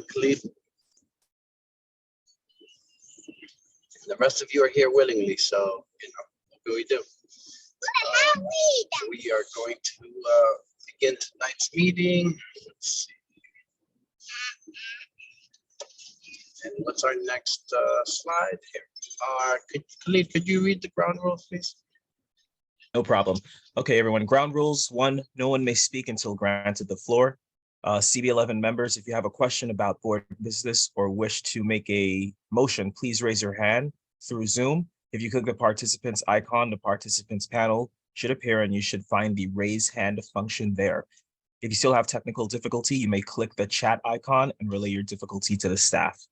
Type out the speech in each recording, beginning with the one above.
Khalid. The rest of you are here willingly, so what do we do? We are going to begin tonight's meeting. Let's see. And what's our next slide here? Khalid, could you read the ground rules, please? No problem. Okay, everyone. Ground rules. 1, no one may speak until granted the floor. CB11 members, if you have a question about board business or wish to make a motion, please raise your hand through Zoom. If you click the participants icon, the participants panel should appear and you should find the raise hand function there. If you still have technical difficulty, you may click the chat icon and relay your difficulty to the staff.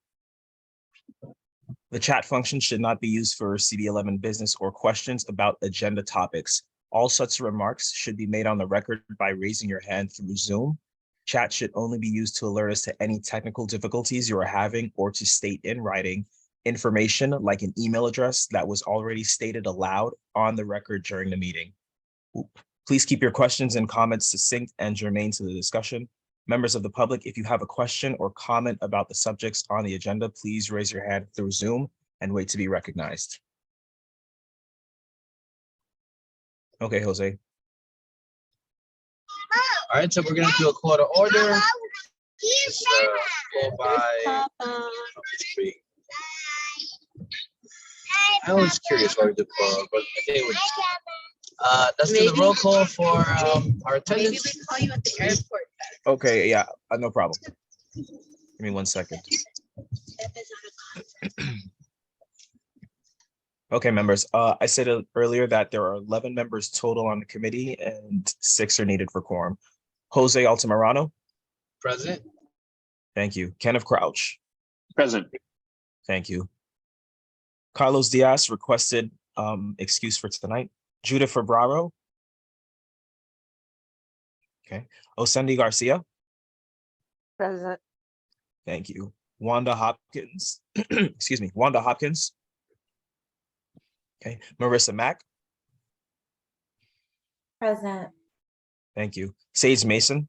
The chat function should not be used for CB11 business or questions about agenda topics. All such remarks should be made on the record by raising your hand through Zoom. Chat should only be used to alert us to any technical difficulties you are having or to state in writing information like an email address that was already stated aloud on the record during the meeting. Please keep your questions and comments succinct and germane to the discussion. Members of the public, if you have a question or comment about the subjects on the agenda, please raise your hand through Zoom and wait to be recognized. Okay, Jose. All right, so we're going to do a call to order. Just, go by. I was curious why we did call, but I think we're just let's do the roll call for our attendance. Maybe we call you at the airport. Okay, yeah, no problem. Give me 1 second. Okay, members, I said earlier that there are 11 members total on the committee and 6 are needed for quorum. Jose Altamirano. Present. Thank you. Kenneth Crouch. Present. Thank you. Carlos Diaz requested excuse for tonight. Judith Fabraro. Okay. Osendi Garcia. Present. Thank you. Wanda Hopkins. Excuse me. Wanda Hopkins. Okay. Marissa Mack. Present. Thank you. Sage Mason.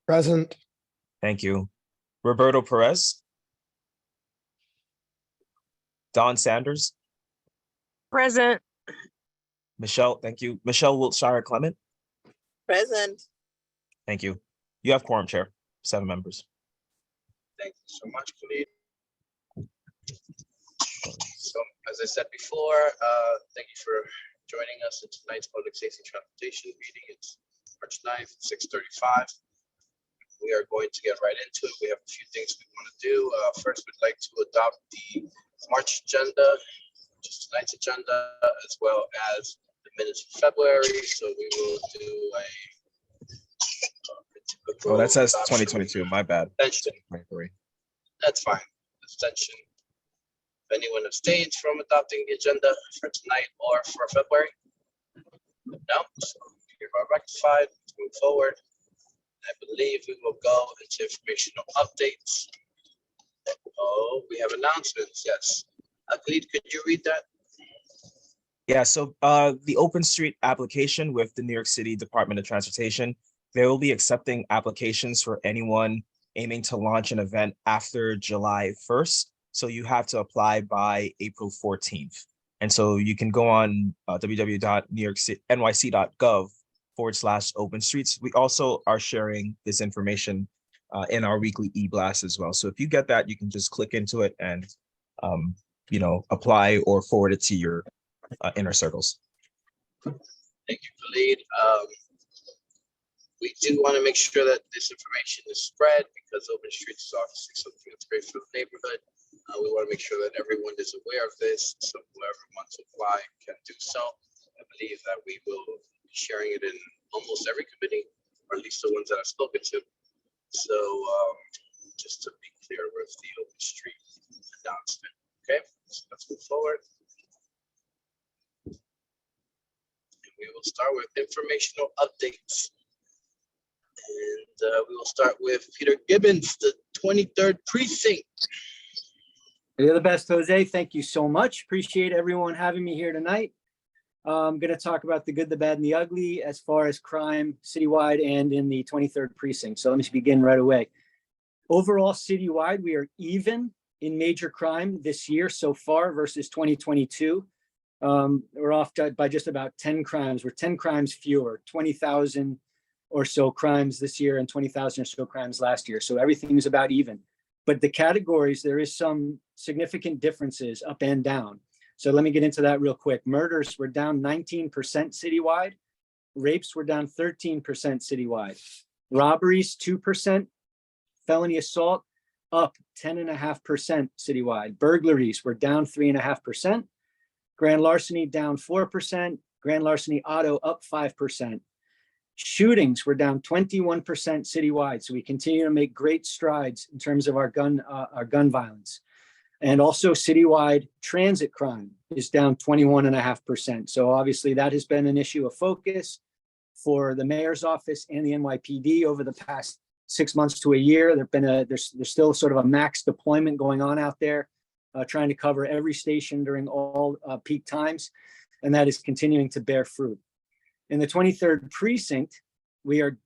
Present. Thank you. Roberto Perez. Don Sanders. Present. Michelle, thank you. Michelle Wiltshire Clement. Present. Thank you. You have quorum, Chair. 7 members. Thank you so much, Khalid. So, as I said before, thank you for joining us in tonight's Public Safety and Transportation meeting. It's March 9th, 6:35. We are going to get right into it. We have a few things we want to do. First, we'd like to adopt the March agenda, which is tonight's agenda, as well as the minutes of February. So we will do a Oh, that says 2022. My bad. Abstention. That's fine. Abstention. If anyone abstains from adopting the agenda for tonight or for February? No. So hereby rectified. Let's move forward. I believe we will go into informational updates. Oh, we have announcements. Yes. Khalid, could you read that? Yeah, so the Open Street application with the New York City Department of Transportation, they will be accepting applications for anyone aiming to launch an event after July 1st. So you have to apply by April 14th. And so you can go on www.nyc.gov/open streets. We also are sharing this information in our weekly e-blast as well. So if you get that, you can just click into it and apply or forward it to your inner circles. Thank you, Khalid. We do want to make sure that this information is spread because open streets is obviously something that's great for the neighborhood. We want to make sure that everyone is aware of this, so whoever wants to apply can do so. I believe that we will be sharing it in almost every committee, or at least the ones that I've spoken to. So just to be clear with the open street announcement. Okay, so let's move forward. And we will start with informational updates. And we will start with Peter Gibbons, the 23rd precinct. You're the best, Jose. Thank you so much. Appreciate everyone having me here tonight. I'm going to talk about the good, the bad, and the ugly as far as crime citywide and in the 23rd precinct. So let me begin right away. Overall, citywide, we are even in major crime this year so far versus 2022. We're off by just about 10 crimes. We're 10 crimes fewer, 20,000 or so crimes this year and 20,000 or so crimes last year. So everything is about even. But the categories, there is some significant differences up and down. So let me get into that real quick. Murders were down 19% citywide. Rapes were down 13% citywide. Robberies, 2%. Felony assault, up 10.5% citywide. Burglaries were down 3.5%. Grand larceny down 4%. Grand larceny auto up 5%. Shootings were down 21% citywide. So we continue to make great strides in terms of our gun violence. And also citywide transit crime is down 21.5%. So obviously that has been an issue of focus for the mayor's office and the NYPD over the past 6 months to a year. There's still sort of a max deployment going on out there, trying to cover every station during all peak times. And that is continuing to bear fruit. In the 23rd precinct, we are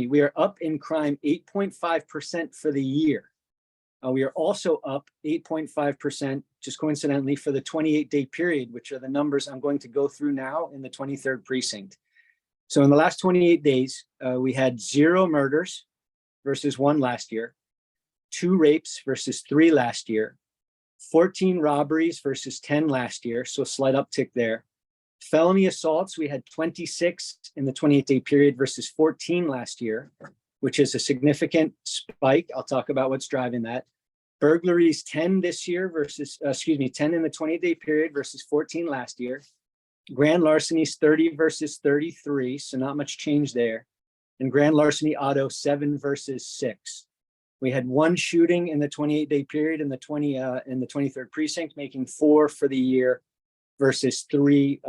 we are up in crime 8.5% for the year. We are also up 8.5%, just coincidentally, for the 28-day period, which are the numbers I'm going to go through now in the 23rd precinct. So in the last 28 days, we had 0 murders versus 1 last year, 2 rapes versus 3 last year, 14 robberies versus 10 last year, so a slight uptick there. Felony assaults, we had 26 in the 28-day period versus 14 last year, which is a significant spike. I'll talk about what's driving that. Burglaries, 10 this year versus, 10 in the 28-day period versus 14 last year. Grand larcenies, 30 versus 33, so not much change there. And grand larceny auto, 7 versus 6. We had 1 shooting in the 28-day period in the 23rd precinct, making 4 for the year versus 3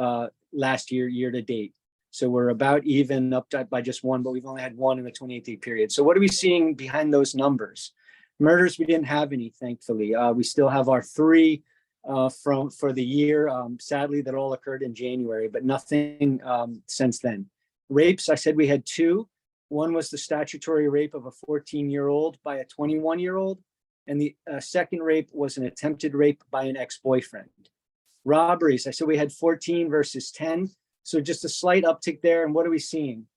last year, year to date. So we're about even, up by just 1, but we've only had 1 in the 28-day period. So what are we seeing behind those numbers? Murders, we didn't have any, thankfully. We still have our 3 for the year. Sadly, that all occurred in January, but nothing since then. Rapes, I said we had 2. One was the statutory rape of a 14-year-old by a 21-year-old. And the second rape was an attempted rape by an ex-boyfriend. Robberies, I said we had 14 versus 10. So just a slight uptick there. And what are we seeing?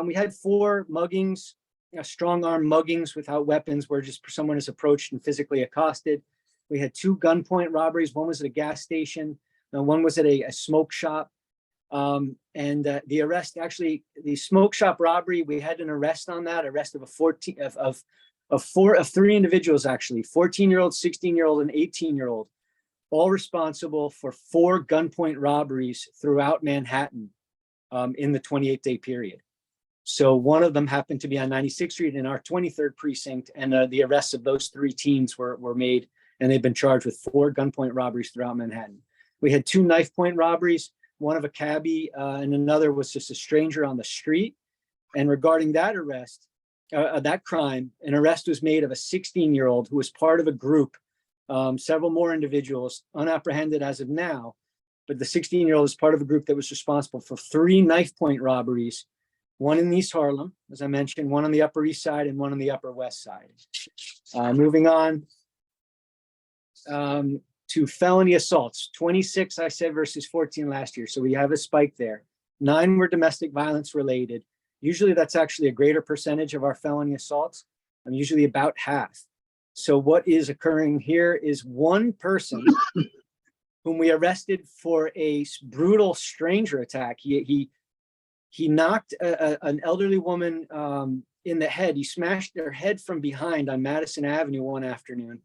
We had 4 muggings, strong arm muggings without weapons where just someone is approached and physically accosted. We had 2 gunpoint robberies. One was at a gas station. And one was at a smoke shop. The arrest, actually, the smoke shop robbery, we had an arrest on that, arrest of 3 individuals, actually, 14-year-old, 16-year-old, and 18-year-old, all responsible for 4 gunpoint robberies throughout Manhattan in the 28-day period. So one of them happened to be on 96th Street in our 23rd precinct, and the arrests of those 3 teens were made, and they've been charged with 4 gunpoint robberies throughout Manhattan. We had 2 knife point robberies, one of a cabbie, and another was just a stranger on the street. And regarding that arrest, that crime, an arrest was made of a 16-year-old who was part of a group, several more individuals, unapprehended as of now, but the 16-year-old is part of a group that was responsible for 3 knife point robberies, one in East Harlem, as I mentioned, one on the Upper East Side and one on the Upper West Side. Moving on to felony assaults, 26, I said, versus 14 last year. So we have a spike there. 9 were domestic violence related. Usually that's actually a greater percentage of our felony assaults. Usually about half. So what is occurring here is one person whom we arrested for a brutal stranger attack. He knocked an elderly woman in the head. He smashed her head from behind on Madison Avenue one afternoon,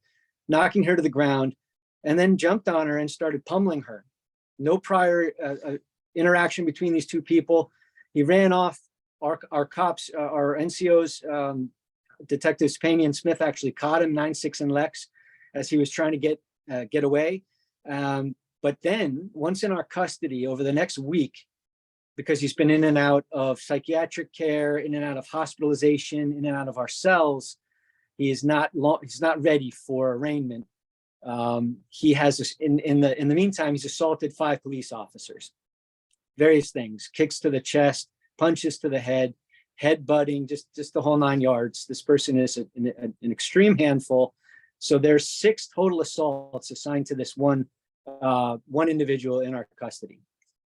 knocking her to the ground, and then jumped on her and started pummeling her. No prior interaction between these 2 people. He ran off. Our cops, our NCOs, Detectives Payne and Smith actually caught him, 9-6 and Lex, as he was trying to get away. But then once in our custody over the next week, because he's been in and out of psychiatric care, in and out of hospitalization, in and out of our cells, he's not ready for arraignment. He has, in the meantime, he's assaulted 5 police officers, various things, kicks to the chest, punches to the head, headbutting, just the whole 9 yards. This person is an extreme handful. So there's 6 total assaults assigned to this one individual in our custody.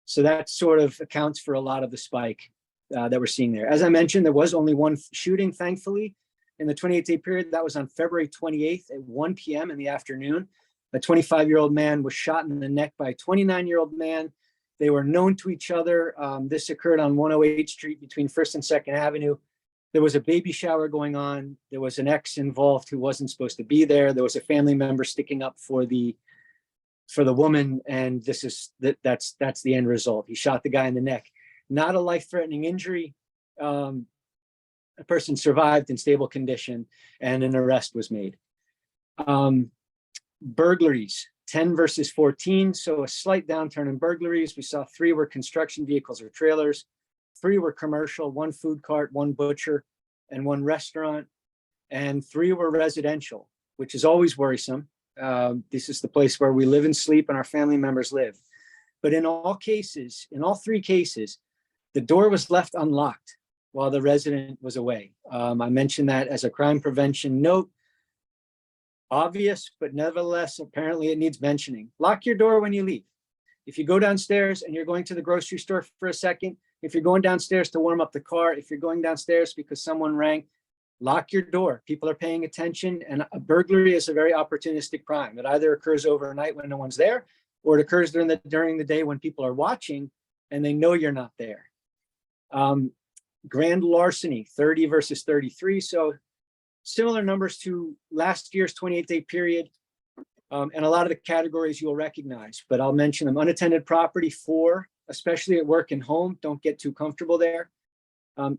So that sort of accounts for a lot of the spike that we're seeing there. As I mentioned, there was only one shooting, thankfully, in the 28-day period. That was on February 28th at 1 p.m. in the afternoon. A 25-year-old man was shot in the neck by a 29-year-old man. They were known to each other. This occurred on 108th Street between 1st and 2nd Avenue. There was a baby shower going on. There was an ex involved who wasn't supposed to be there. There was a family member sticking up for the woman, and that's the end result. He shot the guy in the neck. Not a life-threatening injury. A person survived in stable condition, and an arrest was made. Burglaries, 10 versus 14. So a slight downturn in burglaries. We saw 3 were construction vehicles or trailers. 3 were commercial, 1 food cart, 1 butcher, and 1 restaurant. And 3 were residential, which is always worrisome. This is the place where we live and sleep and our family members live. But in all 3 cases, the door was left unlocked while the resident was away. I mentioned that as a crime prevention note. Obvious, but nevertheless, apparently it needs mentioning. Lock your door when you leave. If you go downstairs and you're going to the grocery store for a second, if you're going downstairs to warm up the car, if you're going downstairs because someone rang, lock your door. People are paying attention, and a burglary is a very opportunistic crime. It either occurs overnight when no one's there, or it occurs during the day when people are watching and they know you're not there. Grand larceny, 30 versus 33. So similar numbers to last year's 28-day period. And a lot of the categories you'll recognize, but I'll mention them. Unattended property, 4, especially at work and home. Don't get too comfortable there.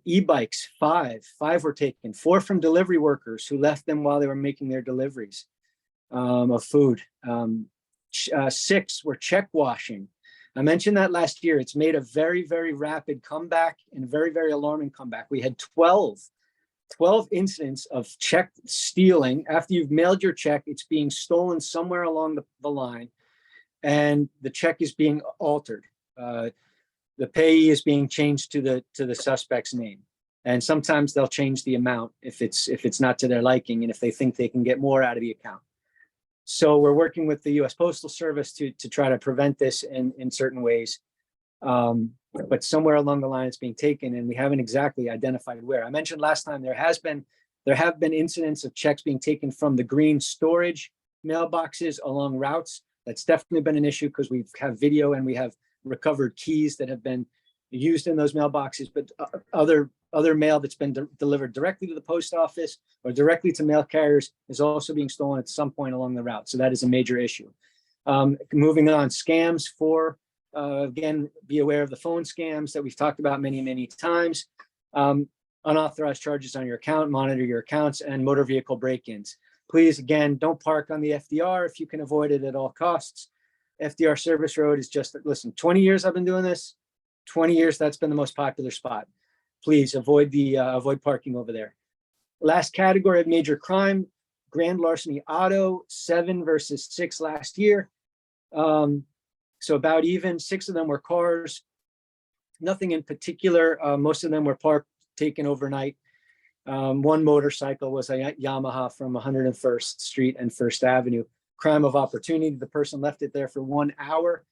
E-bikes, 5 were taken. 4 from delivery workers who left them while they were making their deliveries of food. 6 were check washing. I mentioned that last year. It's made a very, very rapid comeback and very, very alarming comeback. We had 12 incidents of check stealing. After you've mailed your check, it's being stolen somewhere along the line, and the check is being altered. The payee is being changed to the suspect's name, and sometimes they'll change the amount if it's not to their liking, and if they think they can get more out of the account. So we're working with the U.S. Postal Service to try to prevent this in certain ways. But somewhere along the line it's being taken, and we haven't exactly identified where. I mentioned last time there have been incidents of checks being taken from the green storage mailboxes along routes. That's definitely been an issue because we have video and we have recovered keys that have been used in those mailboxes, but other mail that's been delivered directly to the post office or directly to mail carriers is also being stolen at some point along the route. So that is a major issue. Moving on, scams, 4. Again, be aware of the phone scams that we've talked about many, many times. Unauthorized charges on your account, monitor your accounts, and motor vehicle break-ins. Please, again, don't park on the FDR if you can avoid it at all costs. FDR Service Road is just, listen, 20 years I've been doing this, 20 years, that's been the most popular spot. Please avoid parking over there. Last category of major crime, grand larceny auto, 7 versus 6 last year. So about even. 6 of them were cars. Nothing in particular. Most of them were taken overnight. 1 motorcycle was a Yamaha from 101st Street and 1st Avenue. Crime of opportunity. The person left it there for 1 hour.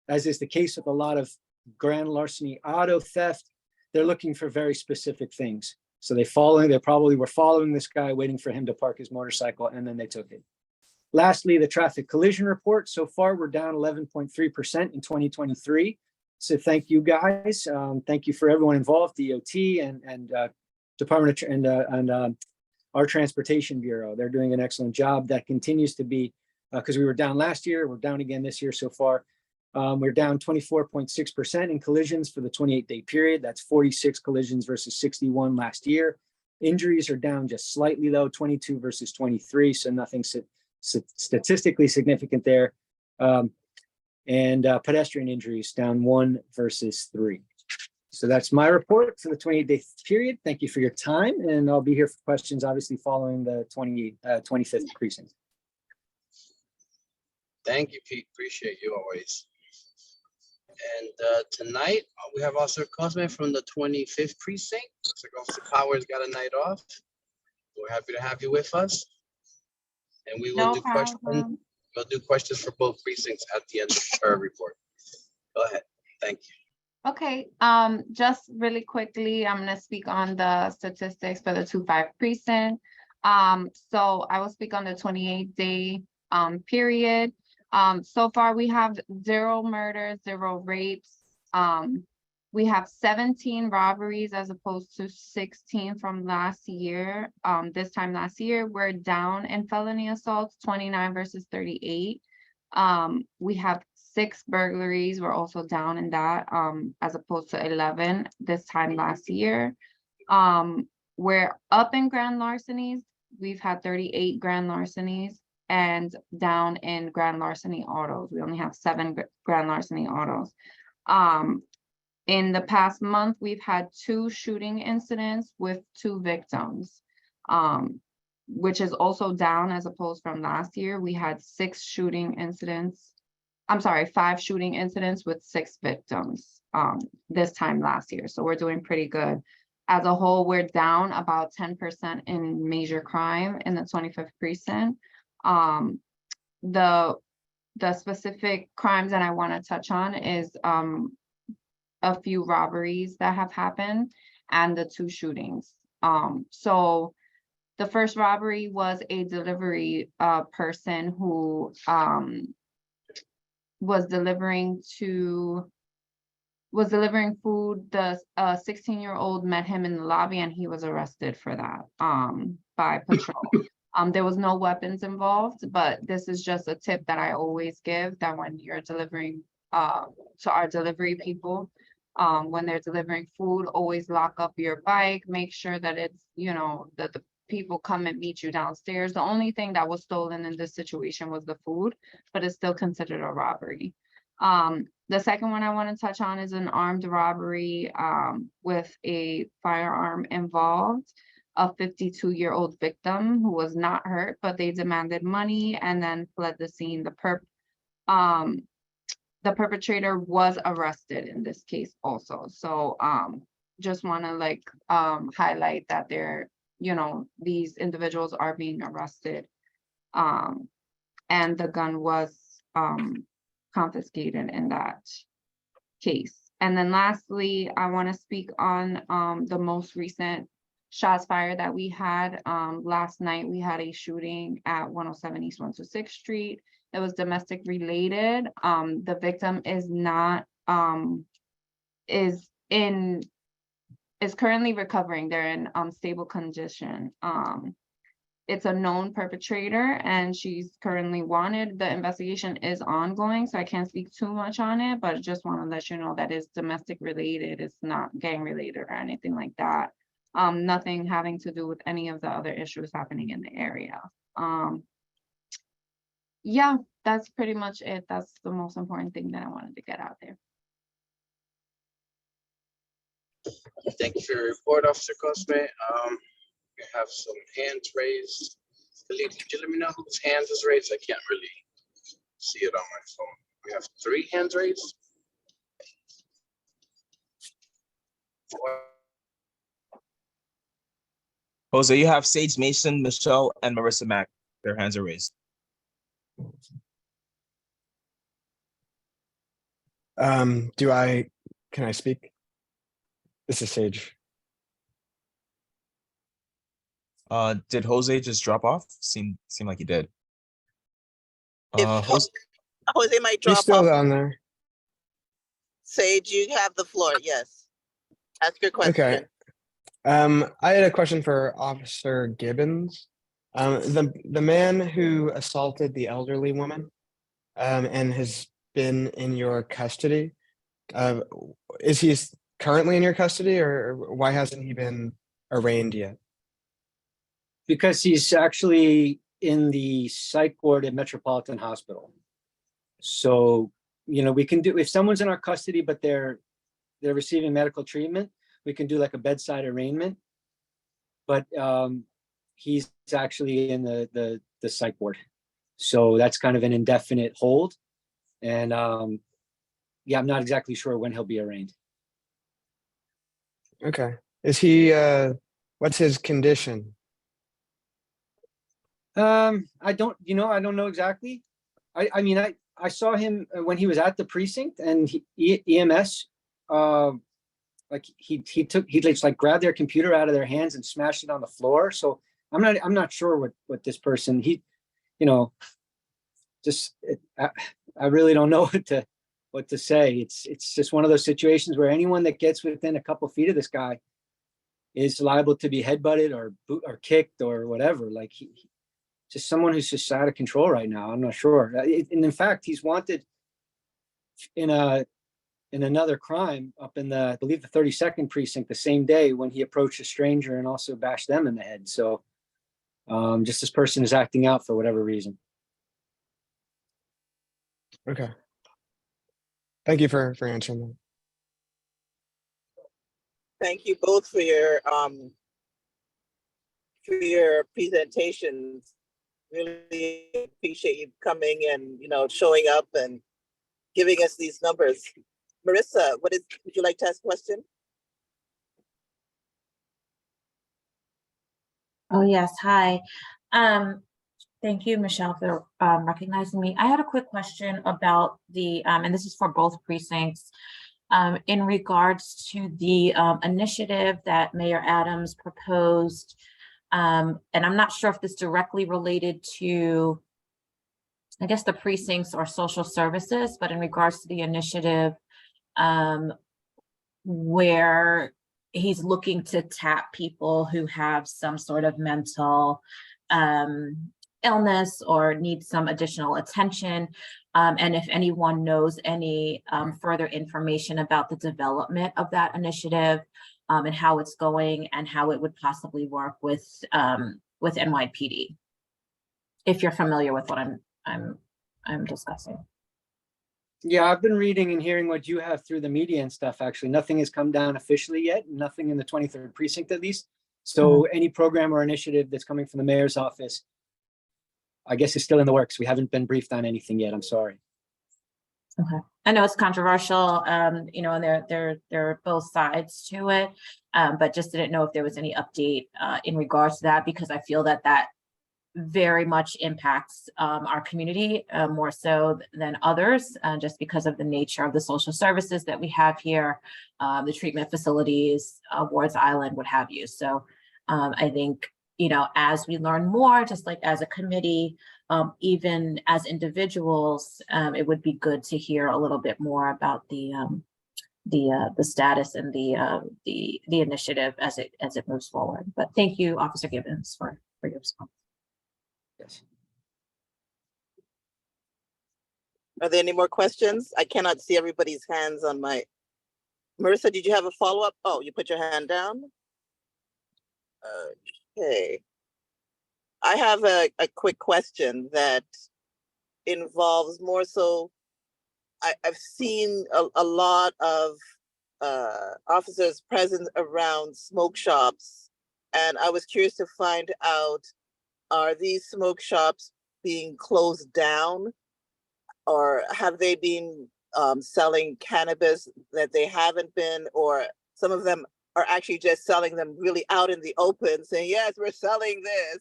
As is the case with a lot of grand larceny auto theft, they're looking for very specific things. So they probably were following this guy, waiting for him to park his motorcycle, and then they took it. Lastly, the traffic collision report. So far, we're down 11.3% in 2023. So thank you guys. Thank you for everyone involved, DOT and Department and our Transportation Bureau. They're doing an excellent job. That continues to be, because we were down last year, we're down again this year so far. We're down 24.6% in collisions for the 28-day period. That's 46 collisions versus 61 last year. Injuries are down just slightly though, 22 versus 23, so nothing statistically significant there. And pedestrian injuries down 1 versus 3. So that's my report for the 28-day period. Thank you for your time, and I'll be here for questions, obviously, following the 25th precinct. Thank you, Pete. Appreciate you always. And tonight we have Officer Cosme from the 25th precinct. Looks like Officer Powers got a night off. We're happy to have you with us. And we will No do questions. problem. We'll do questions for both precincts at the end of her report. Go ahead. Thank you. Okay, just really quickly, I'm gonna speak on the statistics for the 2-5 precinct. So I will speak on the 28-day period. So far we have 0 murders, 0 rapes. We have 17 robberies as opposed to 16 from last year. This time last year, we're down in felony assaults, 29 versus 38. We have 6 burglaries. We're also down in that, as opposed to 11 this time last year. We're up in grand larcenies. We've had 38 grand larcenies and down in grand larceny autos. We only have 7 grand larceny autos. In the past month, we've had 2 shooting incidents with 2 victims, which is also down as opposed from last year. We had 6 shooting incidents. I'm sorry, 5 shooting incidents with 6 victims this time last year. So we're doing pretty good. As a whole, we're down about 10% in major crime in the 25th precinct. The specific crimes that I want to touch on is a few robberies that have happened and the 2 shootings. So the first robbery was a delivery person who was delivering food. The 16-year-old met him in the lobby and he was arrested for that by patrol. There was no weapons involved, but this is just a tip that I always give, that when you're delivering to our delivery people, when they're delivering food, always lock up your bike, make sure that it's, you know, that the people come and meet you downstairs. The only thing that was stolen in this situation was the food, but it's still considered a robbery. The second one I want to touch on is an armed robbery with a firearm involved. A 52-year-old victim who was not hurt, but they demanded money and then fled the scene. The perpetrator was arrested in this case also. So just want to highlight that they're, you know, these individuals are being arrested, and the gun was confiscated in that case. And then lastly, I want to speak on the most recent shots fired that we had. Last night we had a shooting at 107 East 126th Street. It was domestic related. The victim is not is currently recovering. They're in stable condition. It's a known perpetrator and she's currently wanted. The investigation is ongoing, so I can't speak too much on it, but I just want to let you know that it's domestic related. It's not gang related or anything like that. Nothing having to do with any of the other issues happening in the area. Yeah, that's pretty much it. That's the most important thing that I wanted to get out there. Thank you for your report, Officer Cosme. We have some hands raised. Khalid, could you let me know whose hands is raised? I can't really see it on my phone. We have 3 hands raised. 4. Jose, you have Sage Mason, Michelle, and Marissa Mack. Their hands are raised. Can I speak? This is Sage. Did Jose just drop off? Seemed like he did. If Jose, Jose might He's drop still off. down there. Sage, you have the floor. Yes. Ask your question. Okay. I had a question for Officer Gibbons. The man who assaulted the elderly woman, and has been in your custody, is he currently in your custody, or why hasn't he been arraigned yet? Because he's actually in the psych ward at Metropolitan Hospital. So, you know, we can do, if someone's in our custody, but they're receiving medical treatment, we can do like a bedside arraignment. But he's actually in the psych ward. So that's kind of an indefinite hold. And yeah, I'm not exactly sure when he'll be arraigned. Okay. Is he, what's his condition? I don't know exactly. I mean, I saw him when he was at the precinct, and EMS, like he just like grabbed their computer out of their hands and smashed it on the floor. So I'm not sure what this person, I really don't know what to say. It's just one of those situations where anyone that gets within a couple feet of this guy is liable to be headbutted or kicked or whatever. Like just someone who's just out of control right now. I'm not sure. And in fact, he's wanted in another crime up in I believe the 32nd precinct the same day, when he approached a stranger and also bashed them in the head. So just this person is acting out for whatever reason. Okay. Thank you for answering that. Thank you both for your presentations. Really appreciate you coming and showing up and giving us these numbers. Marissa, would you like to ask a question? Oh, yes. Hi. Thank you, Michelle, for recognizing me. I had a quick question about the, and this is for both precincts, in regards to the initiative that Mayor Adams proposed. And I'm not sure if this directly related to, I guess, the precincts or social services, but in regards to the initiative where he's looking to tap people who have some sort of mental illness or need some additional attention. And if anyone knows any further information about the development of that initiative and how it's going and how it would possibly work with NYPD, if you're familiar with what I'm discussing. Yeah, I've been reading and hearing what you have through the media and stuff. Actually, nothing has come down officially yet, nothing in the 23rd precinct at least. So any program or initiative that's coming from the mayor's office, I guess, is still in the works. We haven't been briefed on anything yet. I'm sorry. Okay. I know it's controversial, and there are both sides to it, but just didn't know if there was any update in regards to that, because I feel that very much impacts our community more so than others, just because of the nature of the social services that we have here, the treatment facilities, Wards Island, what have you. So I think, as we learn more, just like as a committee, even as individuals, it would be good to hear a little bit more about the status and the initiative as it moves forward. But thank you, Officer Gibbons, for your response. Yes. Are there any more questions? I cannot see everybody's hands on my. Marissa, did you have a follow-up? Oh, you put your hand down? Okay. I have a quick question that involves more so, I've seen a lot of officers present around smoke shops, and I was curious to find out, are these smoke shops being closed down, or have they been selling cannabis that they haven't been, or some of them are actually just selling them really out in the open, saying, yes, we're selling this.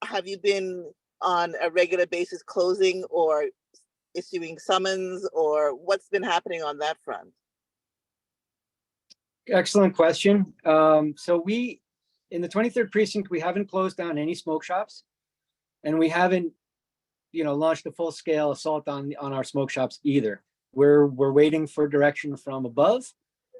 Have you been on a regular basis closing or issuing summons, or what's been happening on that front? Excellent question. So in the 23rd precinct, we haven't closed down any smoke shops, and we haven't, launched a full-scale assault on our smoke shops either. We're waiting for direction from above.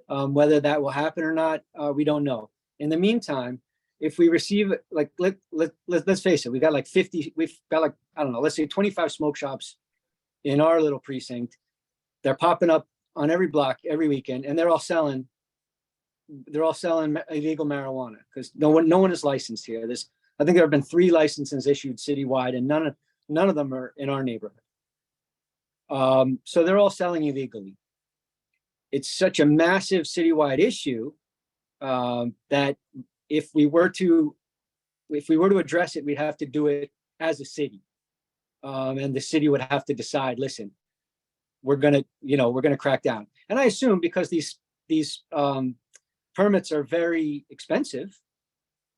Whether that will happen or not, we don't know. In the meantime, if we receive, like, let's face it, we've got like 50, I don't know, let's say 25 smoke shops in our little precinct. They're popping up on every block every weekend, and they're all selling illegal marijuana, because no one is licensed here. I think there have been 3 licenses issued citywide, and none of them are in our neighborhood. So they're all selling illegally. It's such a massive citywide issue that if we were to address it, we'd have to do it as a city, and the city would have to decide, listen, we're gonna crack down. And I assume because these these permits are very expensive,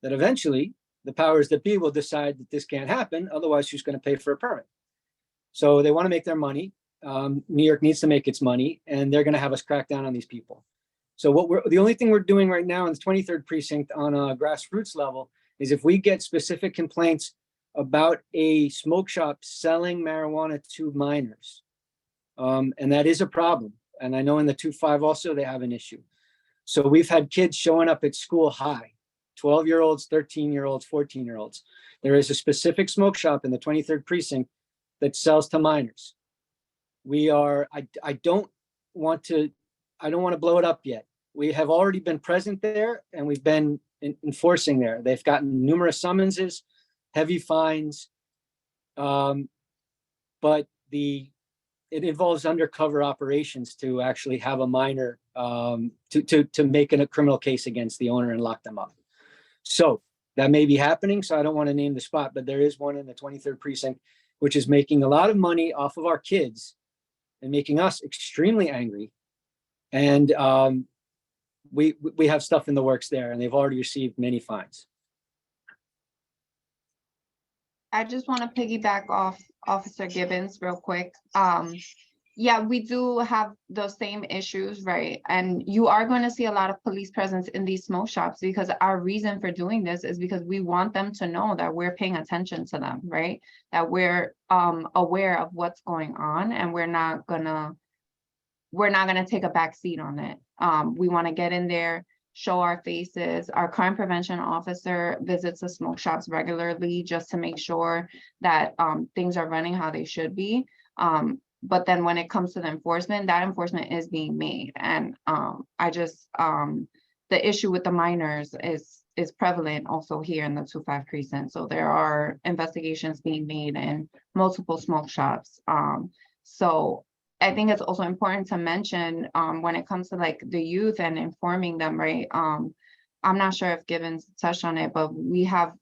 that eventually the powers that be will decide that this can't happen. Otherwise, who's going to pay for a permit? So they want to make their money. New York needs to make its money, and they're going to have us crack down on these people. So the only thing we're doing right now in the 23rd precinct on a grassroots level is if we get specific complaints about a smoke shop selling marijuana to minors, and that is a problem. And I know in the 2.5 also they have an issue. So we've had kids showing up at school high, 12-year-olds, 13-year-olds, 14-year-olds. There is a specific smoke shop in the 23rd precinct that sells to minors. I don't want to blow it up yet. We have already been present there, and we've been enforcing there. They've gotten numerous summonses, heavy fines, but it involves undercover operations to actually have a minor to make a criminal case against the owner and lock them up. So that may be happening. So I don't want to name the spot, but there is one in the 23rd precinct, which is making a lot of money off of our kids and making us extremely angry. And we have stuff in the works there, and they've already received many fines. I just want to piggyback off Officer Gibbons real quick. Yeah, we do have those same issues, right? And you are going to see a lot of police presence in these smoke shops, because our reason for doing this is because we want them to know that we're paying attention to them, right? That we're aware of what's going on, and we're not gonna take a back seat on it. We want to get in there, show our faces. Our crime prevention officer visits the smoke shops regularly just to make sure that things are running how they should be. But then when it comes to the enforcement, that enforcement is being made. And the issue with the minors is prevalent also here in the 2.5 precinct. So there are investigations being made in multiple smoke shops. So I think it's also important to mention when it comes to like the youth and informing them, right? I'm not sure if Gibbons touched on it, but we have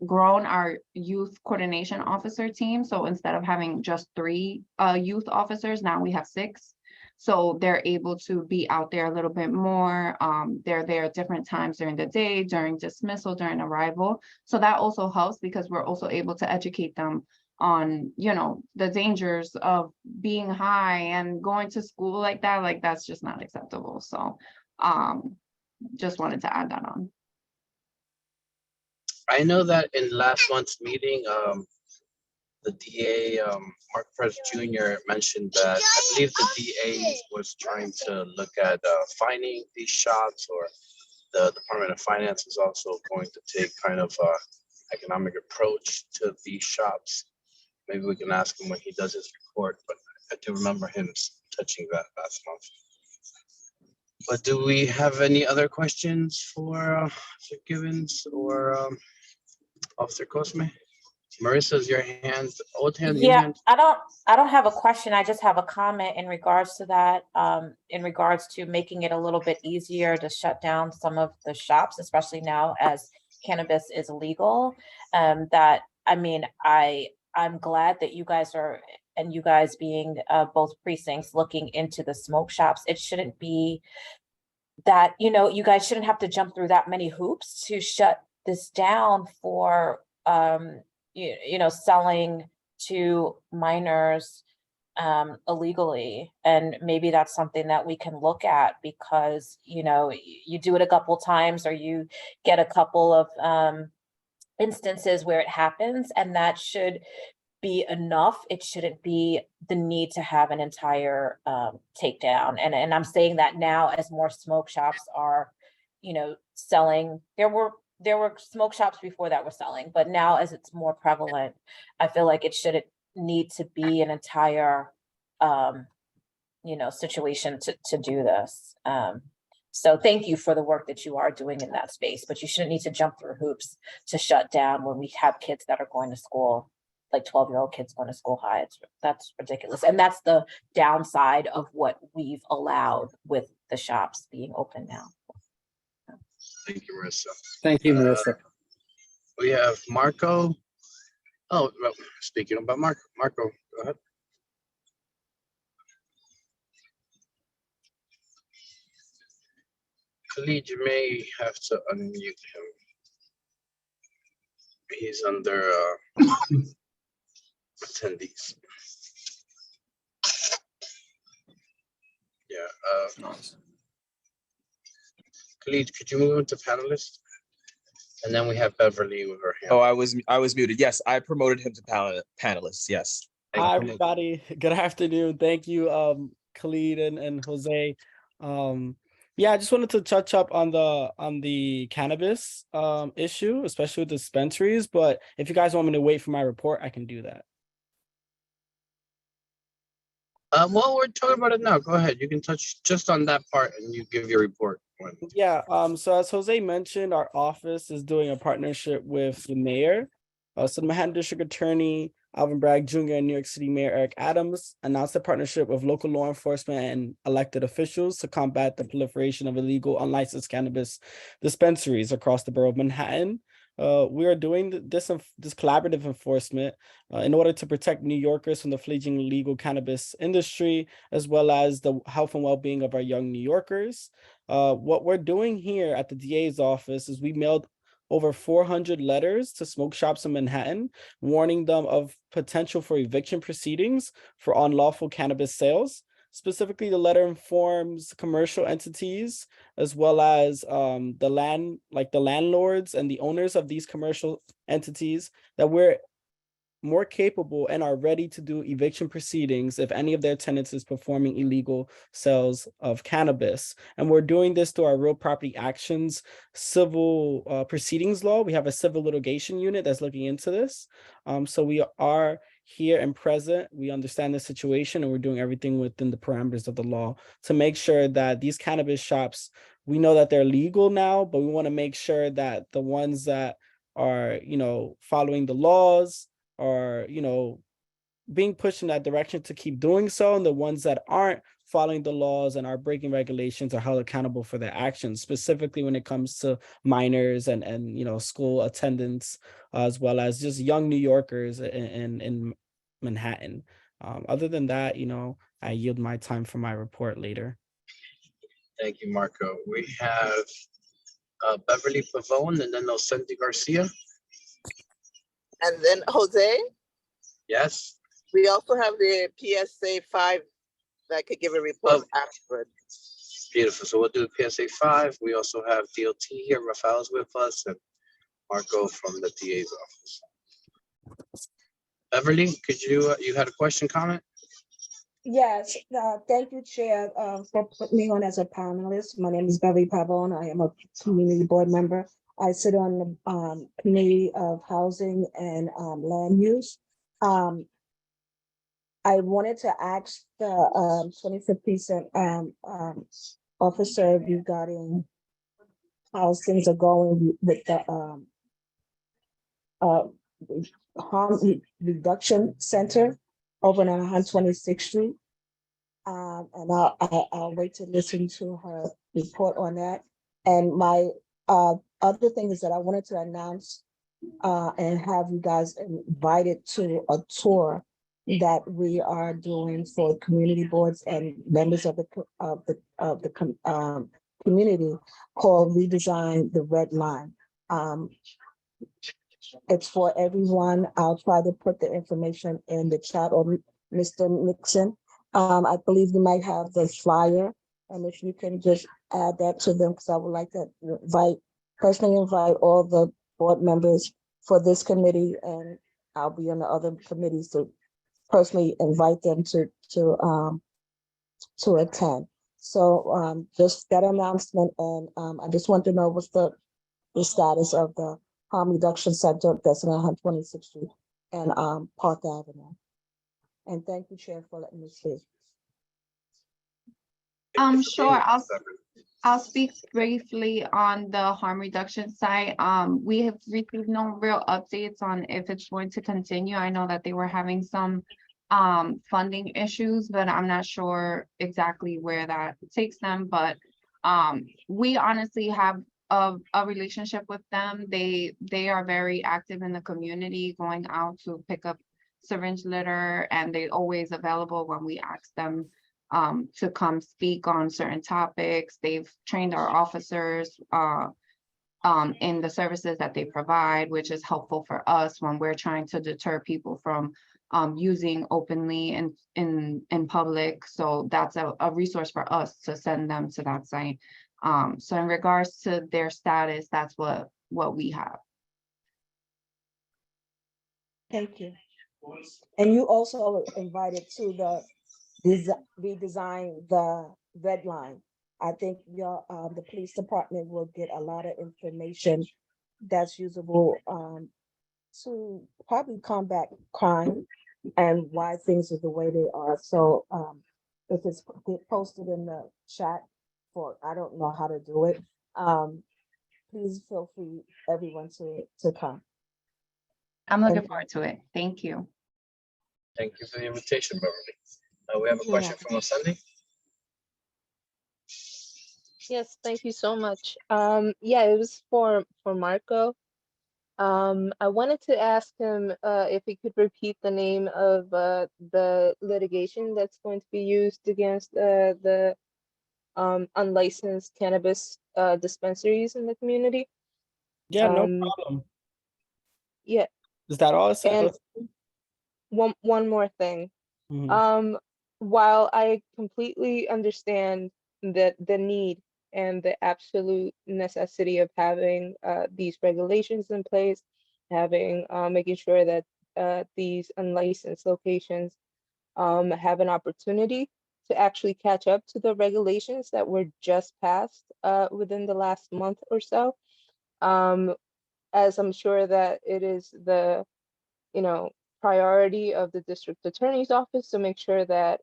grown our youth coordination officer team. So instead of having just 3 youth officers, now we have 6. So they're able to be out there a little bit more. They're there at different times during the day, during dismissal, during arrival. So that also helps, because we're also able to educate them on, you know, the dangers of being high and going to school like that. Like, that's just not acceptable. So just wanted to add that on. I know that in last month's meeting, the DA, Mark Press Jr. mentioned that I believe the DA was trying to look at fining these shops, or the Department of Finance is also going to take kind of economic approach to these shops. Maybe we can ask him when he does his report, but I do remember him touching that last month. But do we have any other questions for Officer Gibbons or Officer Cosme? Marissa, is your hand, old hand? Yeah, hand? I don't have a question. I just have a comment in regards to that, in regards to making it a little bit easier to shut down some of the shops, especially now as cannabis is legal. That, I mean, I'm glad that you guys are, and you guys being both precincts, looking into the smoke shops. It shouldn't be that, you know, you guys shouldn't have to jump through that many hoops to shut this down for you know, selling to minors illegally. And maybe that's something that we can look at, because, you know, you do it a couple times, or you get a couple of instances where it happens, and that should be enough. It shouldn't be the need to have an entire takedown. And I'm saying that now, as more smoke shops are, you know, selling. There were smoke shops before that were selling, but now as it's more prevalent, I feel like it shouldn't need to be an entire, you know, situation to do this. So thank you for the work that you are doing in that space, but you shouldn't need to jump through hoops to shut down when we have kids that are going to school, like 12-year-old kids going to school high. That's ridiculous. And that's the downside of what we've allowed with the shops being open now. Thank you, Marissa. Thank you, Marissa. We have Marco. Oh, well, speaking about Marco, go ahead. Khalid, you may have to unmute him. He's under attendees. Yeah. Khalid, could you move into panelist? And then we have Beverly with her hand. Oh, I was muted. Yes, I promoted him to panelist. Yes. Hi, everybody. Good afternoon. Thank you, Khalid and Jose. Yeah, I just wanted to touch up on the cannabis issue, especially with dispensaries. But if you guys want me to wait for my report, I can do that. Well, we're talking about it now. Go ahead. You can touch just on that part and you give your report. Yeah, so as Jose mentioned, our office is doing a partnership with the mayor. So the Manhattan District Attorney Alvin Bragg Jr. and New York City Mayor Eric Adams announced a partnership with local law enforcement and elected officials to combat the proliferation of illegal unlicensed cannabis dispensaries across the borough of Manhattan. We are doing this collaborative enforcement in order to protect New Yorkers from the fledgling illegal cannabis industry, as well as the health and well-being of our young New Yorkers. What we're doing here at the DA's office is we mailed over 400 letters to smoke shops in Manhattan, warning them of potential for eviction proceedings for unlawful cannabis sales. Specifically, the letter informs commercial entities as well as the landlords and the owners of these commercial entities that we're more capable and are ready to do eviction proceedings if any of their tenants is performing illegal sales of cannabis. And we're doing this through our real property actions civil proceedings law. We have a civil litigation unit that's looking into this. So we are here and present. We understand the situation and we're doing everything within the parameters of the law to make sure that these cannabis shops, we know that they're legal now, but we want to make sure that the ones that are, following the laws, are being pushed in that direction to keep doing so, and the ones that aren't following the laws and are breaking regulations are held accountable for their actions, specifically when it comes to minors and school attendance, as well as just young New Yorkers in Manhattan. Other than that, I yield my time for my report later. Thank you, Marco. We have Beverly Pavone and then Cindy Garcia. And then Jose, Yes. we also have the PSA 5 that could give a report afterward. Beautiful. So we'll do the PSA 5. We also have DOT here. Rafael's with us and Marco from the DA's office. Beverly, could you had a question, comment? Yes, thank you, Chair, for putting me on as a panelist. My name is Beverly Pavone. I am a community board member. I sit on the Committee of Housing and Land Use. I wanted to ask the 25th precinct officer regarding how things are going with the harm reduction center over on 126th Street. And I'll wait to listen to her report on that. And my other thing is that I wanted to announce and have you guys invited to a tour that we are doing for community boards and members of the community called Redesign the Red Line. It's for everyone. I'll try to put the information in the chat, or Mr. Nixon. I believe you might have the flyer, and if you can just add that to them, because I would like to personally invite all the board members for this committee, and I'll be on the other committees to personally invite them to attend. So just that announcement, and I just want to know what's the status of the harm reduction center that's on 126th Street and Park Avenue. And thank you, Chair, for letting me speak. Sure. I'll speak briefly on the harm reduction side. We have received no real updates on if it's going to continue. I know that they were having some funding issues, but I'm not sure exactly where that takes them. But we honestly have a relationship with them. They are very active in the community, going out to pick up syringe litter, and they're always available when we ask them to come speak on certain topics. They've trained our officers in the services that they provide, which is helpful for us when we're trying to deter people from using openly in public. So that's a resource for us to send them to that site. So in regards to their status, that's what we have. Thank you. And you also invited to the redesign the red line. I think your the police department will get a lot of information that's usable to probably combat crime and why things are the way they are. So if it's get posted in the chat for, I don't know how to do it. Please feel free, everyone, to come. I'm looking forward to it. Thank you. Thank you for the invitation, Beverly. We have a question from Cindy. Yes, thank you so much. Yeah, it was for Marco. I wanted to ask him if he could repeat the name of the litigation that's going to be used against the unlicensed cannabis dispensaries in the community. Yeah, no problem. Yeah. Is that all? And one more thing. Mhm. While I completely understand that the need and the absolute necessity of having these regulations in place, having making sure that these unlicensed locations have an opportunity to actually catch up to the regulations that were just passed within the last month or so. As I'm sure that it is the, priority of the district attorney's office to make sure that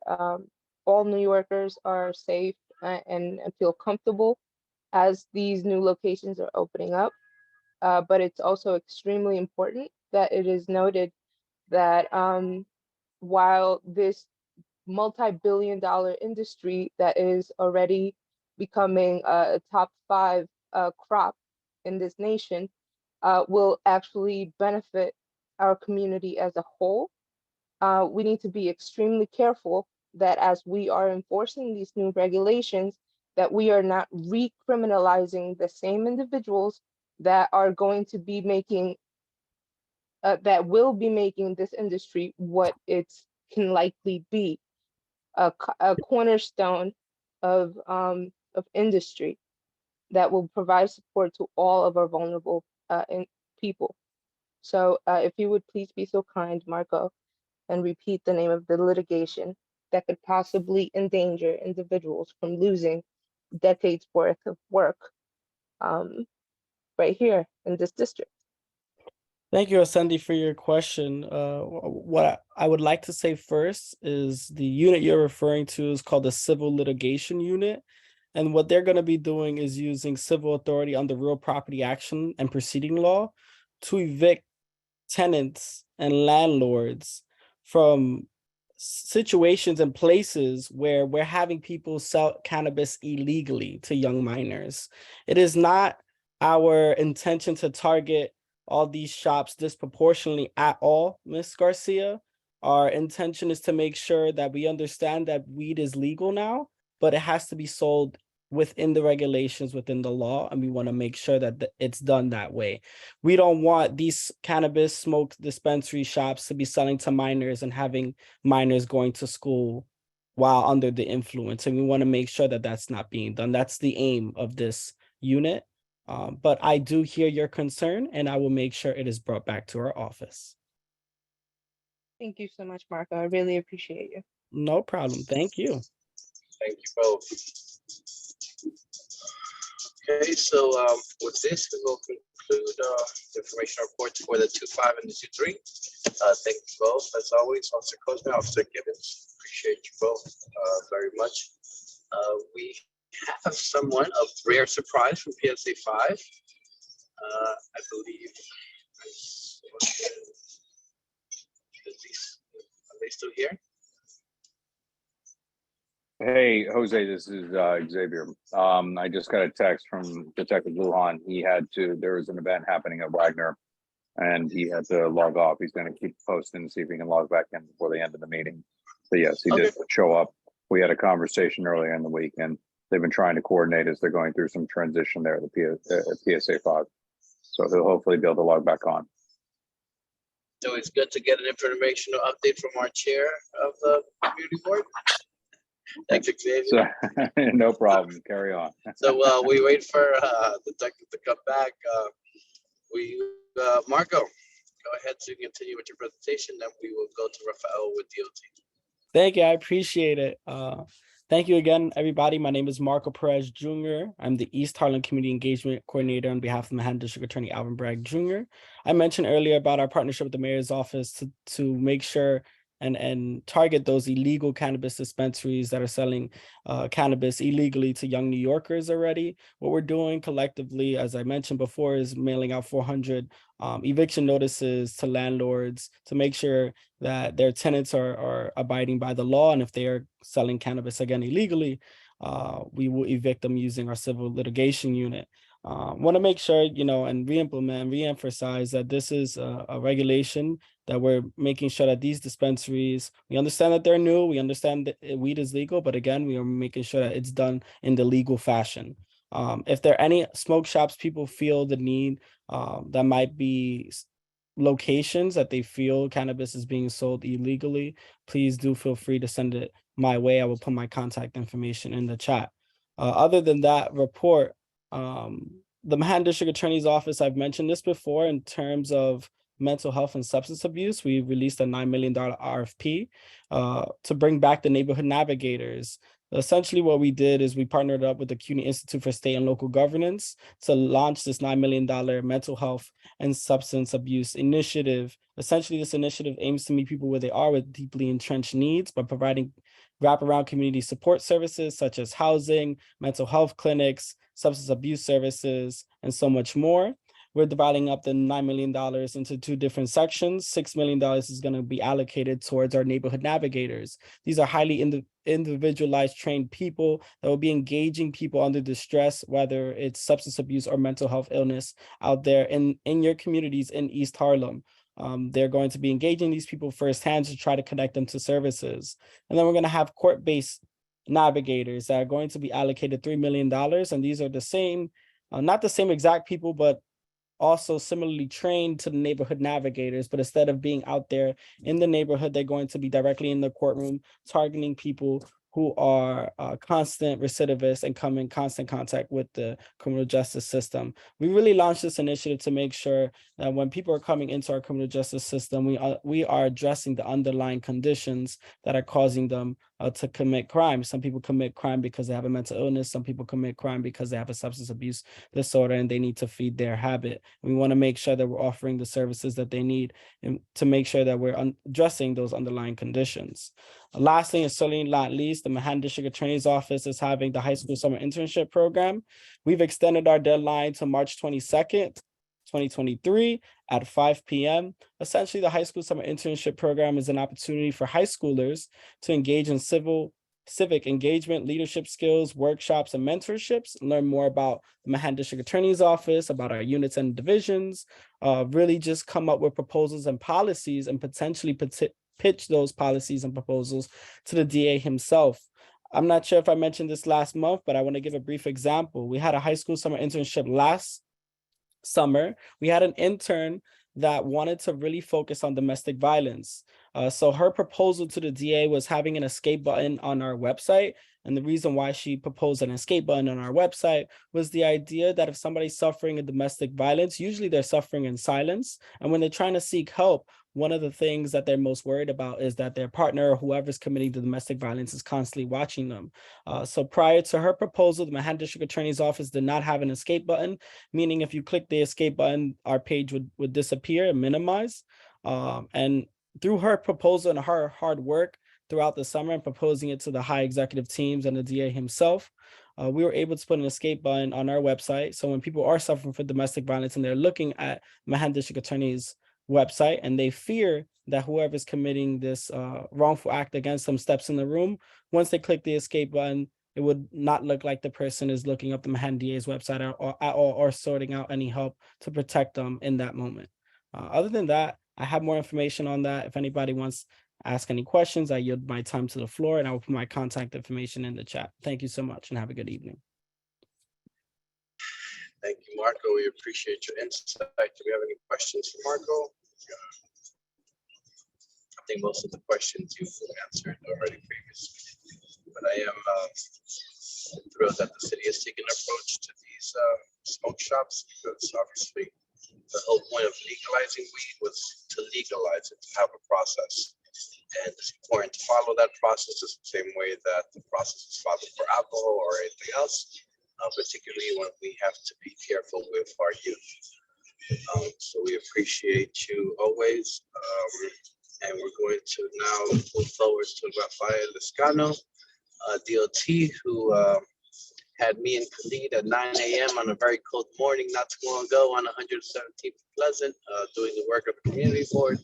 all New Yorkers are safe and feel comfortable as these new locations are opening up. But it's also extremely important that it is noted that while this multi-billion-dollar industry that is already becoming a top 5 crop in this nation will actually benefit our community as a whole. We need to be extremely careful that as we are enforcing these new regulations, that we are not recriminalizing the same individuals that are going to be making, that will be making this industry what it can likely be, a cornerstone of industry that will provide support to all of our vulnerable people. So if you would please be so kind, Marco, and repeat the name of the litigation that could possibly endanger individuals from losing decades worth of work right here in this district. Thank you, Ascendi, for your question. What I would like to say first is the unit you're referring to is called the Civil Litigation Unit. And what they're going to be doing is using civil authority under Real Property Action and Proceeding Law to evict tenants and landlords from situations and places where we're having people sell cannabis illegally to young minors. It is not our intention to target all these shops disproportionately at all, Ms. Garcia. Our intention is to make sure that we understand that weed is legal now, but it has to be sold within the regulations, within the law, and we want to make sure that it's done that way. We don't want these cannabis smoke dispensary shops to be selling to minors and having minors going to school while under the influence, and we want to make sure that that's not being done. That's the aim of this unit. But I do hear your concern, and I will make sure it is brought back to our office. Thank you so much, Marco. I really appreciate you. No problem. Thank you. Thank you both. Okay, so with this, we will conclude the information reports for the 2.5 and the 2.3. Thank you both, as always, Officer Cosme, Officer Gibbons. Appreciate you both very much. We have someone of rare surprise from PSA 5. I believe. Are they still here? Hey, Jose, this is Xavier. I just got a text from Detective Lujan. There was an event happening at Wagner and he had to log off. He's going to keep posting, see if he can log back in before the end of the meeting. So yes, he did show up we had a conversation earlier in the week, and they've been trying to coordinate as they're going through some transition there at the PSA 5. So he'll hopefully be able to log back on. So it's good to get an informational update from our chair of the community board. Thanks, Xavier. So no problem. Carry on. So we wait for the detective to come back. Marco, go ahead to continue with your presentation, then we will go to Rafael with DOT. Thank you. I appreciate it. Thank you again, everybody. My name is Marco Perez Jr. I'm the East Harlem Community Engagement Coordinator on behalf of Manhattan District Attorney Alvin Bragg Jr. I mentioned earlier about our partnership with the mayor's office to make sure and target those illegal cannabis dispensaries that are selling cannabis illegally to young New Yorkers already. What we're doing collectively, as I mentioned before, is mailing out 400 eviction notices to landlords to make sure that their tenants are abiding by the law. And if they are selling cannabis again illegally, we will evict them using our civil litigation unit. Want to make sure, and re-implement and re-emphasize that this is a regulation that we're making sure that these dispensaries, we understand that they're new, we understand that weed is legal, but again, we are making sure that it's done in the legal fashion. If there are any smoke shops people feel the need, that might be locations that they feel cannabis is being sold illegally, please do feel free to send it my way. I will put my contact information in the chat. Other than that report, the Manhattan District Attorney's Office, I've mentioned this before in terms of mental health and substance abuse. We released a $9 million RFP to bring back the neighborhood navigators. Essentially what we did is we partnered up with the CUNY Institute for State and Local Governance to launch this $9 million mental health and substance abuse initiative. Essentially, this initiative aims to meet people where they are with deeply entrenched needs by providing wraparound community support services such as housing, mental health clinics, substance abuse services, and so much more. We're dividing up the $9 million into two different sections. $6 million is going to be allocated towards our neighborhood navigators. These are highly individualized trained people that will be engaging people under distress, whether it's substance abuse or mental health illness out there in your communities in East Harlem. They're going to be engaging these people firsthand to try to connect them to services. And then we're going to have court-based navigators that are going to be allocated $3 million. And these are the same, not the same exact people, but also similarly trained to the neighborhood navigators, but instead of being out there in the neighborhood, they're going to be directly in the courtroom targeting people who are constant recidivists and come in constant contact with the criminal justice system. We really launched this initiative to make sure that when people are coming into our criminal justice system, we are addressing the underlying conditions that are causing them to commit crime. Some people commit crime because they have a mental illness. Some people commit crime because they have a substance abuse disorder and they need to feed their habit. We want to make sure that we're offering the services that they need and to make sure that we're addressing those underlying conditions. Last thing, and certainly not least, the Manhattan District Attorney's Office is having the high school summer internship program. We've extended our deadline to March 22nd, 2023 at 5 p.m. Essentially, the high school summer internship program is an opportunity for high schoolers to engage in civic engagement, leadership skills, workshops, and mentorships, learn more about the Manhattan District Attorney's Office, about our units and divisions, really just come up with proposals and policies and potentially pitch those policies and proposals to the DA himself. I'm not sure if I mentioned this last month, but I want to give a brief example. We had a high school summer internship last summer. We had an intern that wanted to really focus on domestic violence. So her proposal to the DA was having an escape button on our website. And the reason why she proposed an escape button on our website was the idea that if somebody's suffering a domestic violence, usually they're suffering in silence. And when they're trying to seek help, one of the things that they're most worried about is that their partner or whoever's committing the domestic violence is constantly watching them. So prior to her proposal, the Manhattan District Attorney's Office did not have an escape button, meaning if you click the escape button, our page would disappear and minimize. And through her proposal and her hard work throughout the summer and proposing it to the high executive teams and the DA himself, we were able to put an escape button on our website. So when people are suffering from domestic violence and they're looking at Manhattan District Attorney's website and they fear that whoever's committing this wrongful act against them steps in the room, once they click the escape button, it would not look like the person is looking up the Manhattan DA's website or sorting out any help to protect them in that moment. Other than that, I have more information on that if anybody wants ask any questions. I yield my time to the floor, and I will put my contact information in the chat. Thank you so much and have a good evening. Thank you, Marco. We appreciate your insight. Do we have any questions for Marco? I think most of the questions you've answered already previously, but I am thrilled that the city is taking an approach to these smoke shops, because obviously the whole point of legalizing weed was to legalize it, to have a process. And it's important to follow that process the same way that the process is followed for alcohol or anything else, particularly when we have to be careful with our youth. So we appreciate you always. And we're going to now move forward to Rafael Lescano, DOT, who had me and Khalid at 9 a.m. on a very cold morning not too long ago on 117th Pleasant, doing the work of the community board.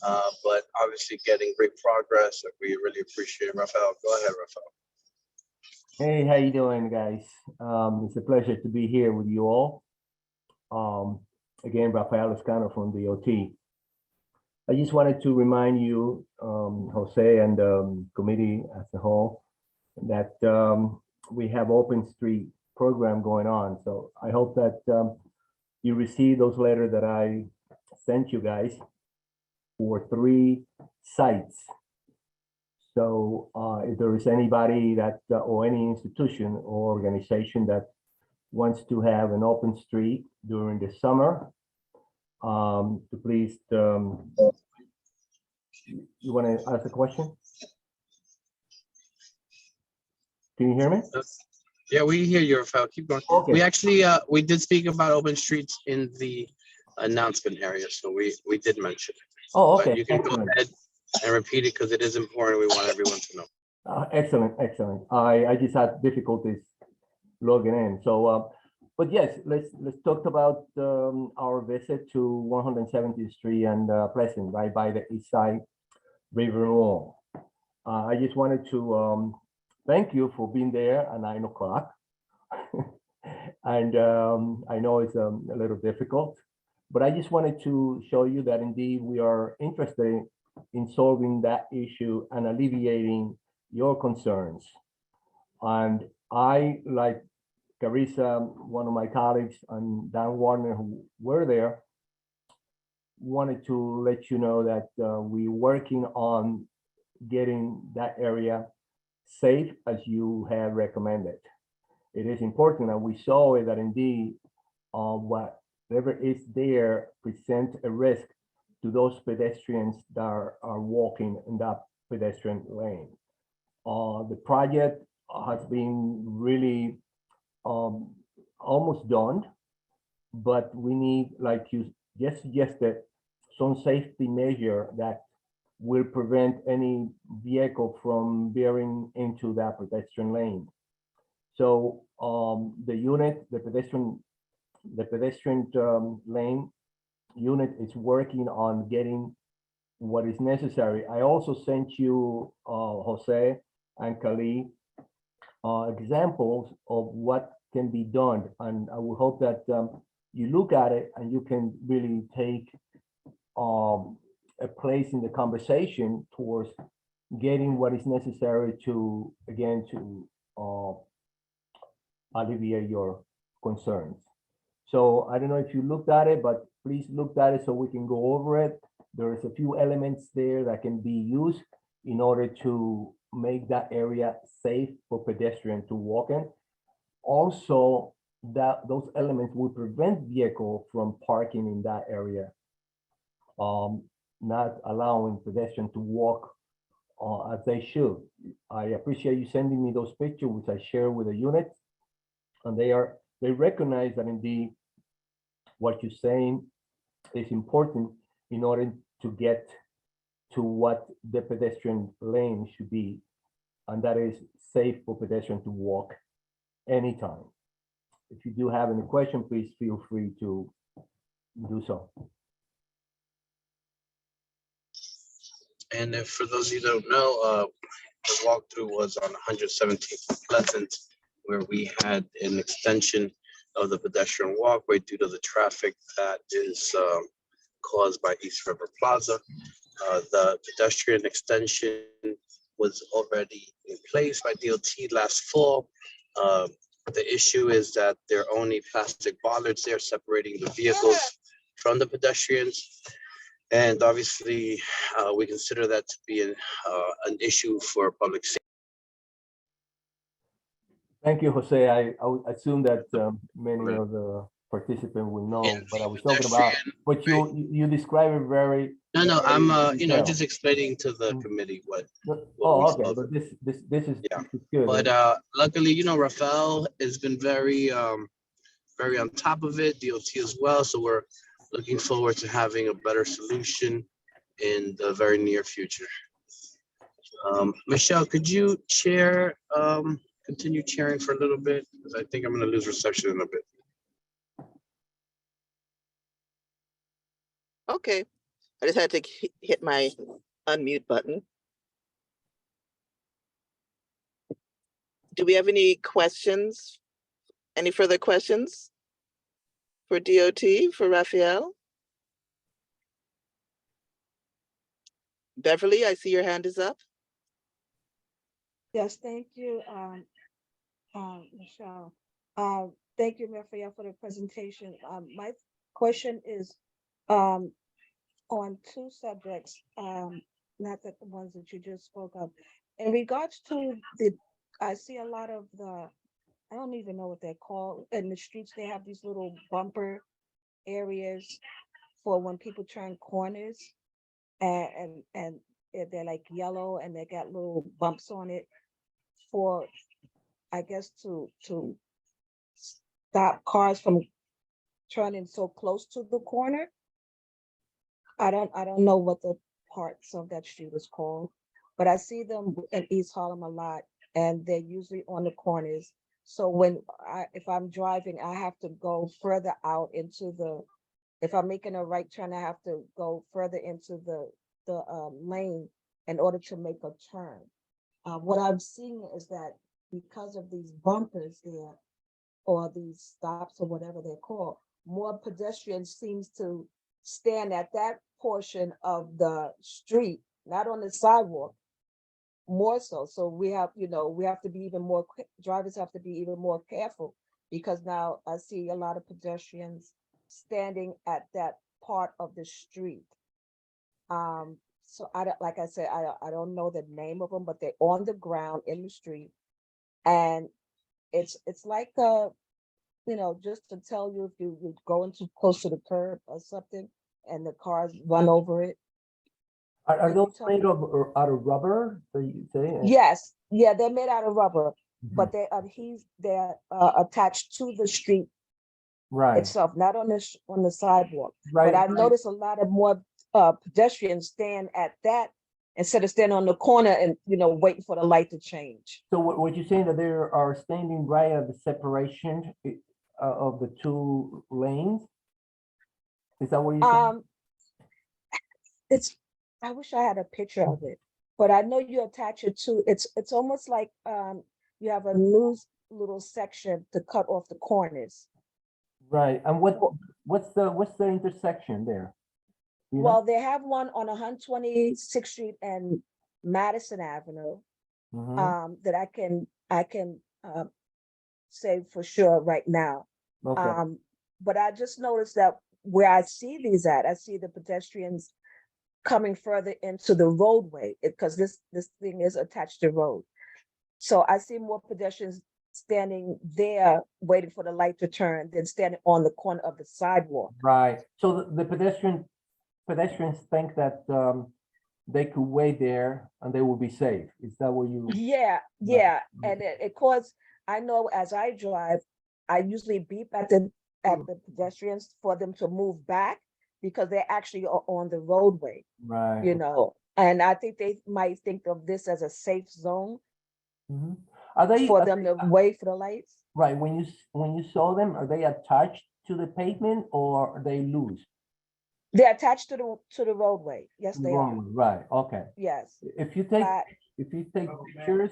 But obviously getting great progress, and we really appreciate it. Rafael, go ahead, Rafael. Hey, how you doing, guys? It's a pleasure to be here with you all. Again, Rafael Lescano from DOT. I just wanted to remind you, Jose and the committee as a whole, that we have Open Street program going on. So I hope that you receive those letters that I sent you guys for 3 sites. So if there is anybody that, or any institution or organization that wants to have an open street during the summer, to please, you want to ask a question? Can you hear me? Yeah, we hear you, Rafael. Keep going. Okay. We actually, we did speak about open streets in the announcement area, so we did mention it. Oh, okay. But you can Excellent. go ahead and repeat it because it is important. We want everyone to know. Excellent, excellent. I just had difficulties logging in. So, but yes, let's talk about our visit to 170th Street and Pleasant, right by the East Side River Wall. I just wanted to thank you for being there at 9 o'clock. And I know it's a little difficult, but I just wanted to show you that indeed we are interested in solving that issue and alleviating your concerns. And I, like Carissa, one of my colleagues, and Dan Warner, who were there, wanted to let you know that we're working on getting that area safe as you have recommended. It is important that we saw it that indeed whatever is there presents a risk to those pedestrians that are walking in that pedestrian lane. The project has been really almost done, but we need, like you just suggested, some safety measure that will prevent any vehicle from veering into that pedestrian lane. So the unit, the pedestrian lane unit is working on getting what is necessary. I also sent you, Jose and Khalid, examples of what can be done. And I will hope that you look at it and you can really take a place in the conversation towards getting what is necessary to, again, to alleviate your concerns. So I don't know if you looked at it, but please look at it so we can go over it. There's a few elements there that can be used in order to make that area safe for pedestrians to walk in. Also, that those elements will prevent vehicles from parking in that area, not allowing pedestrians to walk as they should. I appreciate you sending me those pictures, which I share with the unit, and they recognize that indeed what you're saying is important in order to get to what the pedestrian lane should be, and that is safe for pedestrians to walk anytime. If you do have any question, please feel free to do so. And if, for those of you that don't know, the walkthrough was on 117th Pleasant, where we had an extension of the pedestrian walkway due to the traffic that is caused by East River Plaza. The pedestrian extension was already in place by DOT last fall. The issue is that there are only plastic bollards there separating the vehicles from the pedestrians. And obviously, we consider that to be an issue for public safety. Thank you, Jose. I would assume that many of the participants will know, And but I the was talking about, pedestrian, but you describe it very. No, I'm, very detailed. just explaining to the Mm. committee what Oh, we okay, saw. but this is Yeah. this is good. But luckily, Rafael has been very on top of it, DOT as well. So we're looking forward to having a better solution in the very near future. Michelle, could you continue chairing for a little bit? Because I think I'm going to lose reception in a bit. Okay, I just had to hit my unmute button. Do we have any questions? Any further questions for DOT, for Raphael? Beverly, I see your hand is up. Yes, thank you, Michelle. Thank you, Raphael, for the presentation. My question is on two subjects, not that the ones that you just spoke of. In regards to I see a lot of I don't even know what they're called. In the streets, they have these little bumper areas for when people turn corners, and they're like yellow and they got little bumps on it for, I guess, to stop cars from turning so close to the corner. I don't know what the parts of that street is called, but I see them in East Harlem a lot, and they're usually on the corners. So if I'm driving, I have to go further out into if I'm making a right turn, I have to go further into the lane in order to make a turn. What I'm seeing is that because of these bumpers there, or these stops or whatever they're called, more pedestrians seems to stand at that portion of the street, not on the sidewalk, more so. So we have to be even more, drivers have to be even more careful, because now I see a lot of pedestrians standing at that part of the street. So like I said, I don't know the name of them, but they're on the ground in the street, and it's like just to tell you if you're going too close to the curb or something, and the cars run over it. Are those made out of rubber? So you say? Yes, yeah, they're made out of rubber, but they're attached to the street Right. itself, not on the sidewalk. Right. But I noticed a lot of more pedestrians stand at that instead of standing on the corner and waiting for the light to change. So what you're saying, that they are standing right at the separation of the two lanes? Is that what you're saying? I wish I had a picture of it, but I know you attach it to, it's almost like you have a loose little section to cut off the corners. Right. And what's the intersection there? Well, they have one on 126th Street and Madison Avenue, that I can say for sure right now. Okay. But I just noticed that where I see these at, I see the pedestrians coming further into the roadway, because this thing is attached to road. So I see more pedestrians standing there waiting for the light to turn than standing on the corner of the sidewalk. Right. So the pedestrians think that they could wait there and they will be safe. Is that what you? Yeah. And it caused, I know as I drive, I usually beep at the pedestrians for them to move back, because they actually are on the roadway. Right. And I think they might think of this as a safe zone. Are they for them to wait for the lights? Right. When you saw them, are they attached to the pavement or are they loose? They're attached to the roadway. Yes, they are. Right. Okay. Yes. If you take pictures,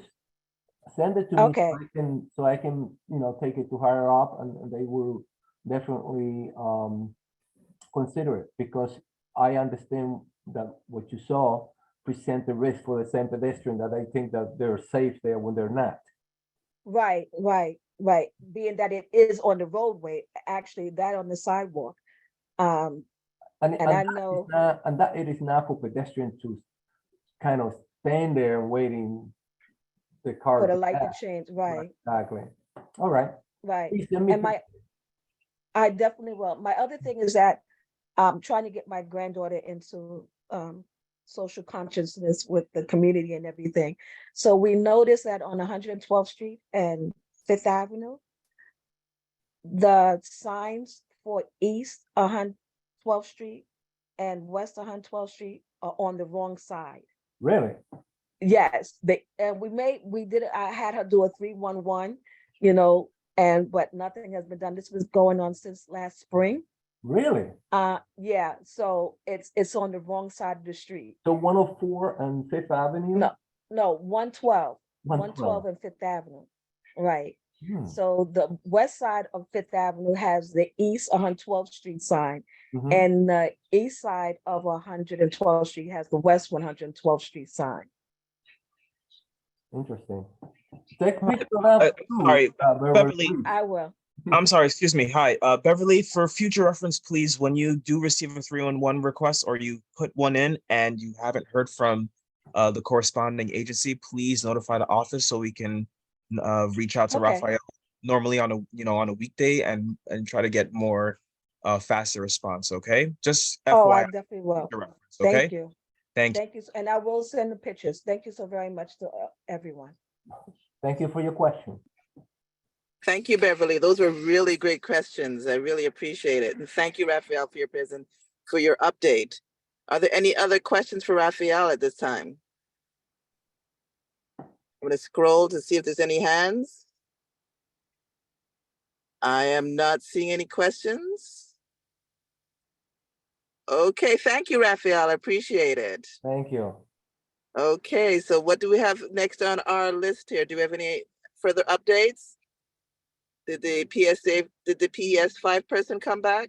send it to Okay. me so I can take it to higher up, and they will definitely consider it, because I understand that what you saw present a risk for the same pedestrian that I think that they're safe there when they're not. Right, right, right. Being that it is on the roadway, actually that on the sidewalk. And I know, And that it is not for pedestrians to kind of stand there and waiting the car for the to light to pass. change, right, Exactly. All right. right. Please send me And I definitely will. My other thing is that I'm trying to get my granddaughter into social consciousness with the community and everything. So we noticed that on 112th Street and Fifth Avenue, the signs for East 112th Street and West 112th Street are on the wrong side. Really? Yes, I had her do a 311, you know, but nothing has been done. This was going on since last spring. Really? Yeah, so it's on the wrong side of the street. So 104 and Fifth Avenue? No, 112 and Fifth Avenue. Right. So the west side of Fifth Avenue has the East 112th Street sign, and the east side of 112th Street has the West 112th Street sign. Interesting. Take picture of that too, Sorry, Beverly. I will. I'm sorry, excuse me. Hi, Beverly, for future reference, please, when you do receive a 311 request or you put one in and you haven't heard from the corresponding agency, please notify the office so we can reach out to Raphael normally on a weekday and try to get more faster response. Okay, just FYI. I definitely will. Okay? Thank you. Thank you. And I will send the pictures. Thank you so very much to everyone. Thank you for your question. Thank you, Beverly. Those were really great questions. I really appreciate it. And thank you, Raphael, for your update. Are there any other questions for Raphael at this time? I'm going to scroll to see if there's any hands. I am not seeing any questions. Okay, thank you, Raphael. I appreciate it. Thank you. Okay, so what do we have next on our list here? Do we have any further updates? Did the PS5 person come back?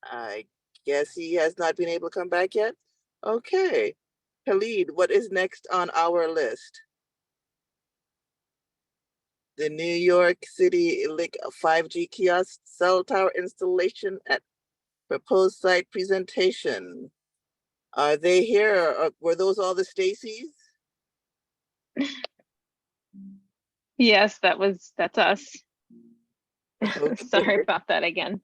I guess he has not been able to come back yet. Okay, Khalid, what is next on our list? The New York City Link 5G kiosk cell tower installation at proposed site presentation. Are they here? Or were those all the Stacy's? Yes, that's us. Okay. Sorry about that again.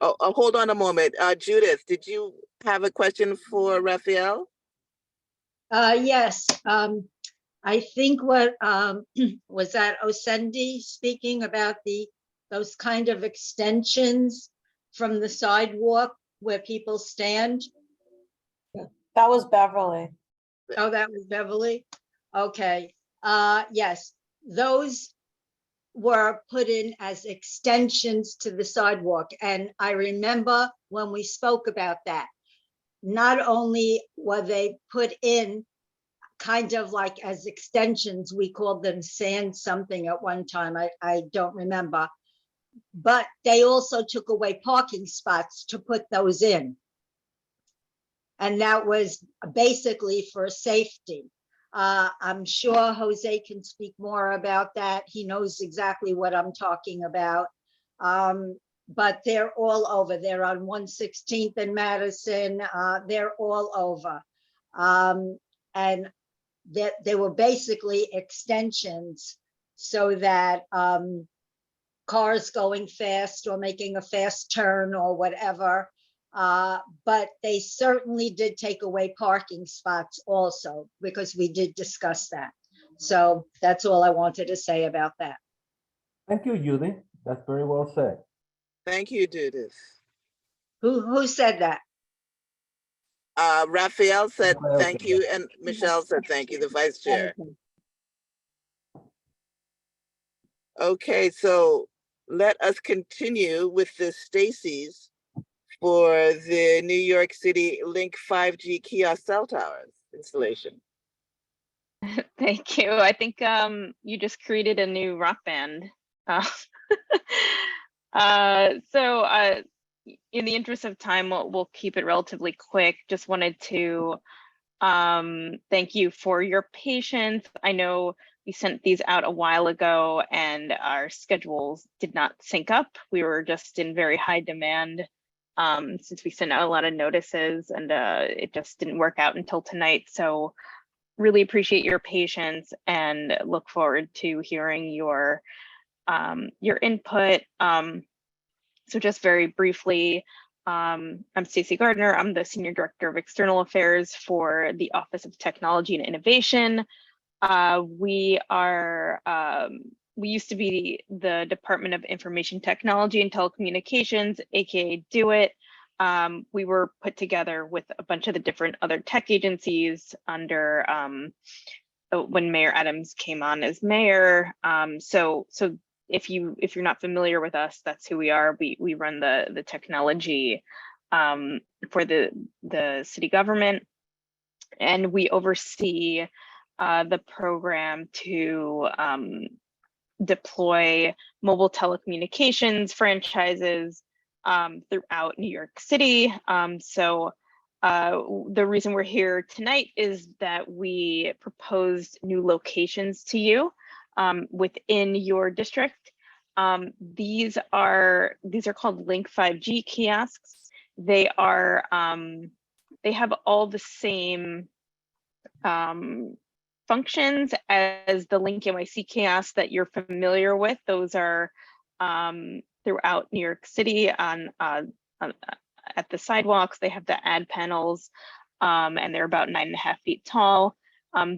Oh, hold on a moment. Judith, did you have a question for Raphael? Yes. I think what was that Osendi speaking about those kind of extensions from the sidewalk where people stand? That was Beverly. Oh, that was Beverly? Okay. Yes, those were put in as extensions to the sidewalk. And I remember when we spoke about that, not only were they put in kind of like as extensions, we called them sand something at one time, I don't remember, but they also took away parking spots to put those in. And that was basically for safety. I'm sure Jose can speak more about that. He knows exactly what I'm talking about. But they're all over. They're on 116th and Madison. They're all over. And they were basically extensions so that cars going fast or making a fast turn or whatever. But they certainly did take away parking spots also, because we did discuss that. So that's all I wanted to say about that. Thank you, Judy. That's very well said. Thank you, Judith. Who said that? Raphael said thank you, and Michelle said thank you, the vice chair. Okay, so let us continue with the Stacy's for the New York City Link 5G kiosk cell towers installation. Thank you. I think you just created a new rock band. in the interest of time, we'll keep it relatively quick. Just wanted to thank you for your patience. I know we sent these out a while ago and our schedules did not sync up. We were just in very high demand since we sent out a lot of notices, and it just didn't work out until tonight. So really appreciate your patience and look forward to hearing your input. So just very briefly, I'm Stacey Gardner. I'm the Senior Director of External Affairs for the Office of Technology and Innovation. We used to be the Department of Information Technology and Telecommunications, aka DO-IT. We were put together with a bunch of the different other tech agencies under when Mayor Adams came on as mayor. So if you're not familiar with us, that's who we are. We run the technology for the city government, and we oversee the program to deploy mobile telecommunications franchises throughout New York City. So the reason we're here tonight is that we proposed new locations to you within your district. These are called Link 5G kiosks. They are they have all the same functions as the Link NYC kiosks that you're familiar with. Those are throughout New York City on at the sidewalks. They have the ad panels, and they're about 9.5 feet tall.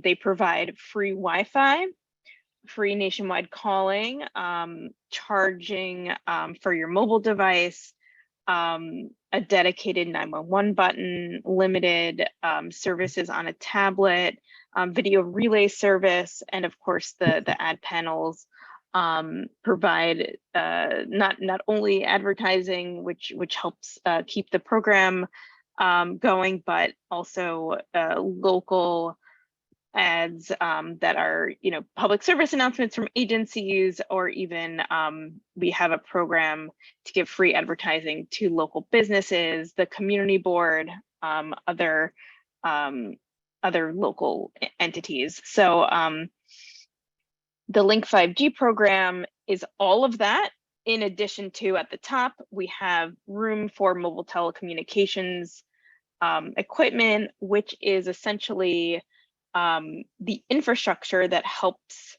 They provide free Wi-Fi, free nationwide calling, charging for your mobile device, a dedicated 911 button, limited services on a tablet, video relay service, and of course the ad panels provide not only advertising, which helps keep the program going, but also local ads that are, public service announcements from agencies, or even we have a program to give free advertising to local businesses, the community board, other local entities. So the Link 5G program is all of that. In addition to, at the top, we have room for mobile telecommunications equipment, which is essentially the infrastructure that helps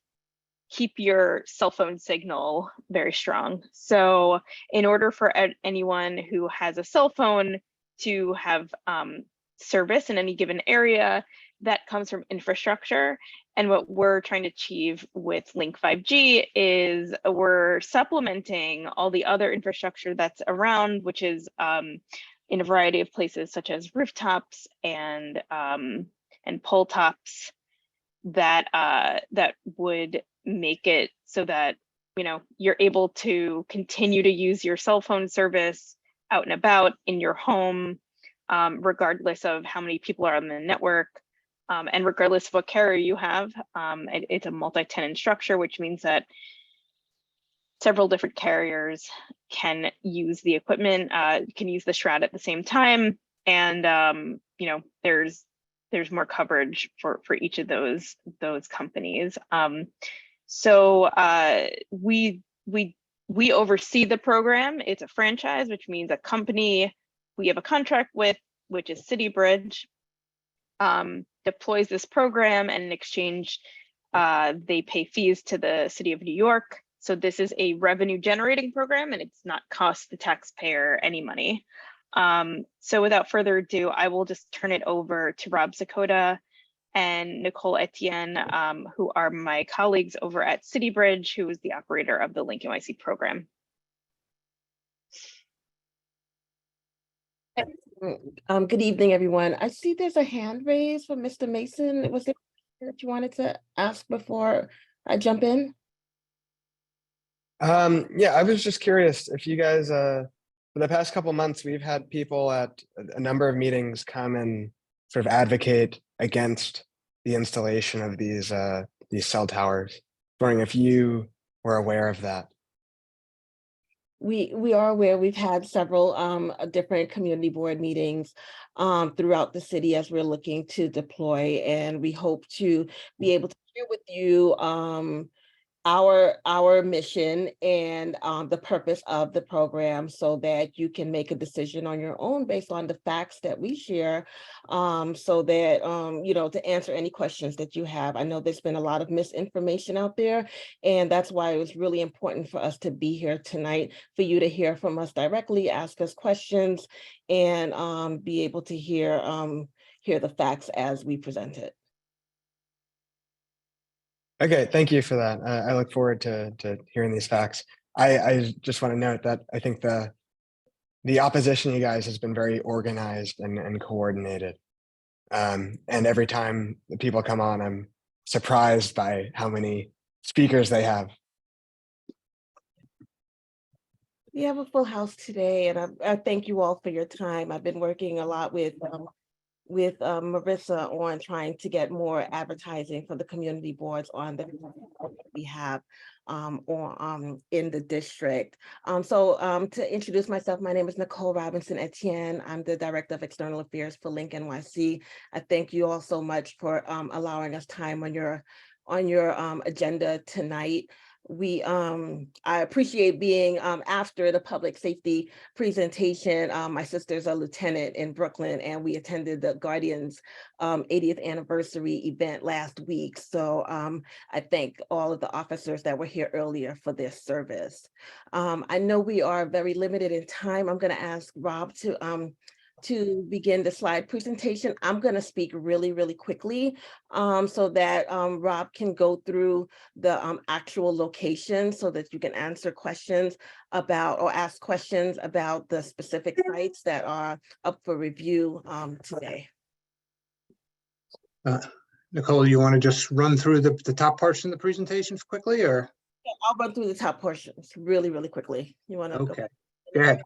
keep your cell phone signal very strong. So in order for anyone who has a cell phone to have service in any given area, that comes from infrastructure. And what we're trying to achieve with Link 5G is we're supplementing all the other infrastructure that's around, which is in a variety of places, such as rooftops and pole tops, that would make it so that you're able to continue to use your cell phone service out and about in your home, regardless of how many people are on the network, and regardless of what carrier you have. It's a multi-tenant structure, which means that several different carriers can use the equipment, can use the shroud at the same time, and there's more coverage for each of those companies. So we oversee the program. It's a franchise, which means a company we have a contract with, which is City Bridge, deploys this program, and in exchange, they pay fees to the City of New York. So this is a revenue generating program, and it's not cost the taxpayer any money. So without further ado, I will just turn it over to Rob Sakota and Nicole Etienne, who are my colleagues over at City Bridge, who is the operator of the Link NYC program. Good evening, everyone. I see there's a hand raised from Mr. Mason. Was there that you wanted to ask before I jump in? Yeah, I was just curious if you guys, for the past couple months, we've had people at a number of meetings come and sort of advocate against the installation of these cell towers. Wondering if you were aware of that. We are aware we've had several different community board meetings throughout the city as we're looking to deploy, and we hope to be able to share with you our mission and the purpose of the program so that you can make a decision on your own based on the facts that we share, so that you know, to answer any questions that you have. I know there's been a lot of misinformation out there, and that's why it was really important for us to be here tonight, for you to hear from us directly, ask us questions, and be able to hear the facts as we present it. Okay, thank you for that. I look forward to hearing these facts. I just want to note that I think the opposition, you guys, has been very organized and coordinated. And every time the people come on, I'm surprised by how many speakers they have. We have a full house today, and I thank you all for your time. I've been working a lot with Marissa on trying to get more advertising for the community boards on the we have in the district. To introduce myself, my name is Nicole Robinson Etienne. I'm the Director of External Affairs for Link NYC. I thank you all so much for allowing us time on your agenda tonight. I appreciate being after the public safety presentation. My sister's a lieutenant in Brooklyn, and we attended the Guardians 80th anniversary event last week. So I thank all of the officers that were here earlier for their service. I know we are very limited in time. I'm going to ask Rob to begin the slide presentation. I'm going to speak really, really quickly so that Rob can go through the actual location so that you can answer questions about or ask questions about the specific sites that are up for review today. Nicole, you want to just run through the top portion of the presentation quickly, or? Yeah, I'll run through the top portions really, really quickly. You want to Okay, go ahead.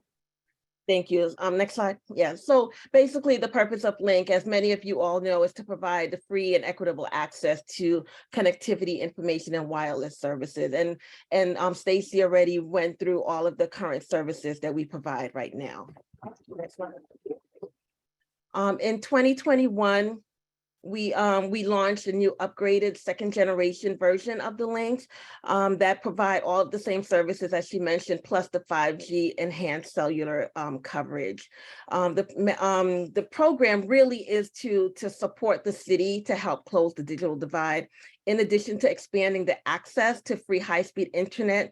Thank you. Next slide. Yeah, so basically the purpose of Link, as many of you all know, is to provide the free and equitable access to connectivity, information, and wireless services. And Stacy already went through all of the current services that we provide right now. Next slide. In 2021, we launched a new upgraded second generation version of the links that provide all of the same services as she mentioned, plus the 5G enhanced cellular coverage. The program really is to support the city to help close the digital divide, in addition to expanding the access to free high-speed internet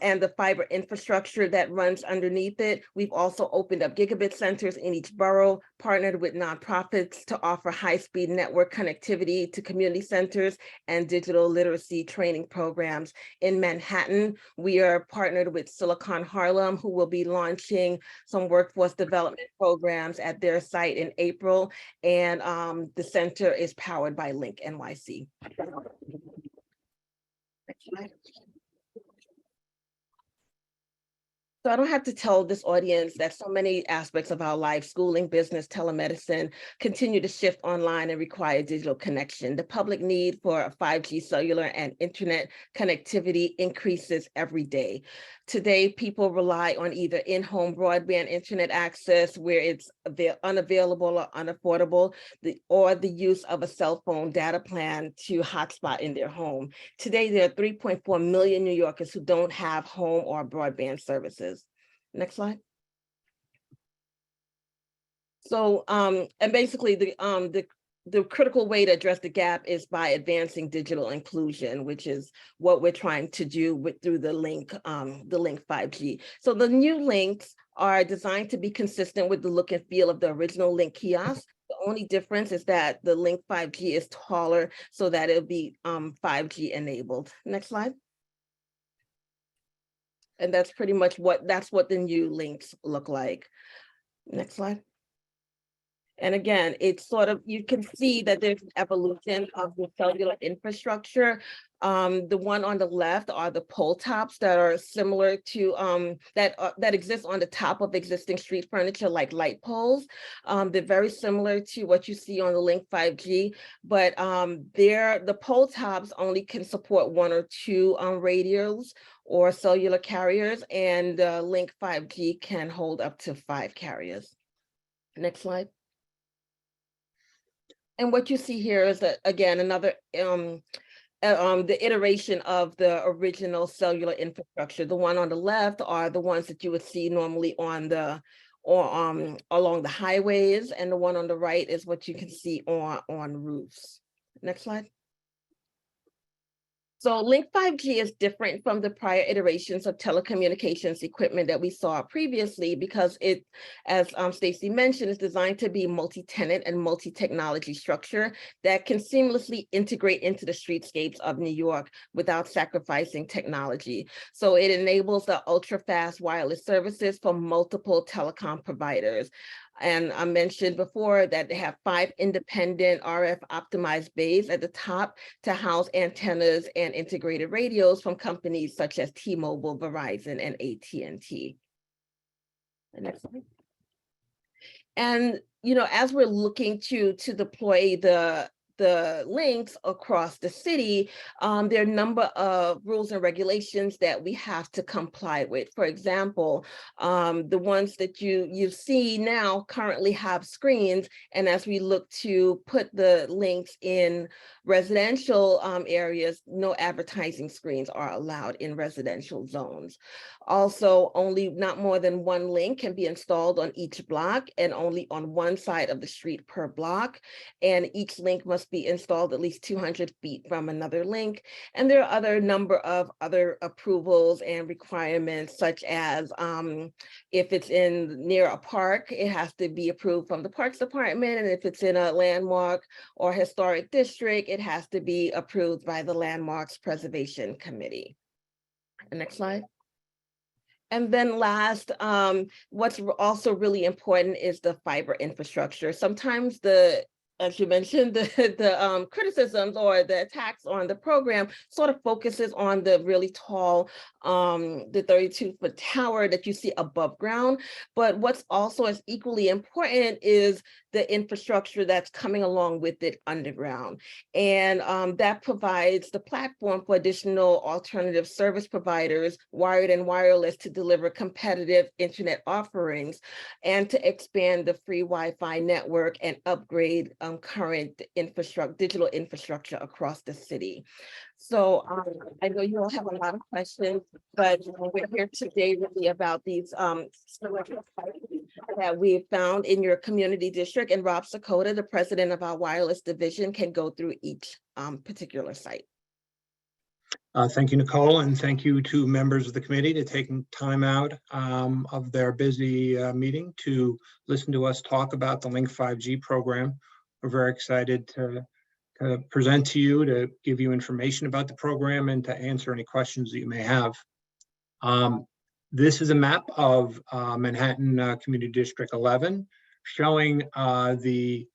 and the fiber infrastructure that runs underneath it. We've also opened up gigabit centers in each borough, partnered with nonprofits to offer high-speed network connectivity to community centers and digital literacy training programs. In Manhattan, we are partnered with Silicon Harlem, who will be launching some workforce development programs at their site in April. And the center is powered by Link NYC. Next slide. So I don't have to tell this audience that so many aspects of our life, schooling, business, telemedicine, continue to shift online and require digital connection. The public need for 5G cellular and internet connectivity increases every day. Today, people rely on either in-home broadband internet access where it's unavailable or unaffordable, or the use of a cell phone data plan to hotspot in their home. Today, there are 3.4 million New Yorkers who don't have home or broadband services. Next slide. So, and basically the critical way to address the gap is by advancing digital inclusion, which is what we're trying to do through the Link 5G. So the new links are designed to be consistent with the look and feel of the original Link kiosk. The only difference is that the Link 5G is taller so that it'll be 5G enabled. Next slide. And that's pretty much what the new links look like. Next slide. And again, it's sort of, you can see that there's evolution of the cellular infrastructure. The one on the left are the pole tops that are similar to that exist on the top of existing street furniture, like light poles. They're very similar to what you see on the Link 5G, but the pole tops only can support 1 or 2 radios or cellular carriers, and Link 5G can hold up to 5 carriers. Next slide. And what you see here is that, again, another the iteration of the original cellular infrastructure. The one on the left are the ones that you would see normally on the along the highways, and the one on the right is what you can see on roofs. Next slide. So Link 5G is different from the prior iterations of telecommunications equipment that we saw previously because it, as Stacy mentioned, is designed to be multi-tenant and multi-technology structure that can seamlessly integrate into the streetscapes of New York without sacrificing technology. So it enables the ultra-fast wireless services from multiple telecom providers. And I mentioned before that they have 5 independent RF optimized bays at the top to house antennas and integrated radios from companies such as T-Mobile, Verizon, and AT&T. The next slide. And, you know, as we're looking to deploy the links across the city, there are a number of rules and regulations that we have to comply with. For example, the ones that you see now currently have screens, and as we look to put the links in residential areas, no advertising screens are allowed in residential zones. Also, only not more than 1 link can be installed on each block and only on one side of the street per block. And each link must be installed at least 200 feet from another link. And there are other number of other approvals and requirements, such as if it's near a park, it has to be approved from the Parks Department. And if it's in a landmark or historic district, it has to be approved by the Landmarks Preservation Committee. The next slide. And then last, what's also really important is the fiber infrastructure. Sometimes as you mentioned, the criticisms or the attacks on the program sort of focuses on the really tall, the 32-foot tower that you see above ground. But what's also as equally important is the infrastructure that's coming along with it underground. And that provides the platform for additional alternative service providers, wired and wireless, to deliver competitive internet offerings and to expand the free Wi-Fi network and upgrade current digital infrastructure across the city. So I know you all have a lot of questions, but we're here today really about these that we found in your community district, and Rob Sakota, the president of our wireless division, can go through each particular site. Thank you, Nicole, and thank you to members of the committee to taking time out of their busy meeting to listen to us talk about the Link 5G program. We're very excited to present to you, to give you information about the program and to answer any questions that you may have. This is a map of Manhattan Community District 11 showing the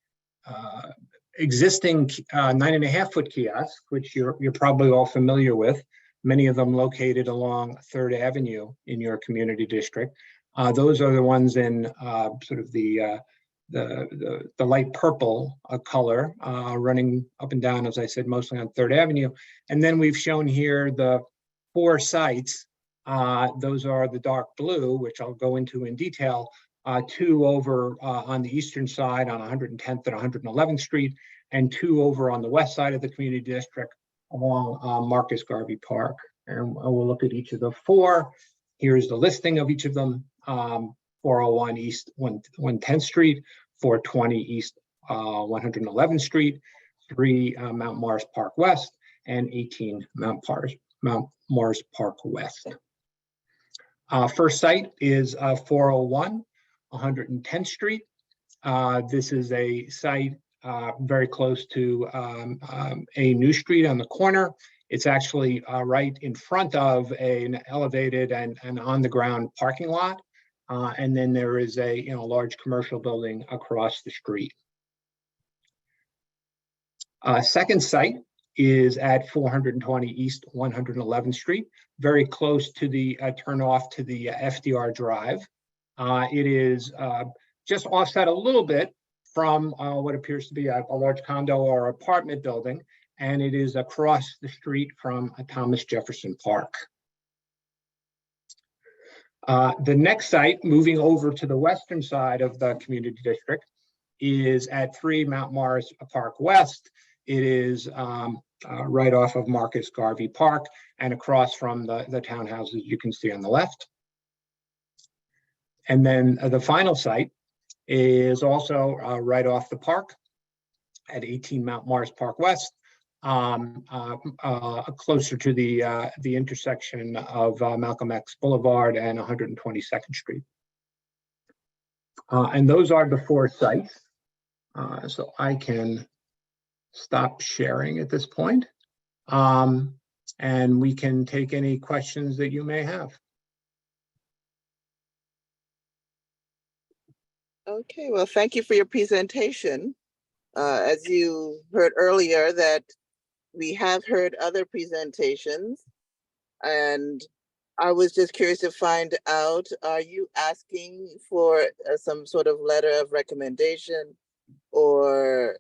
existing 9.5-foot kiosks, which you're probably all familiar with, many of them located along 3rd Avenue in your community district. Those are the ones in sort of the light purple color running up and down, as I said, mostly on 3rd Avenue. And then we've shown here the 4 sites. Those are the dark blue, which I'll go into in detail, 2 over on the eastern side on 110th and 111th Street, and 2 over on the west side of the community district along Marcus Garvey Park. And we'll look at each of the 4. Here's the listing of each of them. 401 East 110th Street, 420 East 111th Street, 3 Mount Morris Park West, and 18 Mount Morris Park West. First site is 401 110th Street. This is a site very close to a new street on the corner. It's actually right in front of an elevated and on the ground parking lot. And then there is a large commercial building across the street. Second site is at 420 East 111th Street, very close to the turnoff to the FDR Drive. It is just offset a little bit from what appears to be a large condo or apartment building, and it is across the street from Thomas Jefferson Park. The next site, moving over to the western side of the community district, is at 3 Mount Morris Park West. It is right off of Marcus Garvey Park and across from the townhouses you can see on the left. And then the final site is also right off the park at 18 Mount Morris Park West, closer to the intersection of Malcolm X Boulevard and 122nd Street. And those are the 4 sites. So I can stop sharing at this point. And we can take any questions that you may have. Okay, well, thank you for your presentation. As you heard earlier, that we have heard other presentations, and I was just curious to find out, are you asking for some sort of letter of recommendation, or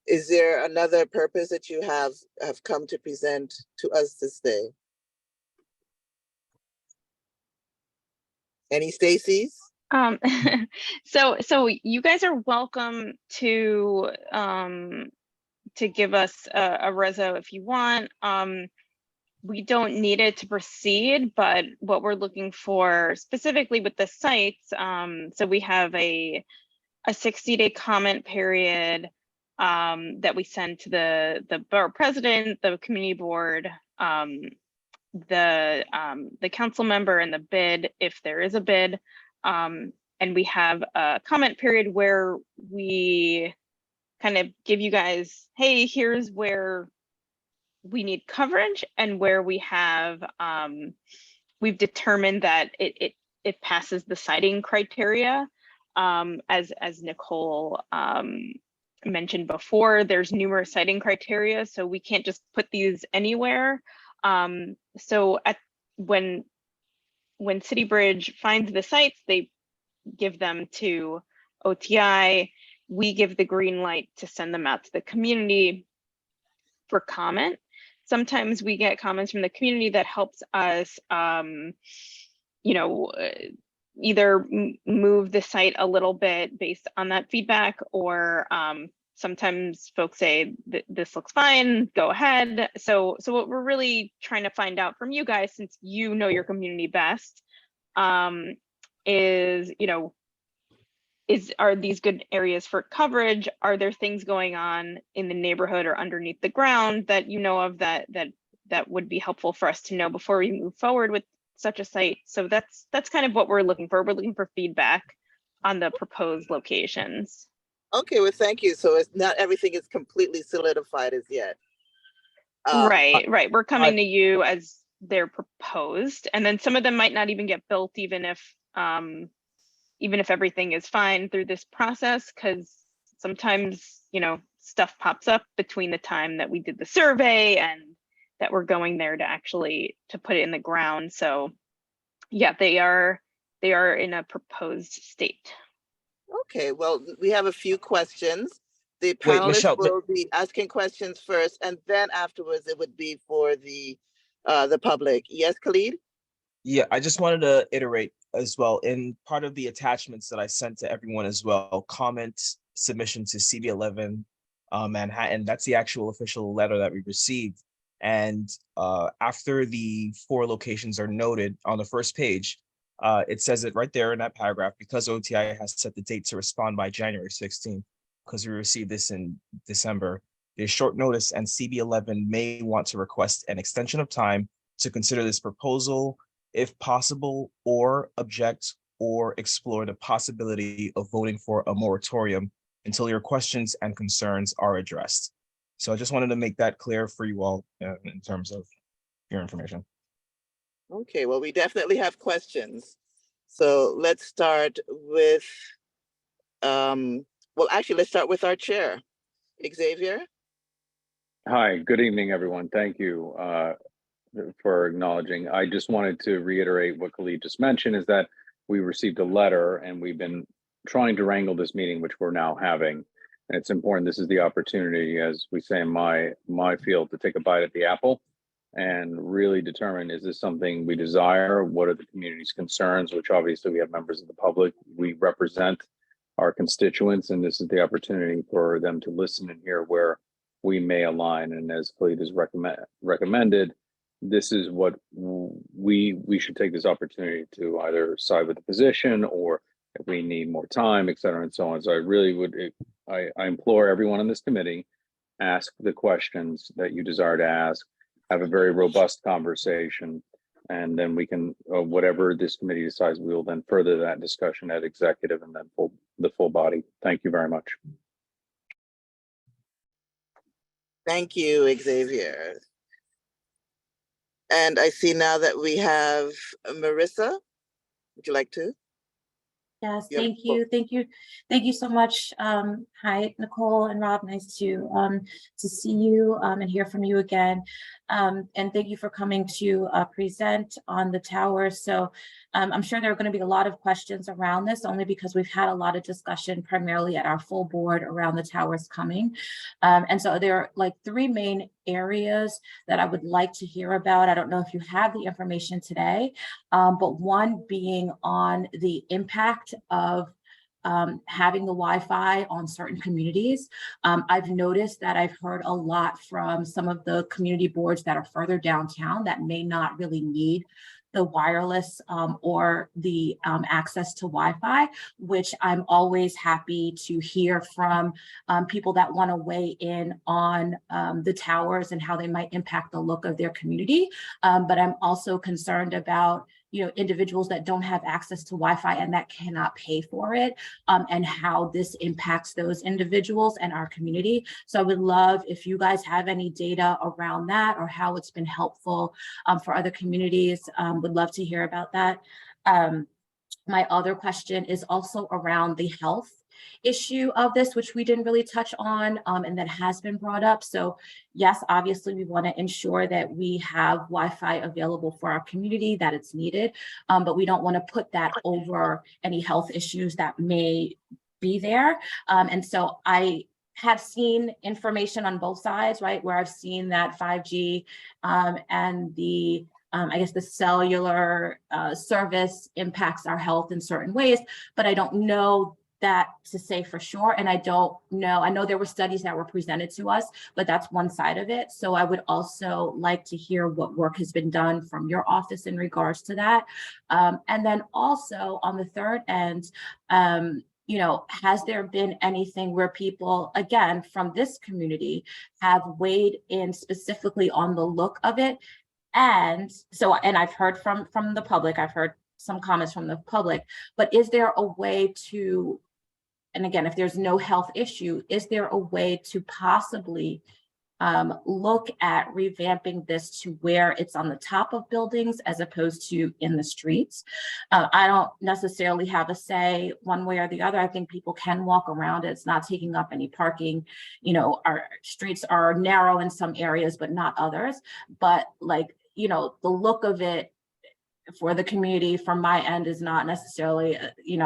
is there another purpose that you have come to present to us this day? Any Stacy's? So you guys are welcome to give us a reso if you want. We don't need it to proceed, but what we're looking for specifically with the sites, so we have a 60-day comment period that we send to the borough president, the community board, the council member, and the bid if there is a bid. And we have a comment period where we kind of give you guys, hey, here's where we need coverage and where we have, we've determined that it passes the siting criteria. As Nicole mentioned before, there's numerous siting criteria, so we can't just put these anywhere. So when City Bridge finds the sites, they give them to OTI. We give the green light to send them out to the community for comment. Sometimes we get comments from the community that helps us, either move the site a little bit based on that feedback, or sometimes folks say that this looks fine, go ahead. So what we're really trying to find out from you guys, since you know your community best, is, are these good areas for coverage? Are there things going on in the neighborhood or underneath the ground that you know of that would be helpful for us to know before we move forward with such a site? So that's kind of what we're looking for. We're looking for feedback on the proposed locations. Okay, well, thank you. So it's not everything is completely solidified as yet. Right. We're coming to you as they're proposed, and then some of them might not even get built, even if everything is fine through this process, because sometimes, stuff pops up between the time that we did the survey and that we're going there to put it in the ground. So yeah, they are in a proposed state. Okay, well, we have a few questions. The panelists Michelle, will be asking questions first, and then afterwards it would be for the public. Yes, Khalid? Yeah, I just wanted to iterate as well. In part of the attachments that I sent to everyone as well, comment submission to CB11 Manhattan, that's the actual official letter that we received. And after the 4 locations are noted on the first page, it says it right there in that paragraph, because OTI has set the date to respond by January 16th, because we received this in December. There's short notice, and CB11 may want to request an extension of time to consider this proposal, if possible, or object or explore the possibility of voting for a moratorium until your questions and concerns are addressed. So I just wanted to make that clear for you all in terms of your information. Okay, well, we definitely have questions. So let's start with, well, actually, let's start with our chair, Xavier. Hi, good evening, everyone. Thank you for acknowledging. I just wanted to reiterate what Khalid just mentioned, is that we received a letter and we've been trying to wrangle this meeting, which we're now having. And it's important, this is the opportunity, as we say in my field, to take a bite at the apple and really determine, is this something we desire? What are the community's concerns, which obviously we have members of the public. We represent our constituents, and this is the opportunity for them to listen and hear where we may align. And as Khalid has recommended, this is what we should take this opportunity to either side with the position, or if we need more time, et cetera, and so on. So I really would, I implore everyone on this committee, ask the questions that you desire to ask, have a very robust conversation, and then we can, whatever this committee decides, we will then further that discussion at executive and then the full body. Thank you very much. Thank you, Xavier. And I see now that we have Marissa. Would you like to? Yes, You have- thank you. Thank you. Thank you so much. Hi, Nicole and Rob. Nice to see you and hear from you again. And thank you for coming to present on the tower. So I'm sure there are going to be a lot of questions around this, only because we've had a lot of discussion primarily at our full board around the towers coming. And so there are like three main areas that I would like to hear about. I don't know if you have the information today, but one being on the impact of having the Wi-Fi on certain communities. I've noticed that I've heard a lot from some of the community boards that are further downtown that may not really need the wireless or the access to Wi-Fi, which I'm always happy to hear from people that want to weigh in on the towers and how they might impact the look of their community. But I'm also concerned about individuals that don't have access to Wi-Fi and that cannot pay for it, and how this impacts those individuals and our community. So I would love if you guys have any data around that or how it's been helpful for other communities. Would love to hear about that. My other question is also around the health issue of this, which we didn't really touch on, and that has been brought up. So yes, obviously we want to ensure that we have Wi-Fi available for our community, that it's needed, but we don't want to put that over any health issues that may be there. And so I have seen information on both sides, right, where I've seen that 5G and the I guess the cellular service impacts our health in certain ways, but I don't know that to say for sure. And I don't know, I know there were studies that were presented to us, but that's one side of it. So I would also like to hear what work has been done from your office in regards to that. And then also on the third end, has there been anything where people, again, from this community have weighed in specifically on the look of it? And so, and I've heard from the public, I've heard some comments from the public, but is there a way to, and again, if there's no health issue, is there a way to possibly look at revamping this to where it's on the top of buildings as opposed to in the streets? I don't necessarily have a say one way or the other. I think people can walk around it. It's not taking up any parking. Our streets are narrow in some areas, but not others. But the look of it for the community from my end is not necessarily,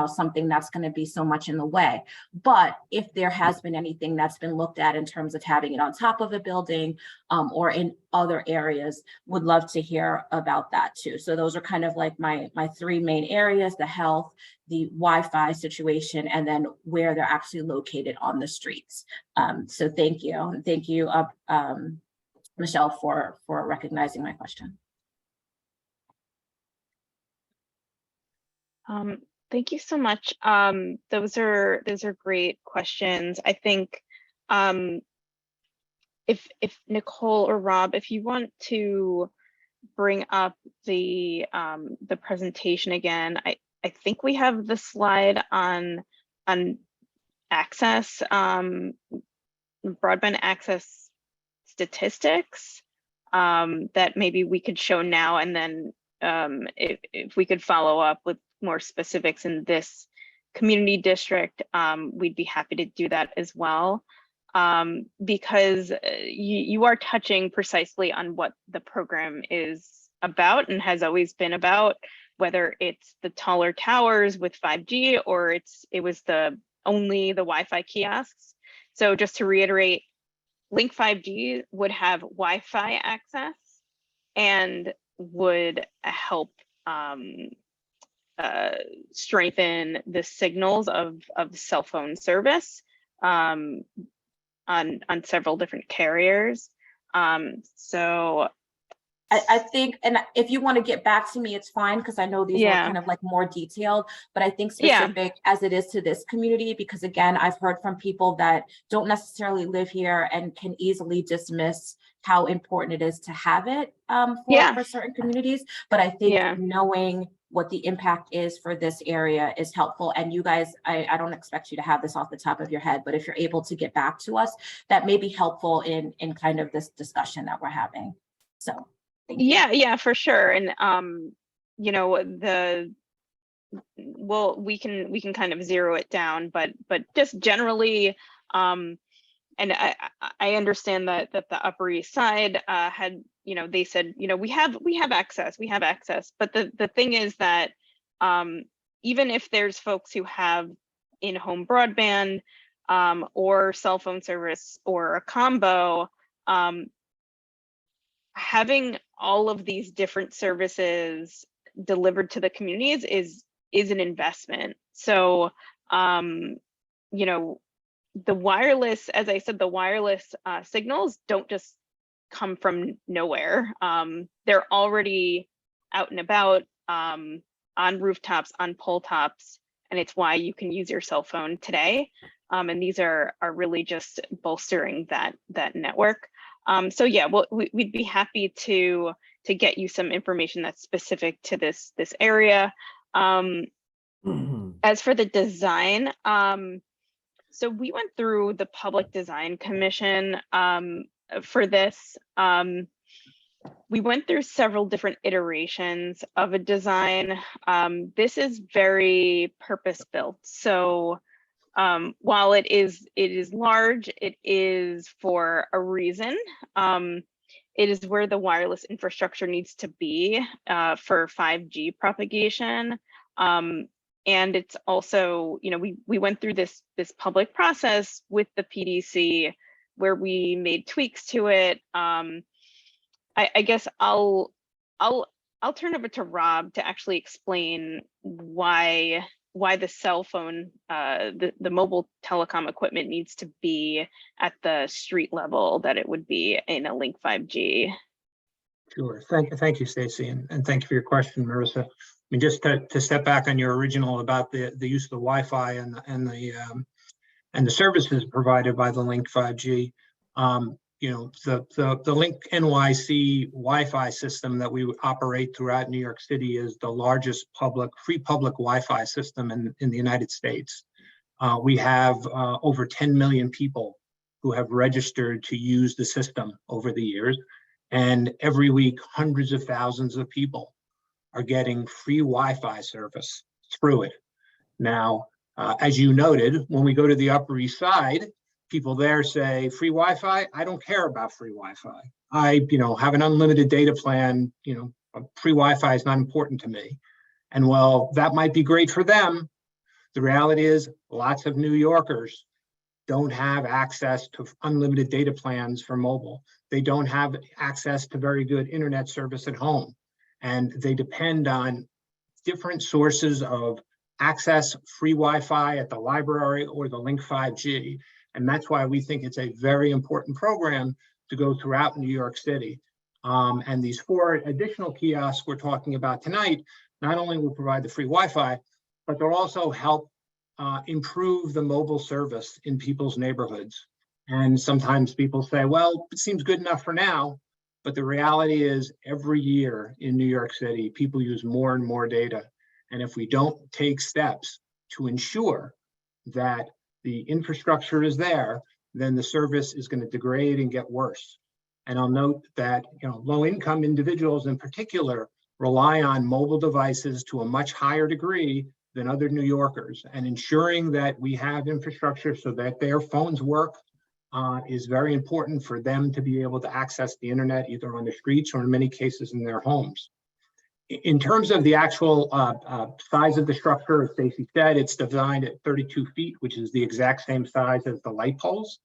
something that's going to be so much in the way. But if there has been anything that's been looked at in terms of having it on top of a building or in other areas, would love to hear about that too. So those are kind of like my three main areas: the health, the Wi-Fi situation, and then where they're actually located on the streets. So thank you. Thank you, Michelle, for recognizing my question. Thank you so much. Those are great questions. I think if Nicole or Rob, if you want to bring up the presentation again, I think we have the slide on access, broadband access statistics that maybe we could show now, and then if we could follow up with more specifics in this community district, we'd be happy to do that as well. Because you are touching precisely on what the program is about and has always been about, whether it's the taller towers with 5G or it was only the Wi-Fi kiosks. So just to reiterate, Link 5G would have Wi-Fi access and would help strengthen the signals of cell phone service on several different carriers. So I think, and if you want to get back to me, it's fine, because I know these are kind of like more detailed, but I think specific as it is to this community, because again, I've heard from people that don't necessarily live here and can easily dismiss how important it is to have it for certain communities. But I think knowing what the impact is for this area is helpful. And you guys, I don't expect you to have this off the top of your head, but if you're able to get back to us, that may be helpful in kind of this discussion that we're having. So. Yeah, for sure. And you know, we can kind of zero it down, but just generally, and I understand that the Upper East Side had, you know, they said, you know, we have access, but the thing is that even if there's folks who have in-home broadband or cell phone service or a combo, having all of these different services delivered to the communities is an investment. So, you know, the wireless, as I said, the wireless signals don't just come from nowhere. They're already out and about on rooftops, on pole tops, and it's why you can use your cell phone today. And these are really just bolstering that network. So yeah, well, we'd be happy to get you some information that's specific to this area. As for the design, so we went through the Public Design Commission for this. We went through several different iterations of a design. This is very purpose-built. So while it is large, it is for a reason. It is where the wireless infrastructure needs to be for 5G propagation. And it's also, you know, we went through this public process with the PDC where we made tweaks to it. I guess I'll turn over to Rob to actually explain why the cell phone, the mobile telecom equipment needs to be at the street level that it would be in a Link 5G. Sure. Thank you, Stacy, and thank you for your question, Marissa. I mean, just to step back on your original about the use of the Wi-Fi and the services provided by the Link 5G. You know, the Link NYC Wi-Fi system that we operate throughout New York City is the largest free public Wi-Fi system in the United States. We have over 10 million people who have registered to use the system over the years. And every week, hundreds of thousands of people are getting free Wi-Fi service through it. Now, as you noted, when we go to the Upper East Side, people there say, free Wi-Fi? I don't care about free Wi-Fi. I, you know, have an unlimited data plan, you know, free Wi-Fi is not important to me. And well, that might be great for them. The reality is lots of New Yorkers don't have access to unlimited data plans for mobile. They don't have access to very good internet service at home. And they depend on different sources of access, free Wi-Fi at the library or the Link 5G. And that's why we think it's a very important program to go throughout New York City. And these 4 additional kiosks we're talking about tonight, not only will provide the free Wi-Fi, but they'll also help improve the mobile service in people's neighborhoods. And sometimes people say, well, it seems good enough for now. But the reality is every year in New York City, people use more and more data. And if we don't take steps to ensure that the infrastructure is there, then the service is going to degrade and get worse. And I'll note that, you know, low-income individuals in particular rely on mobile devices to a much higher degree than other New Yorkers, and ensuring that we have infrastructure so that their phones work is very important for them to be able to access the internet either on the streets or in many cases in their homes. In terms of the actual size of the structure, as Stacy said, it's designed at 32 feet, which is the exact same size as the light poles.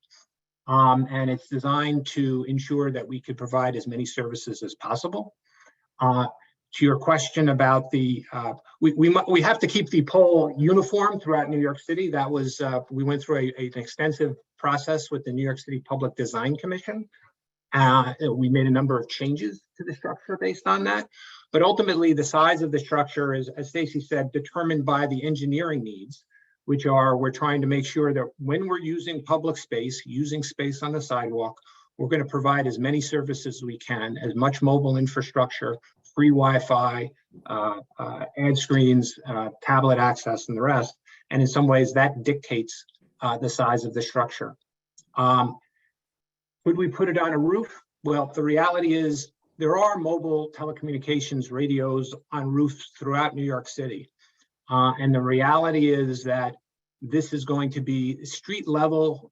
And it's designed to ensure that we could provide as many services as possible. To your question about the, we have to keep the pole uniform throughout New York City. That was, we went through an extensive process with the New York City Public Design Commission. We made a number of changes to the structure based on that. But ultimately, the size of the structure is, as Stacy said, determined by the engineering needs, which are, we're trying to make sure that when we're using public space, using space on the sidewalk, we're going to provide as many services as we can, as much mobile infrastructure, free Wi-Fi, ad screens, tablet access, and the rest. And in some ways, that dictates the size of the structure. Would we put it on a roof? Well, the reality is there are mobile telecommunications radios on roofs throughout New York City. And the reality is that this is going to be street level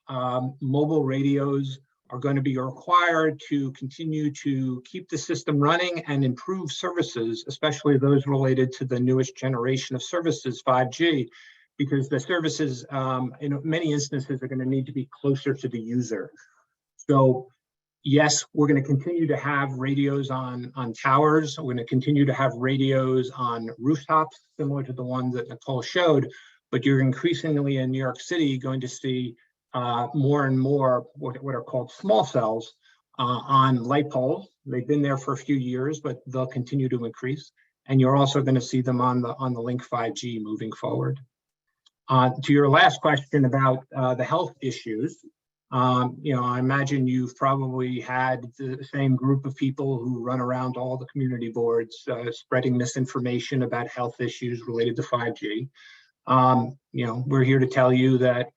mobile radios are going to be required to continue to keep the system running and improve services, especially those related to the newest generation of services, 5G, because the services in many instances are going to need to be closer to the user. So yes, we're going to continue to have radios on towers. We're going to continue to have radios on rooftops, similar to the ones that Nicole showed, but you're increasingly in New York City going to see more and more what are called small cells on light poles. They've been there for a few years, but they'll continue to increase. And you're also going to see them on the Link 5G moving forward. To your last question about the health issues, I imagine you've probably had the same group of people who run around all the community boards spreading misinformation about health issues related to 5G. We're here to tell you that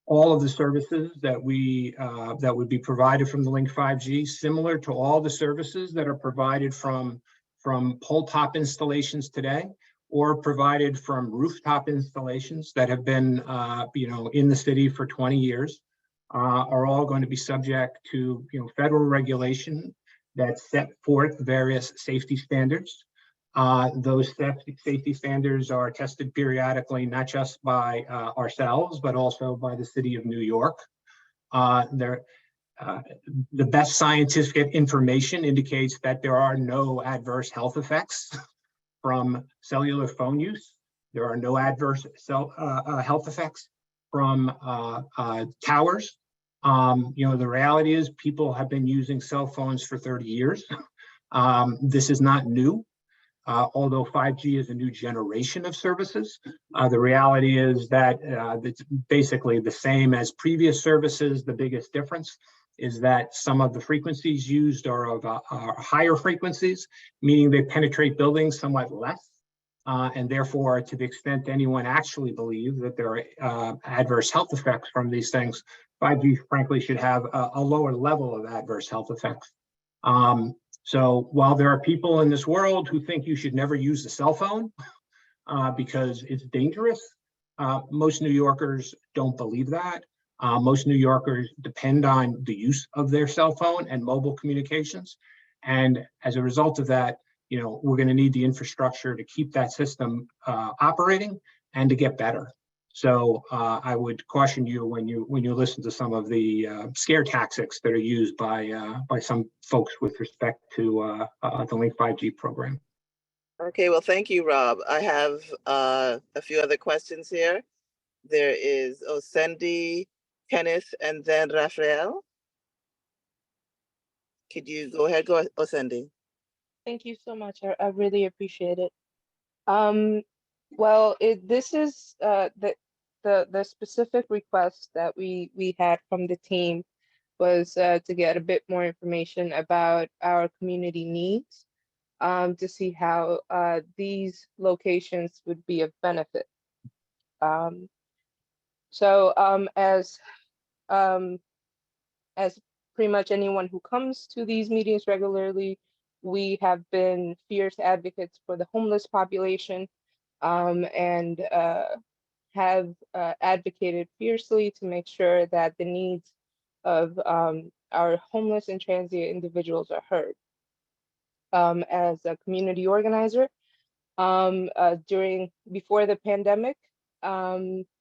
all of the services that would be provided from the Link 5G, similar to all the services that are provided from pole top installations today, or provided from rooftop installations that have been in the city for 20 years. Are all going to be subject to federal regulation that set forth various safety standards. Those safety standards are tested periodically, not just by ourselves, but also by the city of New York. The best scientific information indicates that there are no adverse health effects from cellular phone use. There are no adverse health effects from towers. The reality is people have been using cell phones for 30 years. This is not new. Although 5G is a new generation of services, the reality is that it's basically the same as previous services. The biggest difference is that some of the frequencies used are higher frequencies, meaning they penetrate buildings somewhat less. And therefore, to the extent anyone actually believes that there are adverse health effects from these things, 5G frankly should have a lower level of adverse health effects. So while there are people in this world who think you should never use a cell phone because it's dangerous, most New Yorkers don't believe that. Most New Yorkers depend on the use of their cell phone and mobile communications. And as a result of that, we're going to need the infrastructure to keep that system operating and to get better. So I would caution you when you listen to some of the scare tactics that are used by some folks with respect to the Link 5G program. Okay, well, thank you, Rob. I have a few other questions here. There is Osendi, Kenneth, and then Rafael. Could you go ahead, Osendi? Thank you so much. I really appreciate it. Well, this is the specific request that we had from the team was to get a bit more information about our community needs, to see how these locations would be of benefit. As pretty much anyone who comes to these meetings regularly we have been fierce advocates for the homeless population, and have advocated fiercely to make sure that the needs of our homeless and transient individuals are heard. As a community organizer, before the pandemic,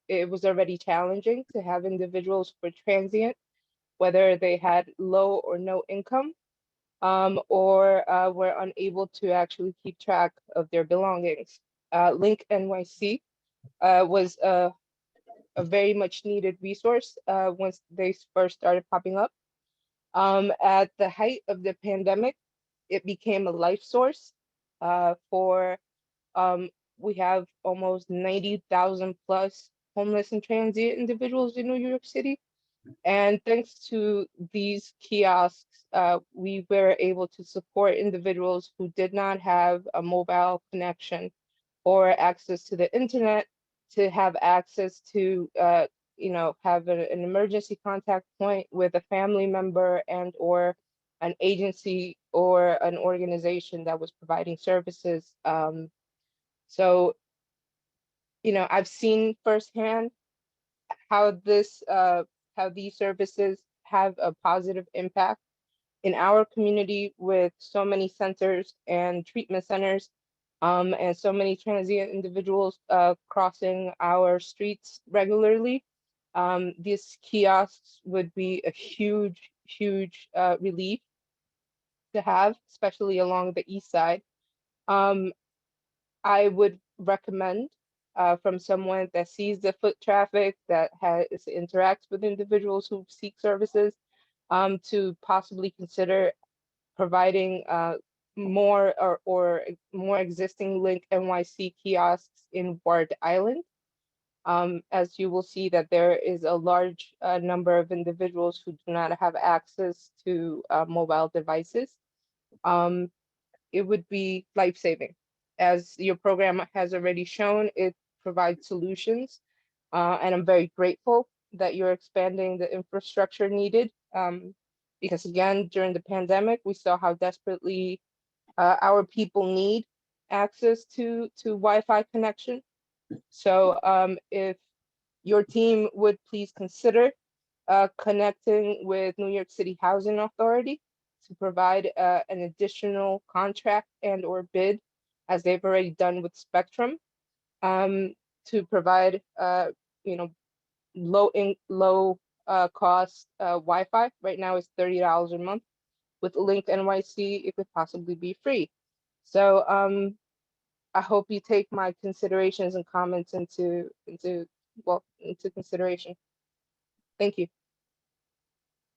it was already challenging to have individuals who were transient, whether they had low or no income, or were unable to actually keep track of their belongings. Link NYC was a very much needed resource once they first started popping up. At the height of the pandemic, it became a life source for we have almost 90,000 plus homeless and transient individuals in New York City. And thanks to these kiosks, we were able to support individuals who did not have a mobile connection or access to the internet to have access to, have an emergency contact point with a family member and or an agency or an organization that was providing services. So, I've seen firsthand how these services have a positive impact in our community with so many centers and treatment centers, and so many transient individuals crossing our streets regularly. These kiosks would be a huge, huge relief to have, especially along the east side. I would recommend from someone that sees the foot traffic, that interacts with individuals who seek services, to possibly consider providing more or more existing Link NYC kiosks in Ward Island. As you will see that there is a large number of individuals who do not have access to mobile devices. It would be life-saving. As your program has already shown, it provides solutions, and I'm very grateful that you're expanding the infrastructure needed, because again, during the pandemic, we saw how desperately our people need access to Wi-Fi connection. So if your team would please consider connecting with New York City Housing Authority to provide an additional contract and or bid, as they've already done with Spectrum, to provide low cost Wi-Fi. Right now it's $30 a month. With Link NYC, it could possibly be free. So I hope you take my considerations and comments into consideration. Thank you.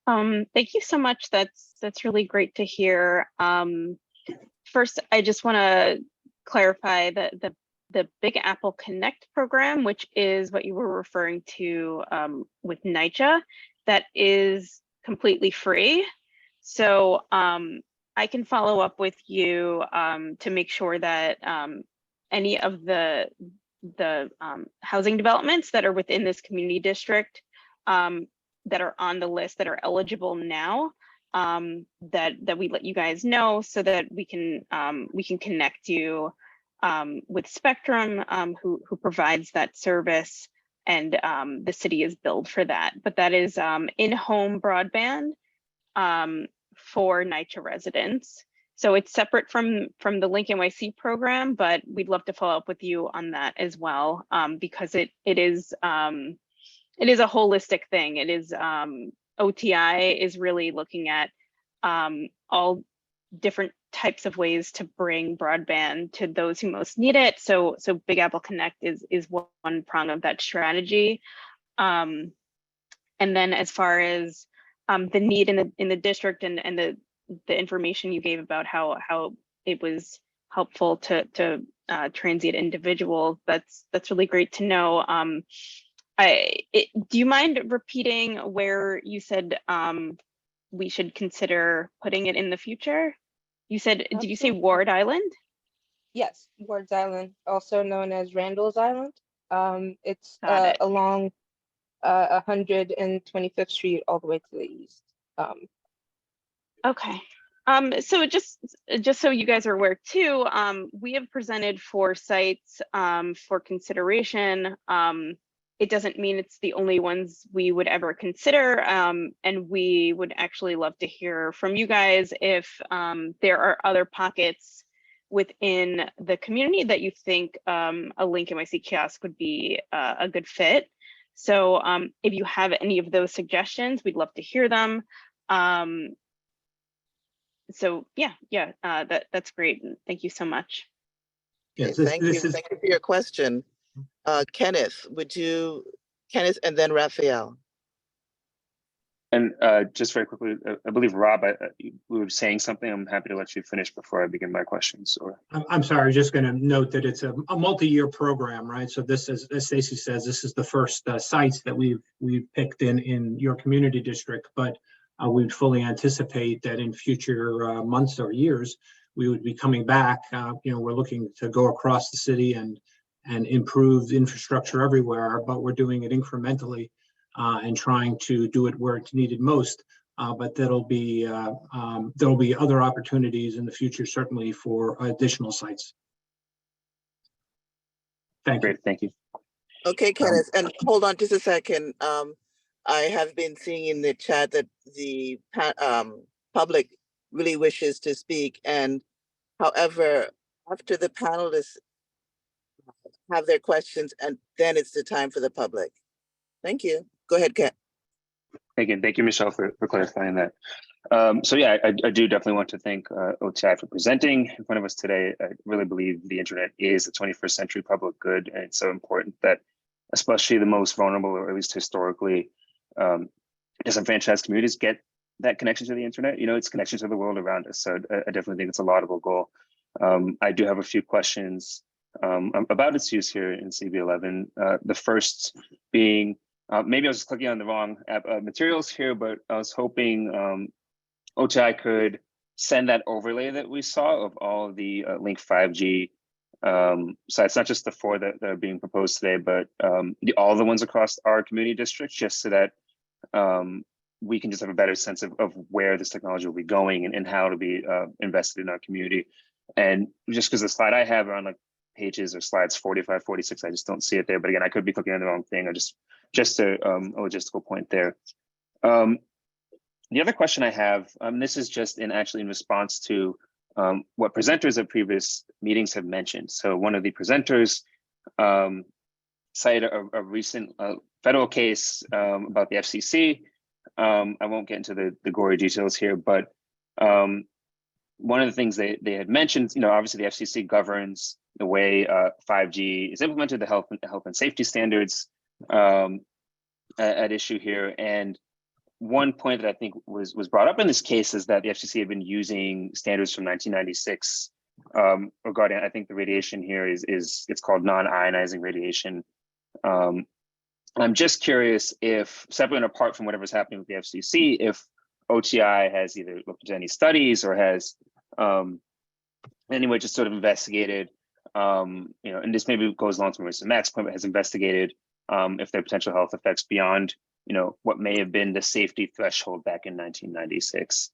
Thank you so much. That's really great to hear. First, I just want to clarify the Big Apple Connect program, which is what you were referring to with NYCHA, that is completely free. So I can follow up with you to make sure that any of the housing developments that are within this community district that are on the list that are eligible now, that we let you guys know, so that we can connect you with Spectrum, who provides that service, and the city is billed for that. But that is in-home broadband for NYCHA residents. So it's separate from the Link NYC program, but we'd love to follow up with you on that as well, because it is a holistic thing. It is OTI is really looking at all different types of ways to bring broadband to those who most need it. So Big Apple Connect is one prong of that strategy. And then as far as the need in the district and the information you gave about how it was helpful to transient individuals, that's really great to know. Do you mind repeating where you said we should consider putting it in the future? You said, did you say Ward Island? Yes, Ward's Island, also known as Randall's Island. It's along 125th Street all the way to the east. Okay. So just so you guys are aware too, we have presented 4 sites for consideration. It doesn't mean it's the only ones we would ever consider, and we would actually love to hear from you guys if there are other pockets within the community that you think a Link NYC kiosk would be a good fit. So if you have any of those suggestions, we'd love to hear them. So that's great. Thank you so much. Okay, thank you. Thank you for your question. Kenneth, Kenneth and then Raphael. And just very quickly, I believe Rob, we were saying something. I'm happy to let you finish before I begin my questions. Or I'm sorry, I was just going to note that it's a multi-year program, right? So this is, as Stacy says, this is the first sites that we've picked in your community district, but we'd fully anticipate that in future months or years, we would be coming back. We're looking to go across the city and improve the infrastructure everywhere, but we're doing it incrementally and trying to do it where it's needed most. But there'll be other opportunities in the future, certainly for additional sites. Thank you. Great, thank you. Okay, Kenneth, and hold on just a second. I have been seeing in the chat that the public really wishes to speak, and however, after the panelists have their questions, and then it's the time for the public. Thank you. Go ahead, Ken. Again, thank you, Michelle, for clarifying that. So yeah, I do definitely want to thank OTI for presenting in front of us today. I really believe the internet is a 21st century public good, and it's so important that especially the most vulnerable, or at least historically disenfranchised communities, get that connection to the internet. It's connection to the world around us. So I definitely think it's a laudable goal. I do have a few questions about its use here in CB11. The first being, maybe I was just clicking on the wrong materials here, but I was hoping OTI could send that overlay that we saw of all the Link 5G sites, not just the 4 that are being proposed today, but all the ones across our community district, just so that we can just have a better sense of where this technology will be going and how to be invested in our community. And just because the slide I have on like pages or slides 45, 46, I just don't see it there. But again, I could be clicking on the wrong thing, or just a logistical point there. The other question I have, this is just actually in response to what presenters at previous meetings have mentioned. So one of the presenters cited a recent federal case about the FCC. I won't get into the gory details here, but one of the things they had mentioned, obviously the FCC governs the way 5G is implemented, the health and safety standards at issue here. And one point that I think was brought up in this case is that the FCC had been using standards from 1996 regarding, I think the radiation here is it's called non-ionizing radiation. I'm just curious if, separate and apart from whatever's happening with the FCC, if OTI has either looked at any studies or has anyway just sort of investigated, and this maybe goes along to Matt's point, but has investigated if there are potential health effects beyond what may have been the safety threshold back in 1996.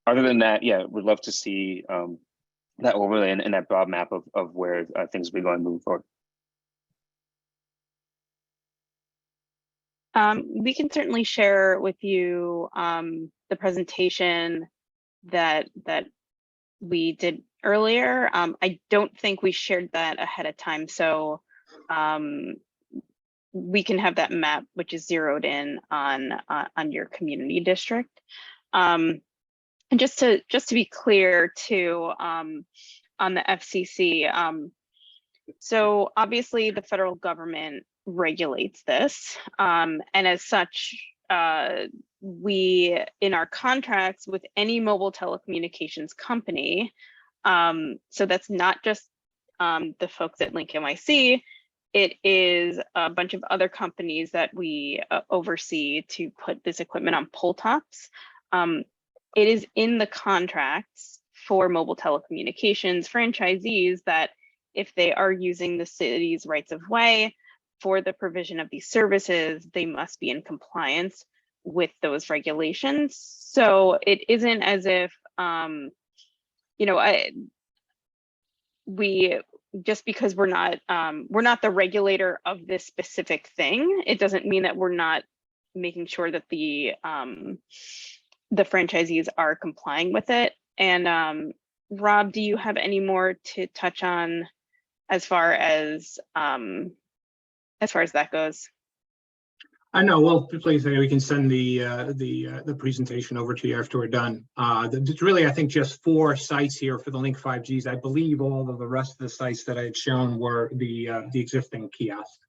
Other than that, yeah, we'd love to see that overlay and that broad map of where things will be going moving forward. We can certainly share with you the presentation that we did earlier. I don't think we shared that ahead of time, so we can have that map, which is zeroed in on your community district. And just to be clear too, on the FCC, so obviously the federal government regulates this, and as such, we in our contracts with any mobile telecommunications company, so that's not just the folks at Link NYC, it is a bunch of other companies that we oversee to put this equipment on pole tops. It is in the contracts for mobile telecommunications franchisees that if they are using the city's rights of way for the provision of these services, they must be in compliance with those regulations. So it isn't as if, you know, we just because we're not the regulator of this specific thing, it doesn't mean that we're not making sure that the franchisees are complying with it. And Rob, do you have any more to touch on as far as that goes? I know. Well, please, we can send the presentation over to you after we're done. There's really, I think, just 4 sites here for the Link 5Gs. I believe all of the rest of the sites that I had shown were the existing kiosks.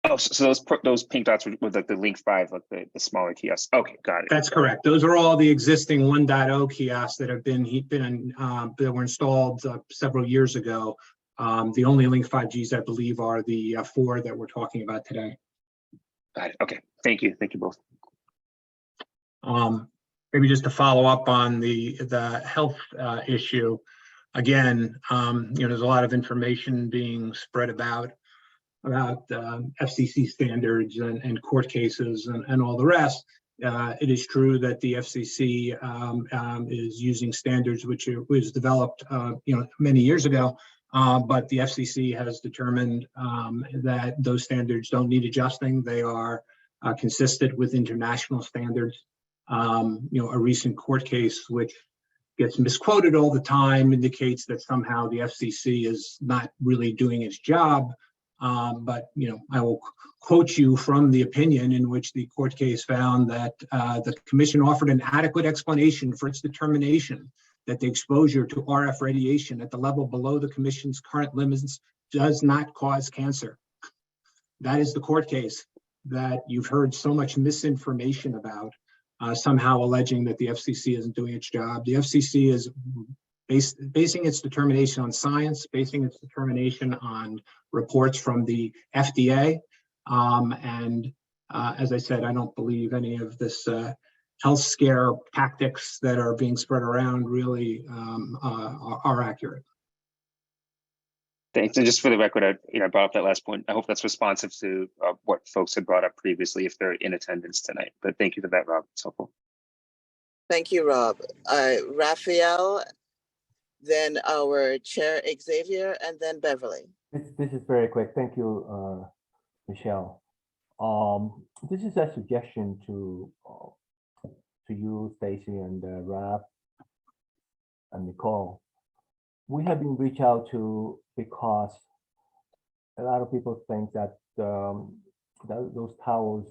Oh, so those pink dots were like the Link 5, like the smaller kiosks. Okay, got it. That's correct. Those are all the existing 1.0 kiosks that have been that were installed several years ago. The only Link 5Gs, I believe, are the 4 that we're talking about today. Got it. Okay, thank you both. Maybe just to follow up on the health issue. Again, there's a lot of information being spread about FCC standards and court cases and all the rest. It is true that the FCC is using standards which was developed many years ago, but the FCC has determined that those standards don't need adjusting. They are consistent with international standards. A recent court case which gets misquoted all the time indicates that somehow the FCC is not really doing its job. But I will quote you from the opinion in which the court case found that the commission offered an adequate explanation for its determination that the exposure to RF radiation at the level below the commission's current limits does not cause cancer. That is the court case that you've heard so much misinformation about, somehow alleging that the FCC isn't doing its job. The FCC is basing its determination on science, basing its determination on reports from the FDA. As I said, I don't believe any of this health scare tactics that are being spread around really are accurate. Thanks. And just for the record, I brought up that last point. I hope that's responsive to what folks had brought up previously if they're in attendance tonight. But thank you for that, Rob. It's helpful. Thank you, Rob. Raphael, then our chair, Xavier, and then Beverly. This is very quick. Thank you, Michelle. This is a suggestion to you, Stacy, and Rob, and Nicole. We have been reached out to because a lot of people think that those towers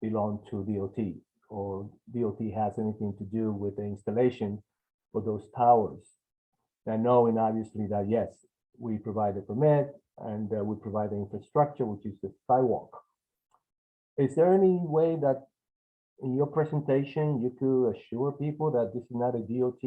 belong to DOT, or DOT has anything to do with the installation for those towers. And knowing obviously that yes, we provide the permit and we provide the infrastructure, which is the sidewalk. Is there any way that in your presentation you could assure people that this is not a DOT?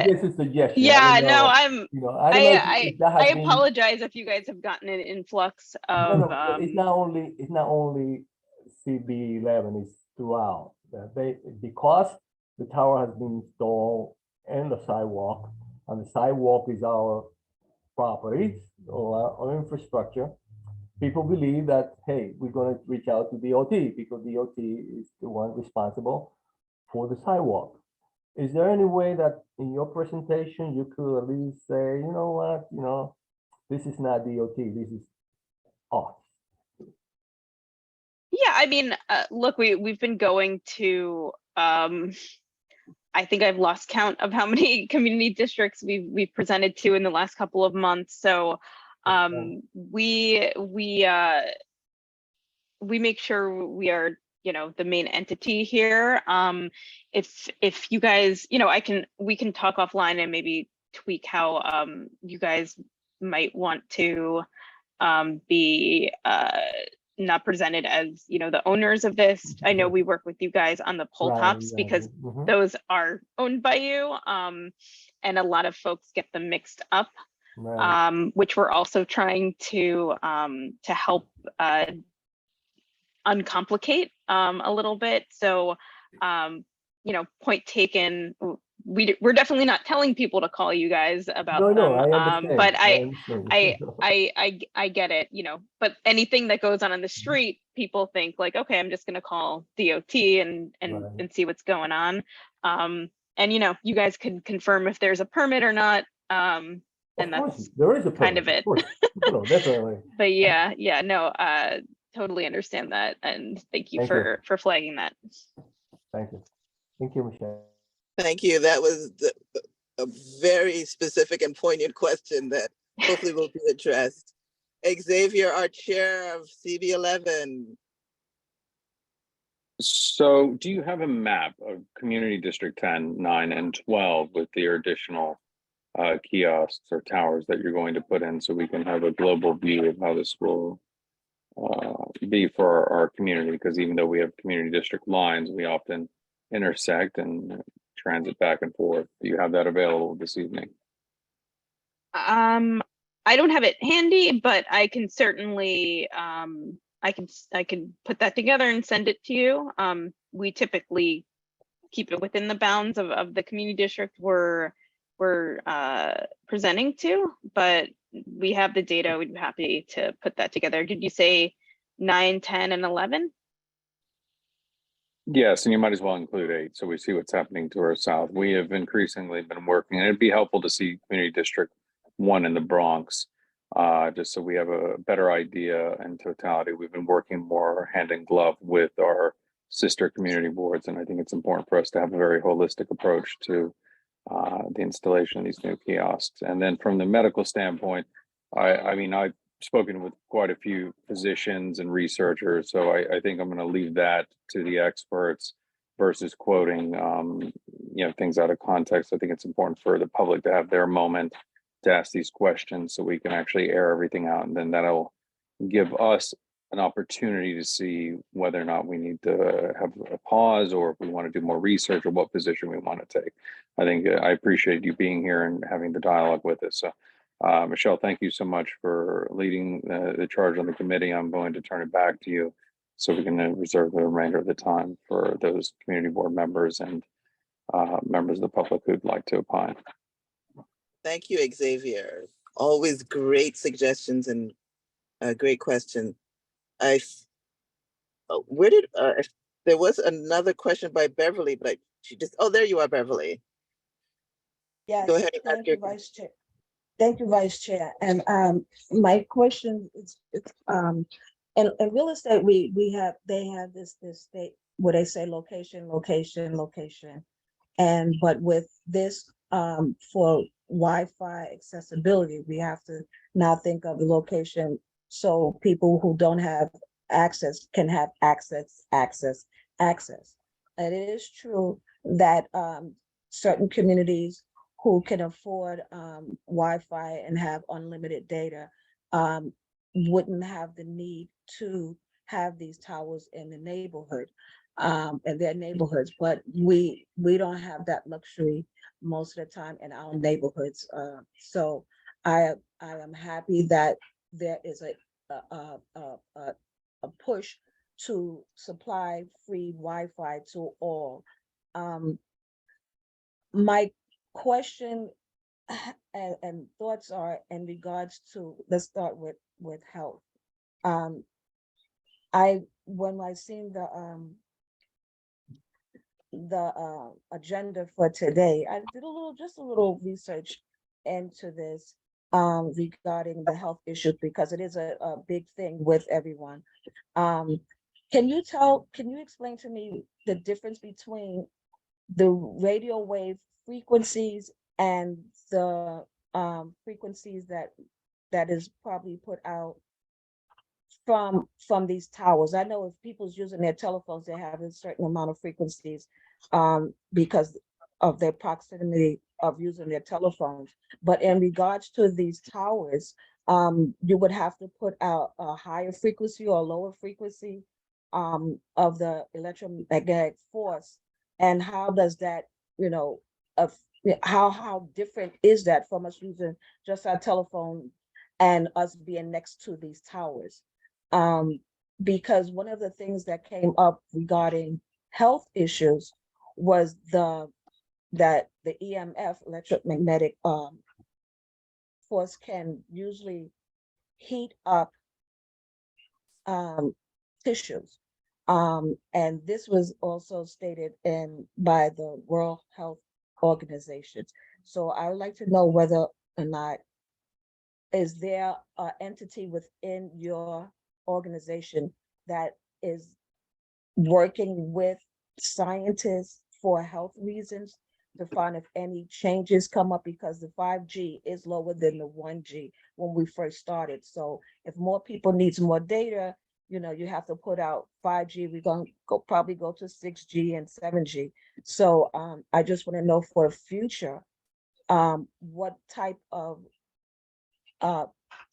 This is a suggestion. Yeah, I been... apologize if you guys have gotten an influx of. No, it's not only CB11. It's throughout. Because the tower has been installed in the sidewalk, and the sidewalk is our property or our infrastructure. People believe that, hey, we're going to reach out to DOT because DOT is the one responsible for the sidewalk. Is there any way that in your presentation you could at least say, you know what, this is not DOT, this is us? Yeah, I mean, look, we've been going to, I think I've lost count of how many community districts we've presented to in the last couple of months. So we make sure we are, the main entity here. If you guys, we can talk offline and maybe tweak how you guys might want to be not presented as, the owners of this. I know we work with you guys on the pole tops because those are owned by you. And a lot of folks get them mixed up, which we're also trying to help uncomplicate a little bit. So, point taken, we're definitely not telling people to call you guys about No, no, them. I understand. But I understand. I get it, you know, but anything that goes on in the street, people think like, okay, I'm just gonna call DOT and Right. see what's going on. And you know, you guys can confirm if there's a permit or not. Of And course, that's there is a kind permit, of it. of course. No, definitely. But yeah, no, totally understand that, and thank you Thank you. for flagging that. Thank you. Thank you, Michelle. Thank you. That was a very specific and poignant question that hopefully will be addressed. Xavier, our chair of CB11. So do you have a map of Community District 10, 9, and 12 with the additional kiosks or towers that you're going to put in, so we can have a global view of how this will be for our community? Because even though we have community district lines, we often intersect and transit back and forth. Do you have that available this evening? I don't have it handy, but I can certainly I can put that together and send it to you. We typically keep it within the bounds of the community district we're presenting to, but we have the data. We'd be happy to put that together. Did you say 9, 10, and 11? Yes, and you might as well include 8, so we see what's happening to our south. We have increasingly been working, and it'd be helpful to see Community District 1 in the Bronx, just so we have a better idea and totality. We've been working more hand in glove with our sister community boards, and I think it's important for us to have a very holistic approach to the installation of these new kiosks. And then from the medical standpoint, I mean, I've spoken with quite a few physicians and researchers, so I think I'm going to leave that to the experts versus quoting things out of context. I think it's important for the public to have their moment to ask these questions, so we can actually air everything out, and then that'll give us an opportunity to see whether or not we need to have a pause, or if we want to do more research, or what position we want to take. I think I appreciate you being here and having the dialogue with us. So Michelle, thank you so much for leading the charge on the committee. I'm going to turn it back to you so we can reserve the remainder of the time for those community board members and members of the public who'd like to opine. Thank you, Xavier. Always great suggestions and a great question. There was another question by Beverly, but there you are, Beverly. Yes, Go ahead and thank you, Vice Chair. Thank you, Vice Chair. And my question is, in real estate, they have this state where they say location, and but with this for Wi-Fi accessibility, we have to now think of the location so people who don't have access can have access. And it is true that certain communities who can afford Wi-Fi and have unlimited data wouldn't have the need to have these towers in the neighborhood, in their neighborhoods. But we don't have that luxury most of the time in our neighborhoods. So I am happy that there is a push to supply free Wi-Fi to all. My question and thoughts are in regards to, let's start with health. When I seen the agenda for today, I did just a little research into this regarding the health issues, because it is a big thing with everyone. Can you explain to me the difference between the radio wave frequencies and the frequencies that is probably put out from these towers? I know if people's using their telephones, they have a certain amount of frequencies because of their proximity of using their telephones. But in regards to these towers, you would have to put out a higher frequency or lower frequency of the electromagnetic force. And how does that, how different is that from us using just our telephone and us being next to these towers? Because one of the things that came up regarding health issues was the that the EMF, electromagnetic force, can usually heat up tissues. And this was also stated by the World Health Organization. So I would like to know whether or not, is there an entity within your organization that is working with scientists for health reasons to find if any changes come up, because the 5G is lower than the 1G when we first started. So if more people needs more data, you have to put out 5G. We're going to probably go to 6G and 7G. So I just want to know for the future, what type of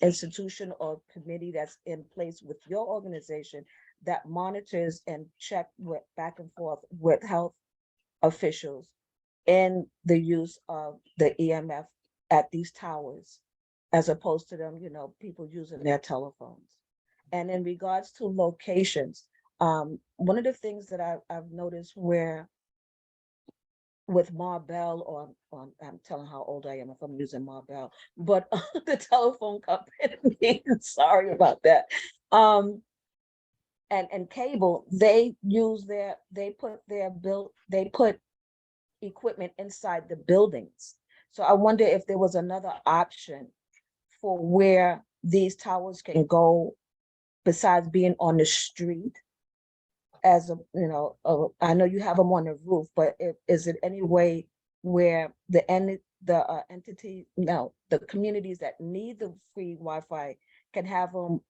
institution or committee that's in place with your organization that monitors and check back and forth with health officials in the use of the EMF at these towers, as opposed to them, people using their telephones. And in regards to locations, one of the things that I've noticed where with Marbell, or I'm telling how old I am if I'm using Marbell, but the telephone company, sorry about that. And cable, they put equipment inside the buildings. So I wonder if there was another option for where these towers can go besides being on the street. As I know you have them on the roof, but is it any way where the communities that need the free Wi-Fi can have them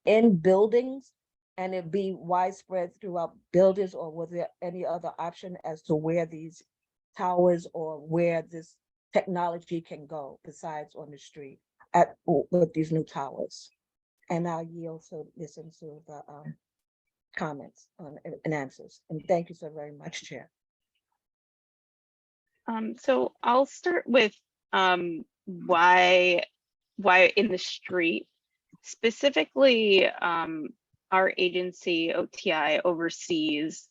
in buildings and it be widespread throughout buildings? Or was there any other option as to where these towers or where this technology can go besides on the street with these new towers? And I'll yield to listen to the comments and answers. And thank you so very much, Chair. So I'll start with why in the street. Specifically, our agency, OTI, oversees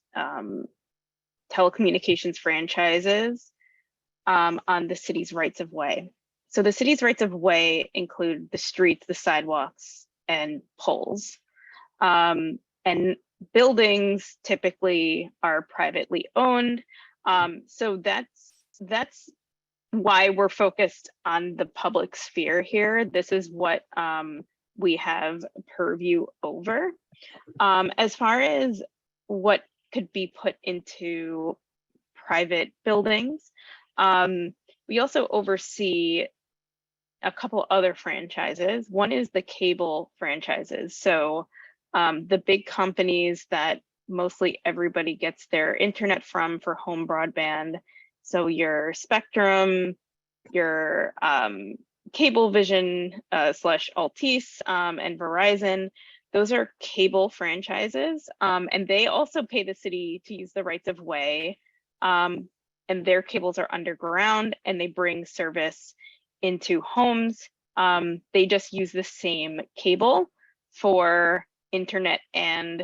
telecommunications franchises on the city's rights of way. So the city's rights of way include the streets, the sidewalks, and poles. And buildings typically are privately owned. So that's why we're focused on the public sphere here. This is what we have purview over. As far as what could be put into private buildings, we also oversee a couple other franchises. One is the cable franchises. So the big companies that mostly everybody gets their internet from for home broadband. So your Spectrum, your Cablevision / Altice and Verizon, those are cable franchises. And they also pay the city to use the rights of way. And their cables are underground and they bring service into homes. They just use the same cable for internet and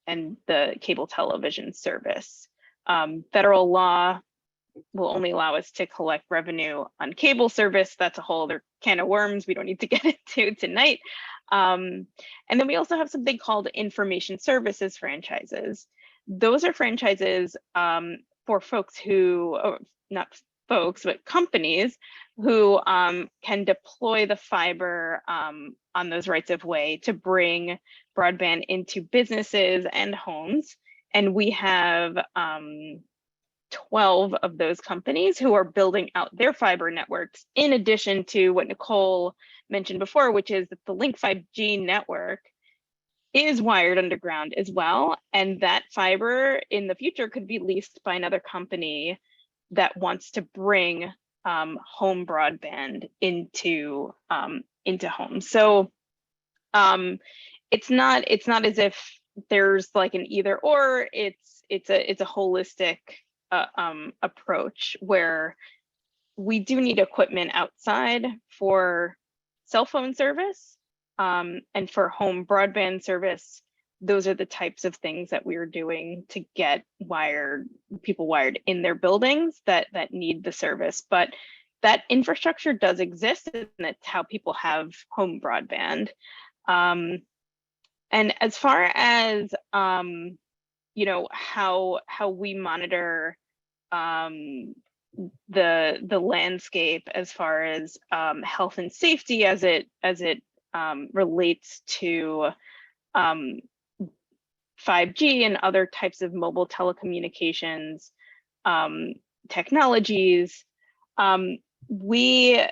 the cable television service. Federal law will only allow us to collect revenue on cable service. That's a whole other can of worms we don't need to get into tonight. And then we also have something called information services franchises. Those are franchises for folks who, not folks, but companies who can deploy the fiber on those rights of way to bring broadband into businesses and homes. And we have 12 of those companies who are building out their fiber networks, in addition to what Nicole mentioned before, which is that the Link 5G network is wired underground as well. And that fiber in the future could be leased by another company that wants to bring home broadband into homes. So it's not as if there's like an either or. It's a holistic approach where we do need equipment outside for cell phone service and for home broadband service. those are the types of things that we're doing to get people wired in their buildings that need the service. But that infrastructure does exist, and it's how people have home broadband. And as far as you know, how we monitor the landscape as far as health and safety as it relates to 5G and other types of mobile telecommunications technologies, we're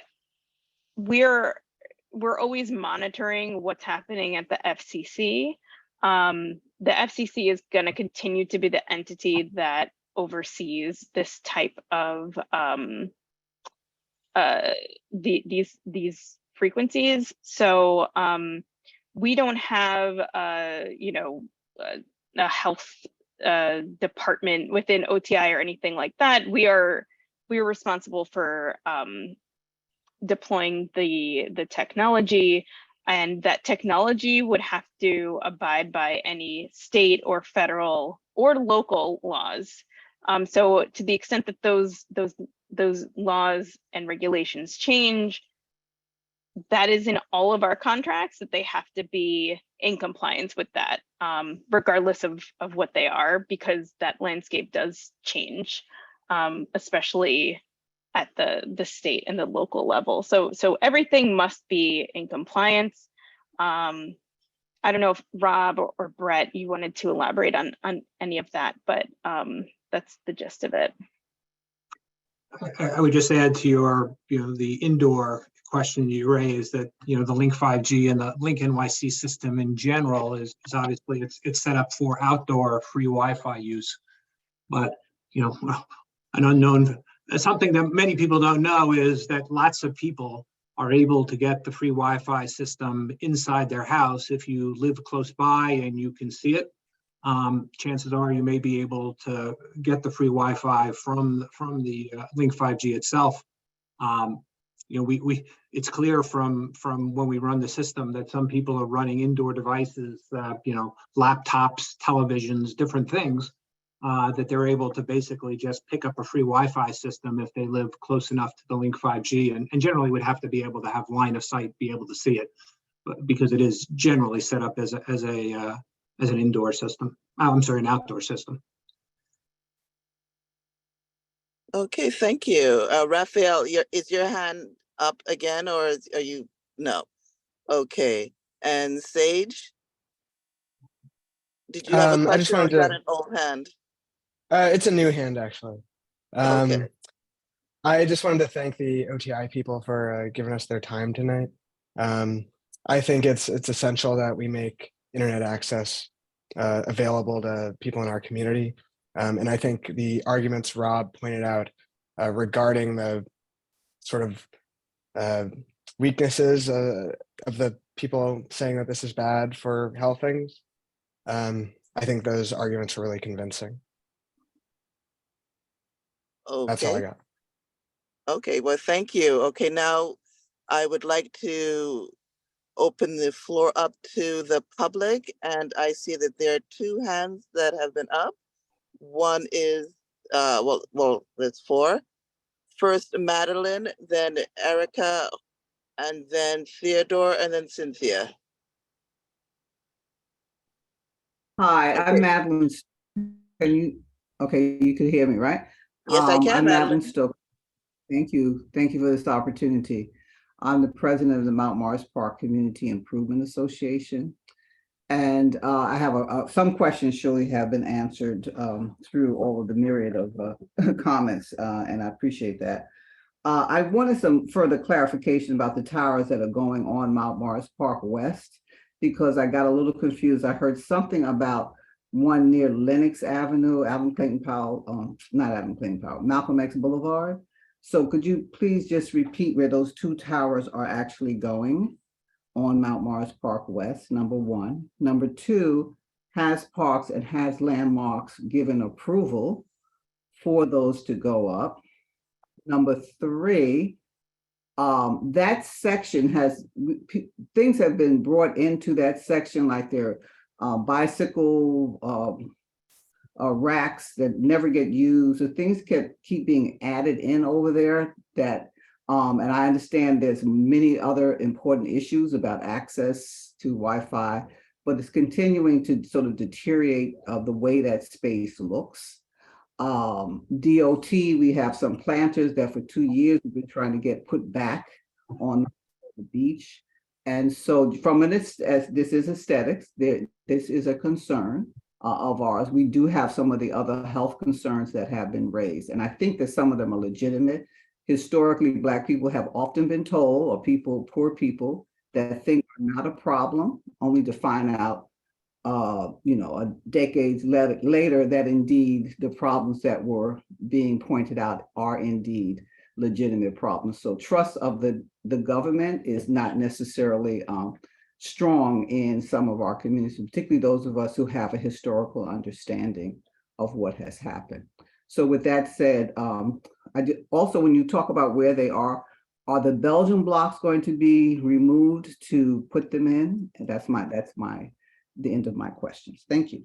always monitoring what's happening at the FCC. The FCC is going to continue to be the entity that oversees this type of these frequencies. So we don't have you know, a health department within OTI or anything like that. We are responsible for deploying the technology, and that technology would have to abide by any state or federal or local laws. So to the extent that those laws and regulations change, that is in all of our contracts, that they have to be in compliance with that, regardless of what they are, because that landscape does change, especially at the state and the local level. So everything must be in compliance. I don't know if Rob or Brett, you wanted to elaborate on any of that, but that's the gist of it. I would just add to your, the indoor question you raised, that, the Link 5G and the Link NYC system in general is obviously it's set up for outdoor free Wi-Fi use. But, an unknown, something that many people don't know is that lots of people are able to get the free Wi-Fi system inside their house. If you live close by and you can see it, chances are you may be able to get the free Wi-Fi from the Link 5G itself. It's clear from when we run the system that some people are running indoor devices, laptops, televisions, different things, that they're able to basically just pick up a free Wi-Fi system if they live close enough to the Link 5G, and generally would have to be able to have line of sight, be able to see it, but because it is generally set up as an indoor system. I'm sorry, an outdoor system. Okay, thank you. Raphael, is your hand up again, or are you? No. Okay. And Sage, did you have a question? I just wanted or is to. that an old hand? It's a new hand, actually. Okay. I just wanted to thank the OTI people for giving us their time tonight. I think it's essential that we make internet access available to people in our community. And I think the arguments Rob pointed out regarding the sort of weaknesses of the people saying that this is bad for health things, I think those arguments are really convincing. Okay. That's all I got. Okay, well, thank you. Okay, now I would like to open the floor up to the public, and I see that there are two hands that have been up. One is, well, there's four. First, Madeline, then Erica, and then Theodore, and then Cynthia. Hi, I'm Madeline. Okay, you can hear me, right? Yes, I can, I'm Madeline Madeline. Stoker. Thank you. Thank you for this opportunity. I'm the president of the Mount Morris Park Community Improvement Association. And I have some questions surely have been answered through all of the myriad of comments, and I appreciate that. I wanted some further clarification about the towers that are going on Mount Morris Park West, because I got a little confused. I heard something about one near Lenox Avenue, Malcolm X Boulevard. So could you please just repeat where those two towers are actually going on Mount Morris Park West, number one. Number two, has Parks and has Landmarks given approval for those to go up? Number three, that section has, things have been brought into that section, like there are bicycle racks that never get used. So things keep being added in over there that, and I understand there's many other important issues about access to Wi-Fi, but it's continuing to sort of deteriorate the way that space looks. DOT, we have some planters that for 2 years we've been trying to get put back on the beach. And so from as this is aesthetics, this is a concern of ours. We do have some of the other health concerns that have been raised. And I think that some of them are legitimate. Historically, Black people have often been told, or poor people, that things are not a problem, only to find out, decades later that indeed the problems that were being pointed out are indeed legitimate problems. So trust of the government is not necessarily strong in some of our communities, particularly those of us who have a historical understanding of what has happened. So with that said, also when you talk about where they are the Belgian blocks going to be removed to put them in? And that's the end of my questions. Thank you.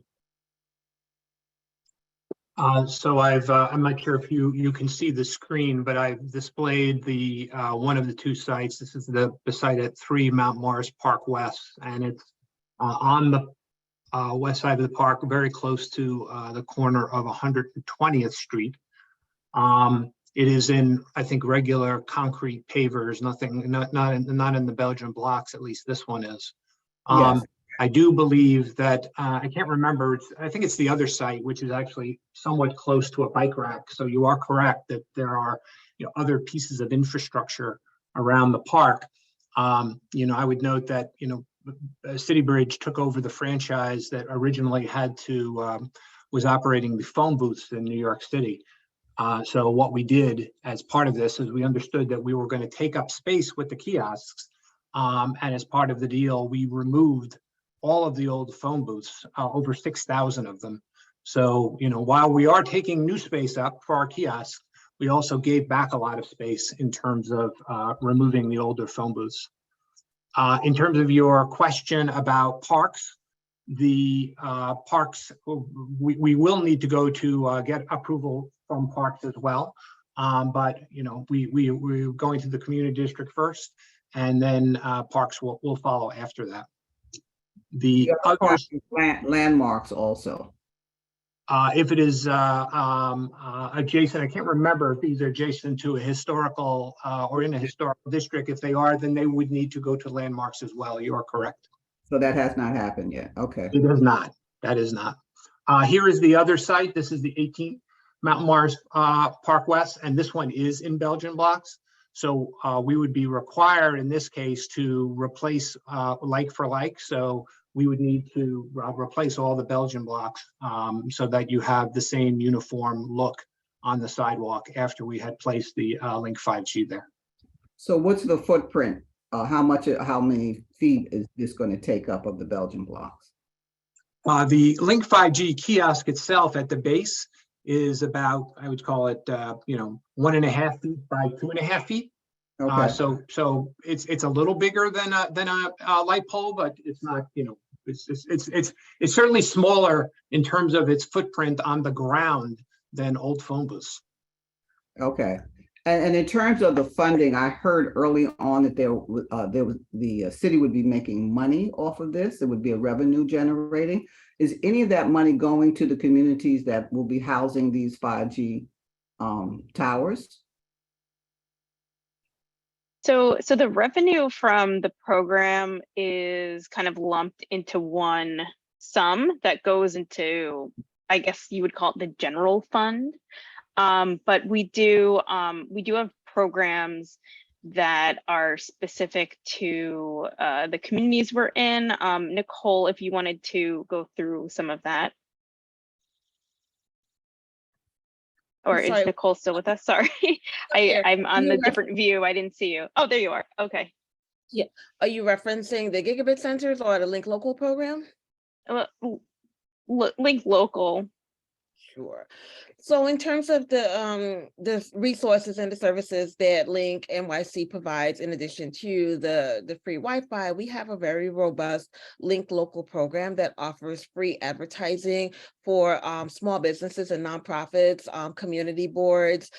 So I'm not sure if you can see the screen, but I've displayed the one of the two sites. This is the site at 3 Mount Morris Park West, and it's on the west side of the park, very close to the corner of 120th Street. It is in, I think, regular concrete pavers, not in the Belgian blocks, at least this one is. Yes. I do believe that, I can't remember, I think it's the other site, which is actually somewhat close to a bike rack. So you are correct that there are other pieces of infrastructure around the park. I would note that, City Bridge took over the franchise that originally was operating the phone booths in New York City. So what we did as part of this is we understood that we were going to take up space with the kiosks. And as part of the deal, we removed all of the old phone booths, over 6,000 of them. So, while we are taking new space up for our kiosks, we also gave back a lot of space in terms of removing the older phone booths. In terms of your question about parks, the parks, we will need to go to get approval from parks as well. But, we're going to the community district first, and then parks will follow after that. The other landmarks also. If it is adjacent, I can't remember if these are adjacent to a historical or in a historical district. If they are, then they would need to go to landmarks as well. You are correct. So that has not happened yet. Okay. It is not. That is not. Here is the other site. This is the 18th Mount Morris Park West, and this one is in Belgian blocks. So we would be required in this case to replace like for like. So we would need to replace all the Belgian blocks so that you have the same uniform look on the sidewalk after we had placed the Link 5G there. So what's the footprint? How many feet is this going to take up of the Belgian blocks? The Link 5G kiosk itself at the base is about, I would call it, 1.5 feet by 2.5 feet. Okay. So it's a little bigger than a light pole, but it's not, it's certainly smaller in terms of its footprint on the ground than old phone booths. Okay. And in terms of the funding, I heard early on that the city would be making money off of this. It would be a revenue generating. Is any of that money going to the communities that will be housing these 5G towers? So the revenue from the program is kind of lumped into one sum that goes into, I guess you would call it the general fund. But we do have programs that are specific to the communities we're in. Nicole, if you wanted to go through some of that. Or is Nicole still with us? Sorry, I'm on the different view. I didn't see you. Oh, there you are. Okay. Yeah. Are you referencing the gigabit centers or the Link Local program? Link Local. Sure. So in terms of the resources and the services that Link NYC provides, in addition to the free Wi-Fi, we have a very robust Link Local program that offers free advertising for small businesses and nonprofits, community boards,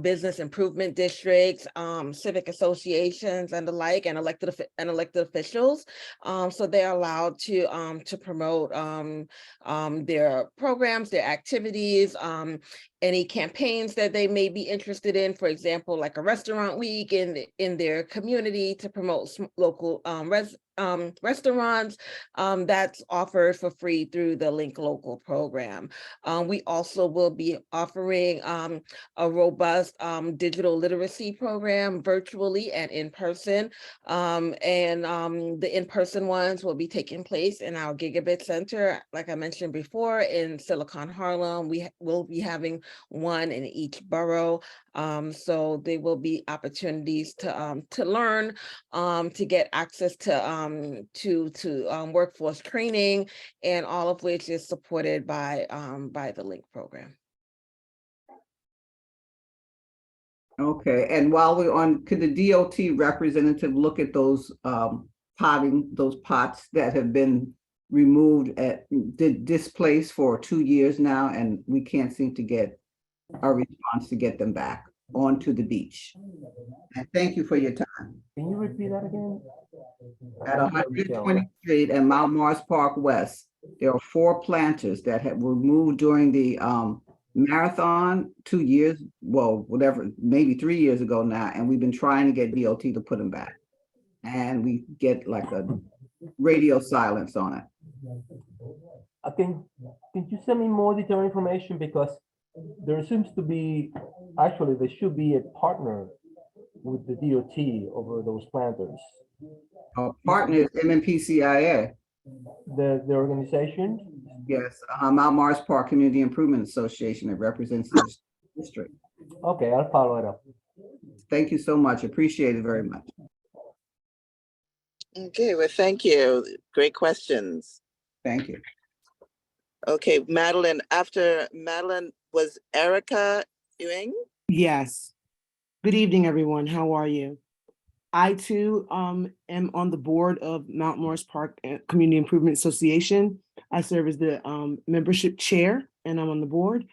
business improvement districts, civic associations and the like, and elected officials. So they're allowed to promote their programs, their activities, any campaigns that they may be interested in, for example, like a restaurant week in their community to promote local restaurants, that's offered for free through the Link Local program. We also will be offering a robust digital literacy program virtually and in person. The in-person ones will be taking place in our Gigabit Center, like I mentioned before, in Silicon Harlem. We will be having one in each borough. So there will be opportunities to learn, to get access to workforce training, and all of which is supported by the Link program. Okay, and while we're on, could the DOT representative look at those those pots that have been removed displaced for 2 years now, and we can't seem to get a response to get them back onto the beach? And thank you for your time. Can you repeat that again? At 120th Street and Mount Morris Park West, there are 4 planters that were removed during the marathon 2 years, well, whatever, maybe 3 years ago now, and we've been trying to get DOT to put them back. And we get like a radio silence on it. Can you send me more detailed information, because there seems to be, actually there should be a partner with the DOT over those planters. Partner is MMPCIA. The organization? Yes, Mount Morris Park Community Improvement Association that represents this district. Okay, I'll follow it up. Thank you so much. Appreciate it very much. Okay, well, thank you. Great questions. Thank you. Okay, Madeline, after Madeline was Erica Ewing. Yes. Good evening, everyone. How are you? I too am on the board of Mount Morris Park Community Improvement Association. I serve as the membership chair, and I'm on the board.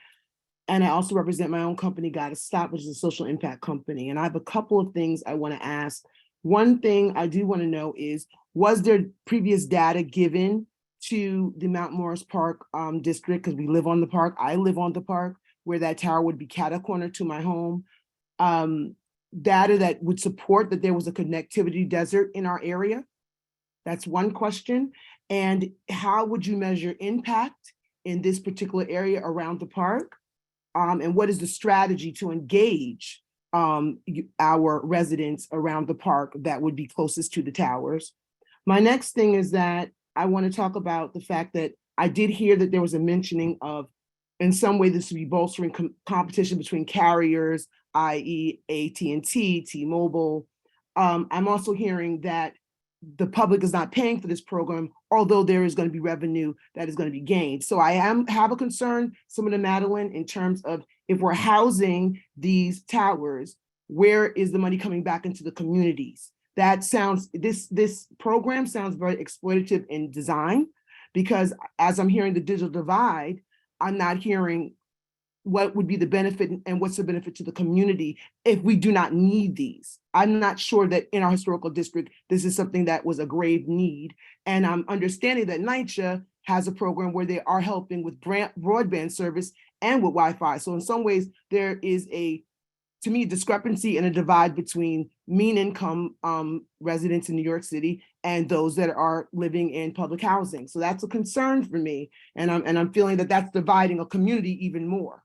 And I also represent my own company, Gotta Stop, which is a social impact company. And I have a couple of things I want to ask. One thing I do want to know is, was there previous data given to the Mount Morris Park district? Because we live on the park. I live on the park, where that tower would be cat-a-corner to my home. Data that would support that there was a connectivity desert in our area? That's one question. And how would you measure impact in this particular area around the park? And what is the strategy to engage our residents around the park that would be closest to the towers? My next thing is that I want to talk about the fact that I did hear that there was a mentioning of, in some way, this would be bolstering competition between carriers, i.e. AT&T, T-Mobile. I'm also hearing that the public is not paying for this program, although there is going to be revenue that is going to be gained. So I have a concern, similar to Madeline, in terms of, if we're housing these towers, where is the money coming back into the communities? That sounds, this program sounds very exploitative in design, because as I'm hearing the digital divide, I'm not hearing what would be the benefit and what's the benefit to the community if we do not need these. I'm not sure that in our historical district, this is something that was a grave need. And I'm understanding that NYCHA has a program where they are helping with broadband service and with Wi-Fi. So in some ways, there is to me, discrepancy and a divide between mean income residents in New York City and those that are living in public housing. So that's a concern for me. And I'm feeling that that's dividing a community even more.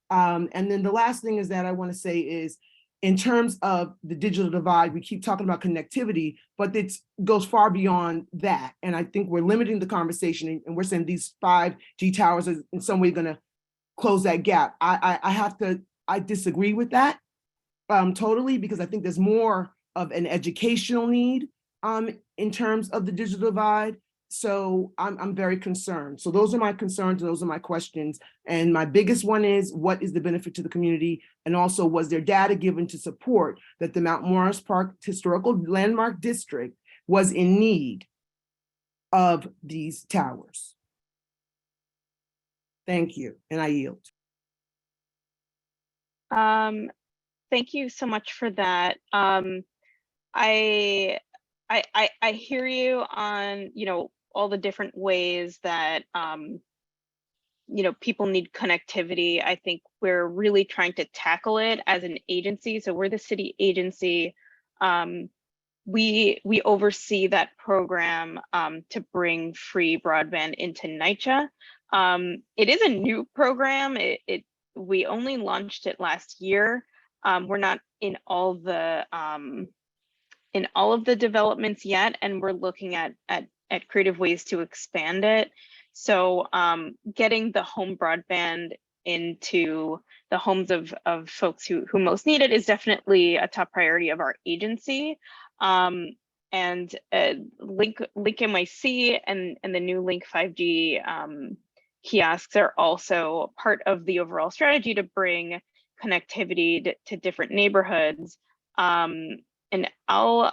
And then the last thing is that I want to say is, in terms of the digital divide, we keep talking about connectivity, but it goes far beyond that. And I think we're limiting the conversation, and we're saying these 5G towers are in some way going to close that gap. I disagree with that totally, because I think there's more of an educational need in terms of the digital divide. so I'm very concerned. So those are my concerns, and those are my questions. And my biggest one is, what is the benefit to the community? And also, was there data given to support that the Mount Morris Park Historical Landmark District was in need of these towers? Thank you, and I yield. Thank you so much for that. I hear you on, all the different ways that, people need connectivity. I think we're really trying to tackle it as an agency. So we're the city agency. We oversee that program to bring free broadband into NYCHA. It is a new program. We only launched it last year. We're not in all of the developments yet, and we're looking at creative ways to expand it. So getting the home broadband into the homes of folks who most need it is definitely a top priority of our agency. And Link NYC and the new Link 5G kiosks are also part of the overall strategy to bring connectivity to different neighborhoods. And I'll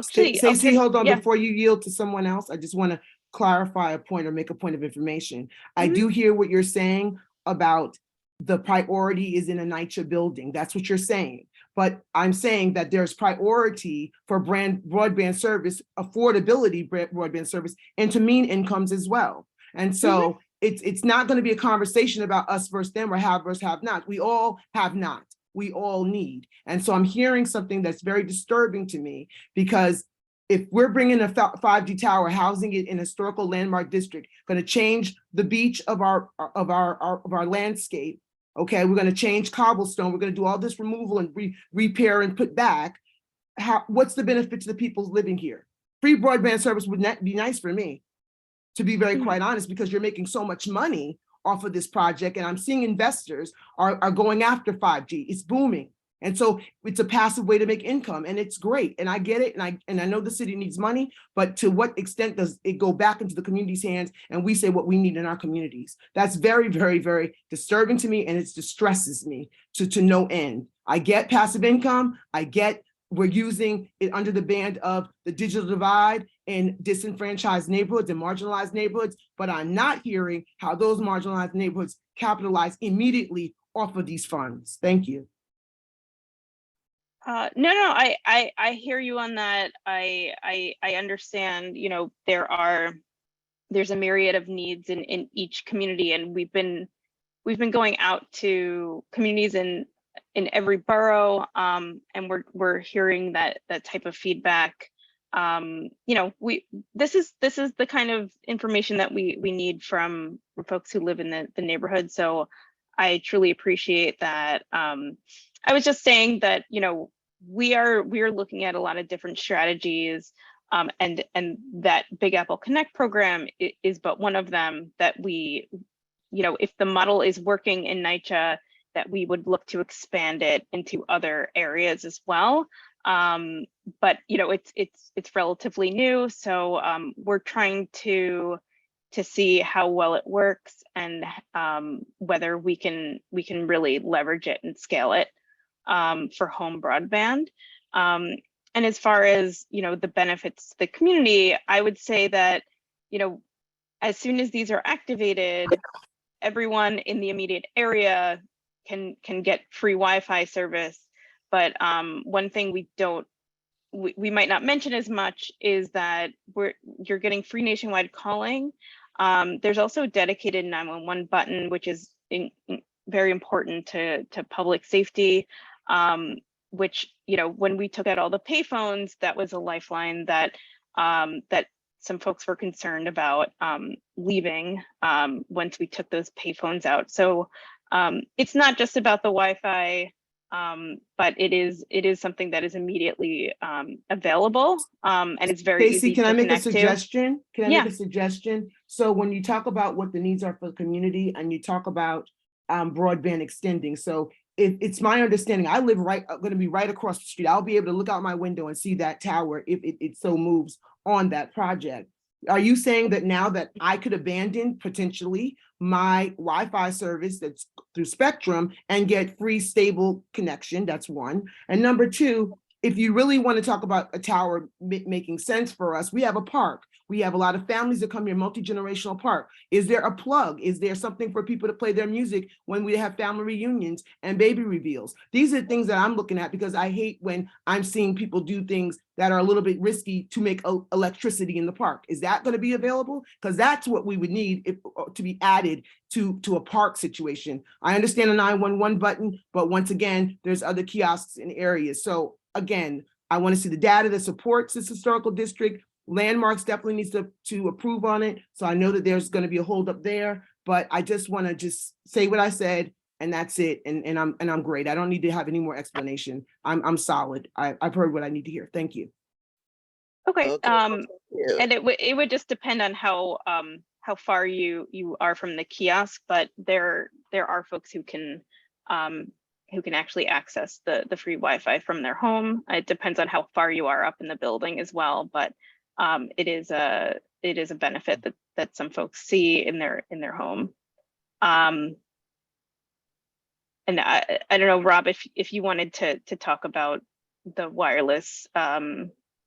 Stacey, hold on, yeah. before you yield to someone else, I just want to clarify a point or make a point of information. I do hear what you're saying about the priority is in a NYCHA building. That's what you're saying. But I'm saying that there's priority for broadband service, affordability broadband service, and to mean incomes as well. And so it's not going to be a conversation about us versus them or have versus have not. We all have not. We all need. And so I'm hearing something that's very disturbing to me, because if we're bringing a 5G tower, housing it in a historical landmark district, going to change the beach of our landscape. Okay, we're going to change cobblestone. We're going to do all this removal and repair and put back. What's the benefit to the people living here? Free broadband service would not be nice for me, to be very quite honest, because you're making so much money off of this project, and I'm seeing investors are going after 5G. It's booming. And so it's a passive way to make income, and it's great. And I get it. And I know the city needs money, but to what extent does it go back into the community's hands and we say what we need in our communities? That's very, very, very disturbing to me, and it distresses me to no end. I get passive income. I get we're using it under the band of the digital divide in disenfranchised neighborhoods and marginalized neighborhoods, but I'm not hearing how those marginalized neighborhoods capitalize immediately off of these funds. Thank you. No, I hear you on that. I understand, there's a myriad of needs in each community, and we've been going out to communities in every borough, and we're hearing that type of feedback. This is the kind of information that we need from folks who live in the neighborhood. So I truly appreciate that. I was just saying that, we are looking at a lot of different strategies, and that Big Apple Connect program is but one of them that we, if the model is working in NYCHA, that we would look to expand it into other areas as well. But it's relatively new, so we're trying to see how well it works, and whether we can really leverage it and scale it for home broadband. And as far as the benefits to the community, I would say that as soon as these are activated, everyone in the immediate area can get free Wi-Fi service. But one thing we might not mention as much is that you're getting free nationwide calling. There's also a dedicated 911 button, which is very important to public safety. Which, when we took out all the payphones, that was a lifeline that some folks were concerned about leaving once we took those payphones out. So it's not just about the Wi-Fi, but it is something that is immediately available, and it's very Stacey, easy can to I make a connect to. suggestion? Can I Yeah. make a suggestion? So when you talk about what the needs are for the community, and you talk about broadband extending, so it's my understanding, I live going to be right across the street. I'll be able to look out my window and see that tower if it so moves on that project. Are you saying that now that I could abandon potentially my Wi-Fi service that's through Spectrum and get free stable connection? That's one. And number two, if you really want to talk about a tower making sense for us, we have a park. We have a lot of families that come here, multi-generational park. Is there a plug? Is there something for people to play their music when we have family reunions and baby reveals? These are things that I'm looking at because I hate when I'm seeing people do things that are a little bit risky to make electricity in the park. Is that going to be available? Because that's what we would need to be added to a park situation. I understand a 911 button, but once again, there's other kiosks in areas. So again, I want to see the data that supports this historical district. Landmarks definitely needs to approve on it. So I know that there's going to be a holdup there, but I just want to just say what I said, and that's it. And I'm great. I don't need to have any more explanation. I'm solid. I've heard what I need to hear. Thank you. Okay. Thank you. And it would just depend on how far you are from the kiosk, but there are folks who can actually access the free Wi-Fi from their home. It depends on how far you are up in the building as well, but it is a benefit that some folks see in their home. And I don't know, Rob, if you wanted to talk about the wireless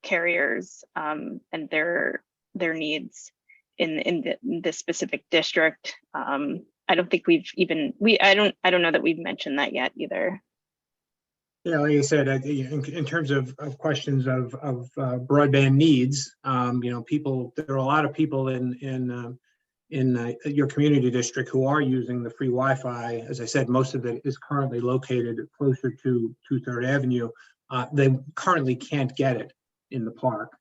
carriers and their needs in this specific district. I don't think I don't know that we've mentioned that yet either. Yeah, like I said, in terms of questions of broadband needs, there are a lot of people in your community district who are using the free Wi-Fi. As I said, most of it is currently located closer to 3rd Avenue. They currently can't get it in the park.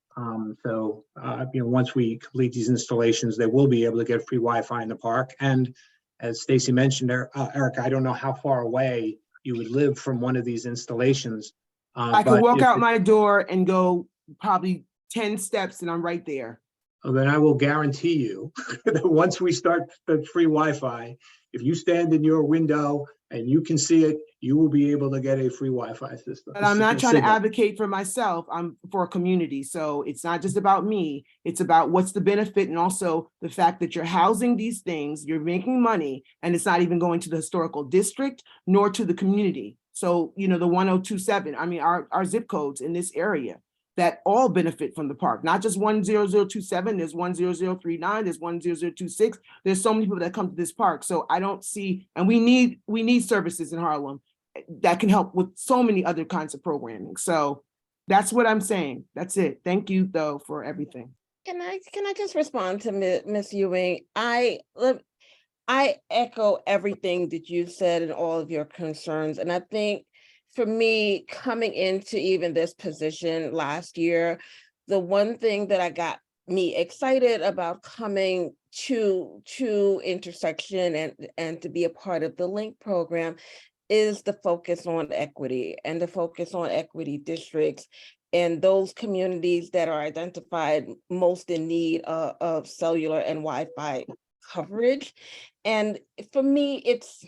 So once we complete these installations, they will be able to get free Wi-Fi in the park. And as Stacy mentioned, Eric, I don't know how far away you would live from one of these installations. I could walk out my door and go probably 10 steps and I'm right there. Then I will guarantee you that once we start the free Wi-Fi, if you stand in your window and you can see it, you will be able to get a free Wi-Fi system. But I'm not trying to advocate for myself. I'm for a community. So it's not just about me. It's about what's the benefit and also the fact that you're housing these things, you're making money, and it's not even going to the historical district nor to the community. So, the 1027, I mean, our zip codes in this area that all benefit from the park, not just 10027, there's 10039, there's 10026. There's so many people that come to this park. So I don't see, and we need services in Harlem that can help with so many other kinds of programming. So that's what I'm saying. That's it. Thank you though for everything. Can I just respond to Ms. Ewing? I echo everything that you said and all of your concerns. And I think for me, coming into even this position last year, the one thing that got me excited about coming to Intersection and to be a part of the LINK program is the focus on equity and the focus on equity districts and those communities that are identified most in need of cellular and Wi-Fi coverage. And for me, it's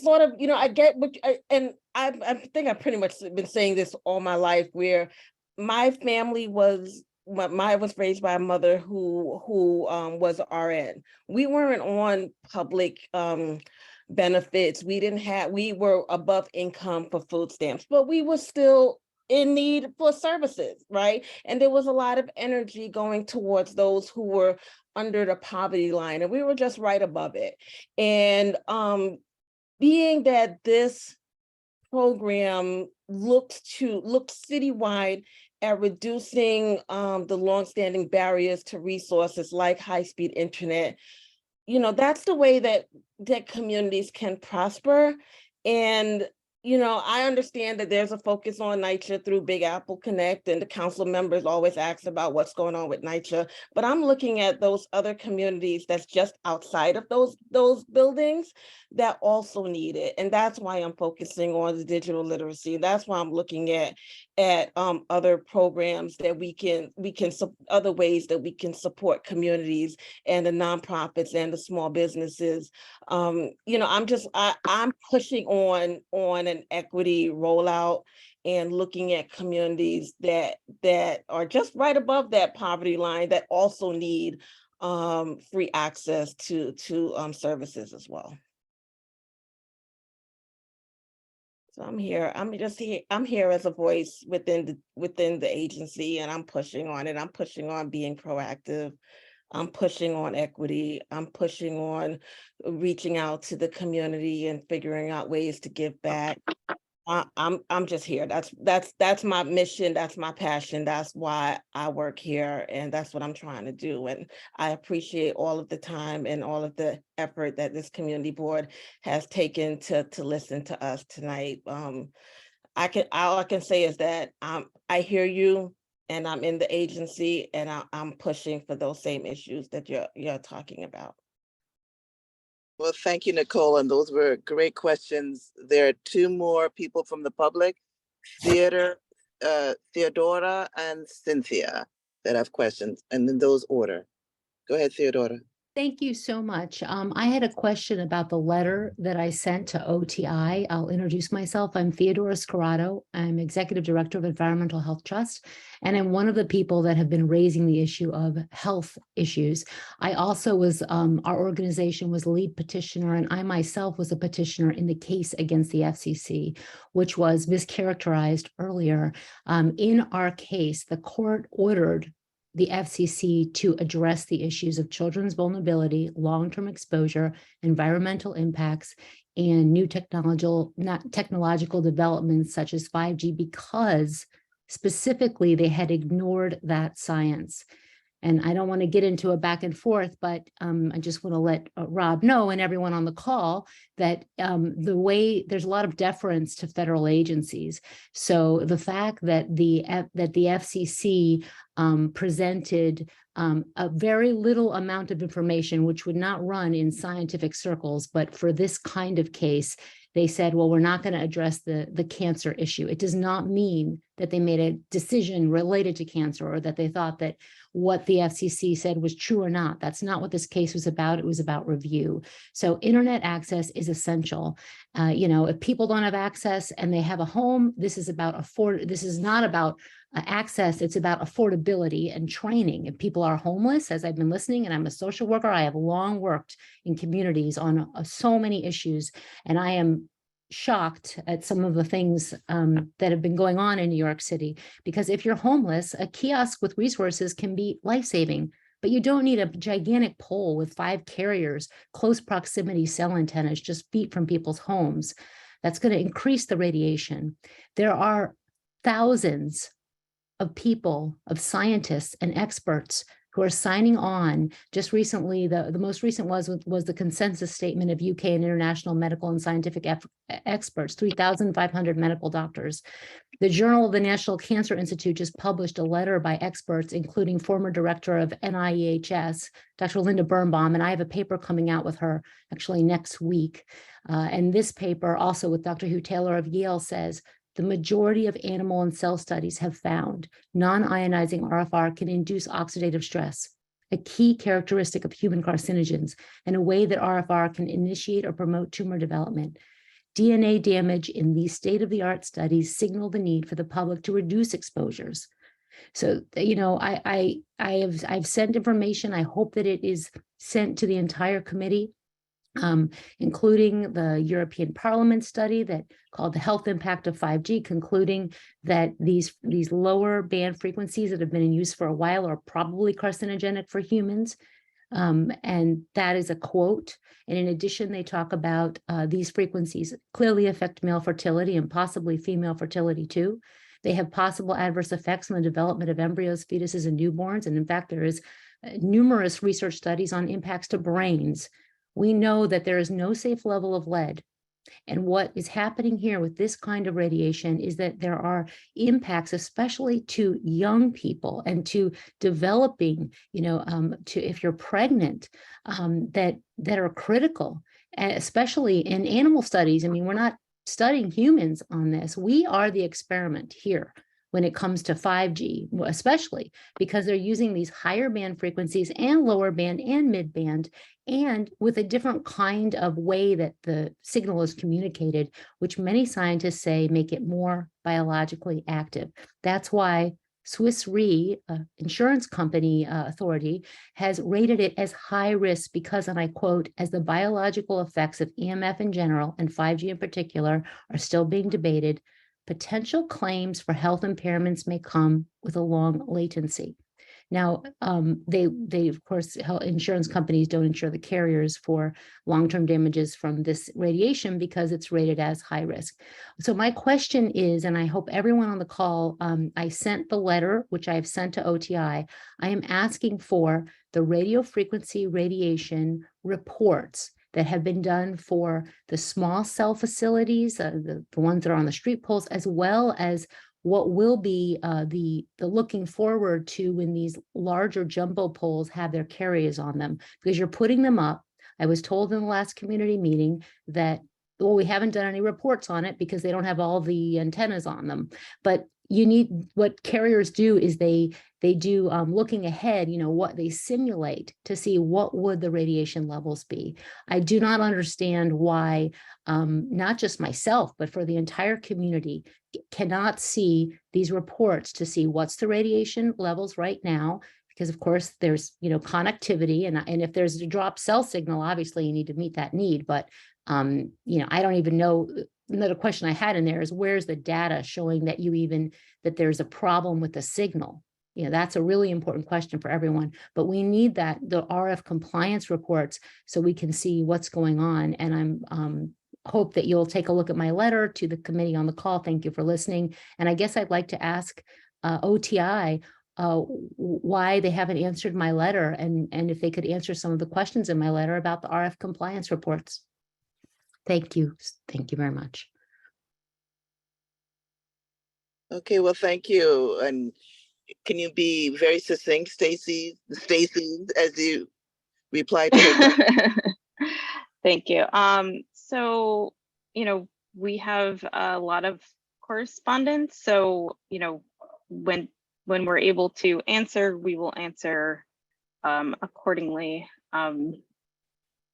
sort of, I get what, and I think I've pretty much been saying this all my life, where my family was raised by a mother who was RN. We weren't on public benefits. We were above income for food stamps, but we were still in need for services, right? And there was a lot of energy going towards those who were under the poverty line, and we were just right above it. And being that this program looks citywide at reducing the longstanding barriers to resources like high-speed internet, that's the way that communities can prosper. And I understand that there's a focus on NYCHA through Big Apple Connect, and the council members always ask about what's going on with NYCHA, but I'm looking at those other communities that's just outside of those buildings that also need it. And that's why I'm focusing on the digital literacy. That's why I'm looking at other programs that we can other ways that we can support communities and the nonprofits and the small businesses. I'm pushing on an equity rollout and looking at communities that are just right above that poverty line that also need free access to services as well. So I'm here. I'm here as a voice within the agency, and I'm pushing on it. I'm pushing on being proactive. I'm pushing on equity. I'm pushing on reaching out to the community and figuring out ways to give back. I'm just here. That's my mission. That's my passion. That's why I work here, and that's what I'm trying to do. And I appreciate all of the time and all of the effort that this community board has taken to listen to us tonight. All I can say is that I hear you, and I'm in the agency, and I'm pushing for those same issues that you're talking about. Well, thank you, Nicole, and those were great questions. There are two more people from the public, Theodora and Cynthia, that have questions, and in those order. Go ahead, Theodora. Thank you so much. I had a question about the letter that I sent to OTI. I'll introduce myself. I'm Theodora Scarrato. I'm Executive Director of Environmental Health Trust, and I'm one of the people that have been raising the issue of health issues. I also was, our organization was lead petitioner, and I myself was a petitioner in the case against the FCC, which was mischaracterized earlier. In our case, the court ordered the FCC to address the issues of children's vulnerability, long-term exposure, environmental impacts, and new technological developments such as 5G, because specifically they had ignored that science. And I don't want to get into a back and forth, but I just want to let Rob know and everyone on the call that the way there's a lot of deference to federal agencies. So the fact that the FCC presented a very little amount of information, which would not run in scientific circles, but for this kind of case, they said, well, we're not going to address the cancer issue. It does not mean that they made a decision related to cancer or that they thought that what the FCC said was true or not. That's not what this case was about. It was about review. So internet access is essential. If people don't have access and they have a home, this is not about access, it's about affordability and training. If people are homeless, as I've been listening, and I'm a social worker, I have long worked in communities on so many issues, and I am shocked at some of the things that have been going on in New York City. Because if you're homeless, a kiosk with resources can be life-saving, but you don't need a gigantic pole with 5 carriers, close proximity cell antennas just feet from people's homes. That's going to increase the radiation. There are thousands of people, of scientists and experts who are signing on. Just recently, the most recent was the consensus statement of UK and international medical and scientific experts, 3,500 medical doctors. The Journal of the National Cancer Institute just published a letter by experts, including former director of NIEHS, Dr. Linda Birnbaum, and I have a paper coming out with her actually next week. And this paper, also with Dr. Hugh Taylor of Yale, says, the majority of animal and cell studies have found non-ionizing RFR can induce oxidative stress, a key characteristic of human carcinogens, and a way that RFR can initiate or promote tumor development. DNA damage in these state-of-the-art studies signal the need for the public to reduce exposures. So, I've sent information. I hope that it is sent to the entire committee, including the European Parliament study that called the health impact of 5G, concluding that these lower band frequencies that have been in use for a while are probably carcinogenic for humans. And that is a quote. And in addition, they talk about these frequencies clearly affect male fertility and possibly female fertility too. They have possible adverse effects on the development of embryos, fetuses, and newborns. And in fact, there is numerous research studies on impacts to brains. We know that there is no safe level of lead. And what is happening here with this kind of radiation is that there are impacts, especially to young people and to developing, to if you're pregnant, that are critical, especially in animal studies. I mean, we're not studying humans on this. We are the experiment here. when it comes to 5G, especially because they're using these higher band frequencies and lower band and mid band, and with a different kind of way that the signal is communicated, which many scientists say make it more biologically active. That's why Swiss Re, insurance company authority, has rated it as high risk because, and I quote, as the biological effects of EMF in general and 5G in particular are still being debated, potential claims for health impairments may come with a long latency. Now, they of course, insurance companies don't insure the carriers for long-term damages from this radiation because it's rated as high risk. So my question is, and I hope everyone on the call, I sent the letter, which I've sent to OTI. I am asking for the radio frequency radiation reports that have been done for the small cell facilities, the ones that are on the street poles, as well as what will be the looking forward to when these larger jumbo poles have their carriers on them, because you're putting them up. I was told in the last community meeting that, well, we haven't done any reports on it because they don't have all the antennas on them. But you need, what carriers do is they do looking ahead, what they simulate to see what would the radiation levels be. I do not understand why not just myself, but for the entire community cannot see these reports to see what's the radiation levels right now, because of course there's connectivity, and if there's a drop cell signal, obviously you need to meet that need. But I don't even know. Another question I had in there is, where's the data showing that that there's a problem with the signal? That's a really important question for everyone, but we need the RF compliance reports so we can see what's going on. And I'm hope that you'll take a look at my letter to the committee on the call. Thank you for listening. And I guess I'd like to ask OTI why they haven't answered my letter, and if they could answer some of the questions in my letter about the RF compliance reports. Thank you. Thank you very much. Okay, well, thank you. And can you be very succinct, Stacy, as you reply to her? Thank you. So, we have a lot of correspondence. So, when we're able to answer, we will answer accordingly.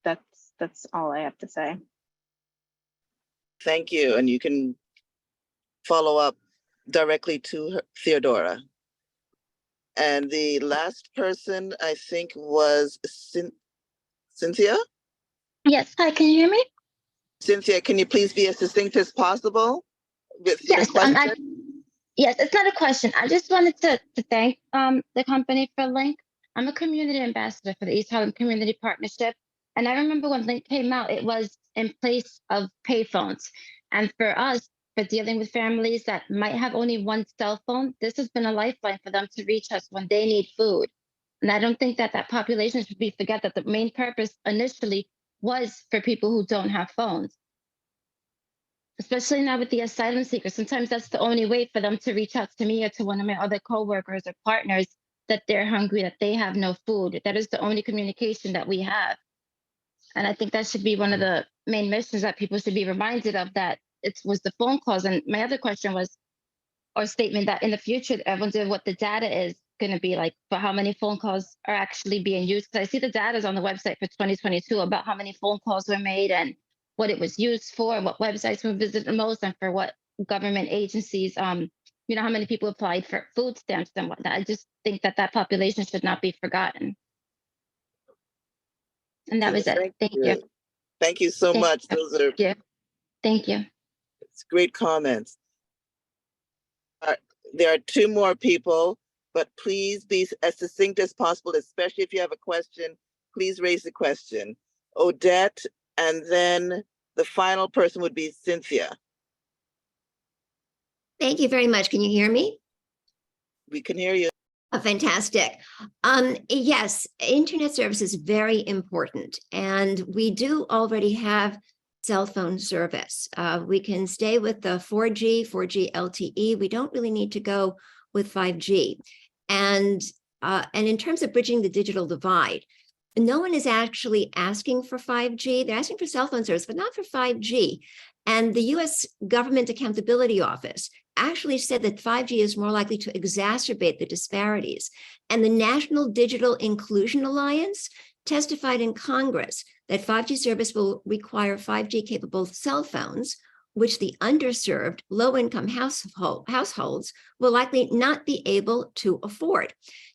That's all I have to say. Thank you. And you can follow up directly to her, Theodora. And the last person, I think, was Cynthia? Yes, hi, can you hear me? Cynthia, can you please be as succinct as possible with your Yes, question? yes, it's not a question. I just wanted to thank the company for Link. I'm a community ambassador for the East Harlem Community Partnership. And I remember when Link came out, it was in place of payphones. And for us, for dealing with families that might have only one cell phone, this has been a lifeline for them to reach us when they need food. And I don't think that population should be forget that the main purpose initially was for people who don't have phones. Especially now with the asylum seekers, sometimes that's the only way for them to reach out to me or to one of my other coworkers or partners, that they're hungry, that they have no food. That is the only communication that we have. And I think that should be one of the main missions that people should be reminded of, that it was the phone calls. And my other question was, or statement, that in the future, I wonder what the data is going to be like for how many phone calls are actually being used. Because I see the data is on the website for 2022 about how many phone calls were made and what it was used for, and what websites were visited the most, and for what government agencies, how many people applied for food stamps and whatnot. I just think that population should not be forgotten. And that was it. Thank you. Thank you so much. Those are Thank you. It's great comments. There are two more people, but please be as succinct as possible, especially if you have a question. Please raise the question. Odette, and then the final person would be Cynthia. Thank you very much. Can you hear me? We can hear you. Oh, fantastic. Yes, internet service is very important, and we do already have cell phone service. We can stay with the 4G LTE. We don't really need to go with 5G. And in terms of bridging the digital divide, no one is actually asking for 5G. They're asking for cell phone service, but not for 5G. And the US Government Accountability Office actually said that 5G is more likely to exacerbate the disparities. And the National Digital Inclusion Alliance testified in Congress that 5G service will require 5G capable cell phones, which the underserved low-income households will likely not be able to afford.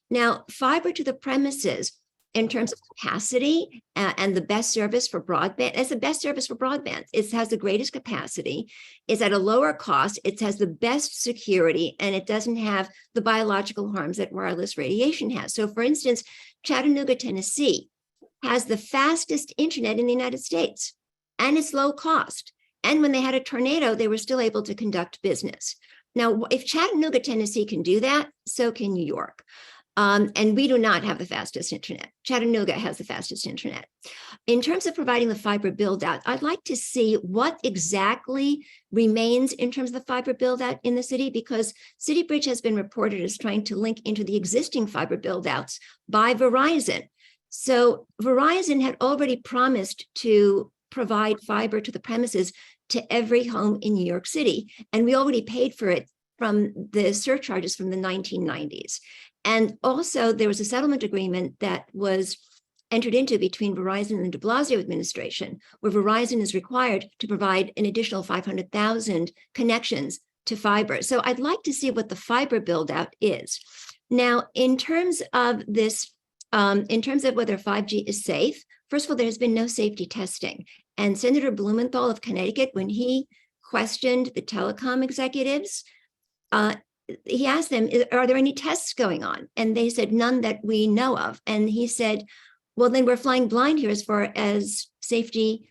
Now, fiber to the premises in terms of capacity and the best service for broadband, it's the best service for broadband. It has the greatest capacity, it's at a lower cost, it has the best security, and it doesn't have the biological harms that wireless radiation has. So for instance, Chattanooga, Tennessee has the fastest internet in the United States, and it's low cost. And when they had a tornado, they were still able to conduct business. Now, if Chattanooga, Tennessee can do that, so can New York. And we do not have the fastest internet. Chattanooga has the fastest internet. In terms of providing the fiber build out, I'd like to see what exactly remains in terms of the fiber build out in the city, because City Bridge has been reported as trying to link into the existing fiber build outs by Verizon. So Verizon had already promised to provide fiber to the premises to every home in New York City. And we already paid for it from the surcharges from the 1990s. And also there was a settlement agreement that was entered into between Verizon and the de Blasio administration, where Verizon is required to provide an additional 500,000 connections to fiber. So I'd like to see what the fiber build out is. Now, in terms of this, in terms of whether 5G is safe, first of all, there has been no safety testing. And Senator Blumenthal of Connecticut, when he questioned the telecom executives, he asked them, are there any tests going on? And they said, none that we know of. And he said, well, then we're flying blind here as far as safety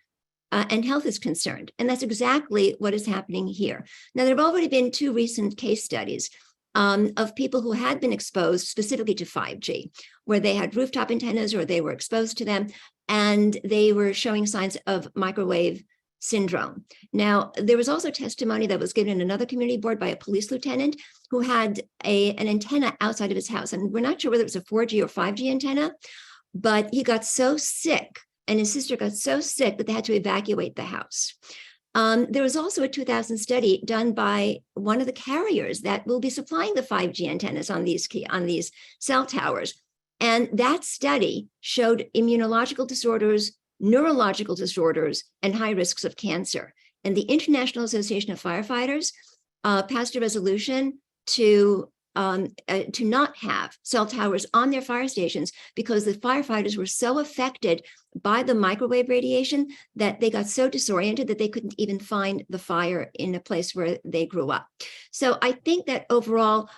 and health is concerned. And that's exactly what is happening here. Now, there have already been 2 recent case studies of people who had been exposed specifically to 5G, where they had rooftop antennas or they were exposed to them, and they were showing signs of microwave syndrome. Now, there was also testimony that was given in another community board by a police lieutenant who had an antenna outside of his house. And we're not sure whether it was a 4G or 5G antenna, but he got so sick and his sister got so sick that they had to evacuate the house. There was also a 2000 study done by one of the carriers that will be supplying the 5G antennas on these cell towers. And that study showed immunological disorders, neurological disorders, and high risks of cancer. And the International Association of Firefighters passed a resolution to not have cell towers on their fire stations because the firefighters were so affected by the microwave radiation that they got so disoriented that they couldn't even find the fire in a place where they grew up. So I think that overall,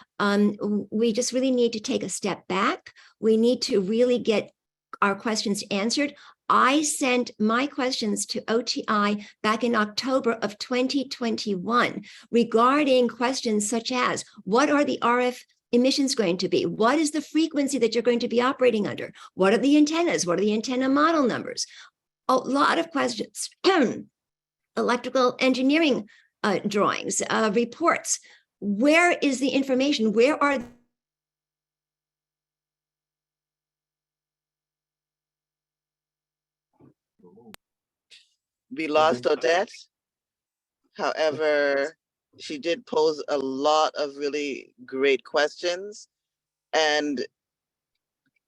we just really need to take a step back. We need to really get our questions answered. I sent my questions to OTI back in October of 2021 regarding questions such as, what are the RF emissions going to be? What is the frequency that you're going to be operating under? What are the antennas? What are the antenna model numbers? A lot of questions. Electrical engineering drawings, reports. Where is the information? Where are We lost Odette. However, she did pose a lot of really great questions, and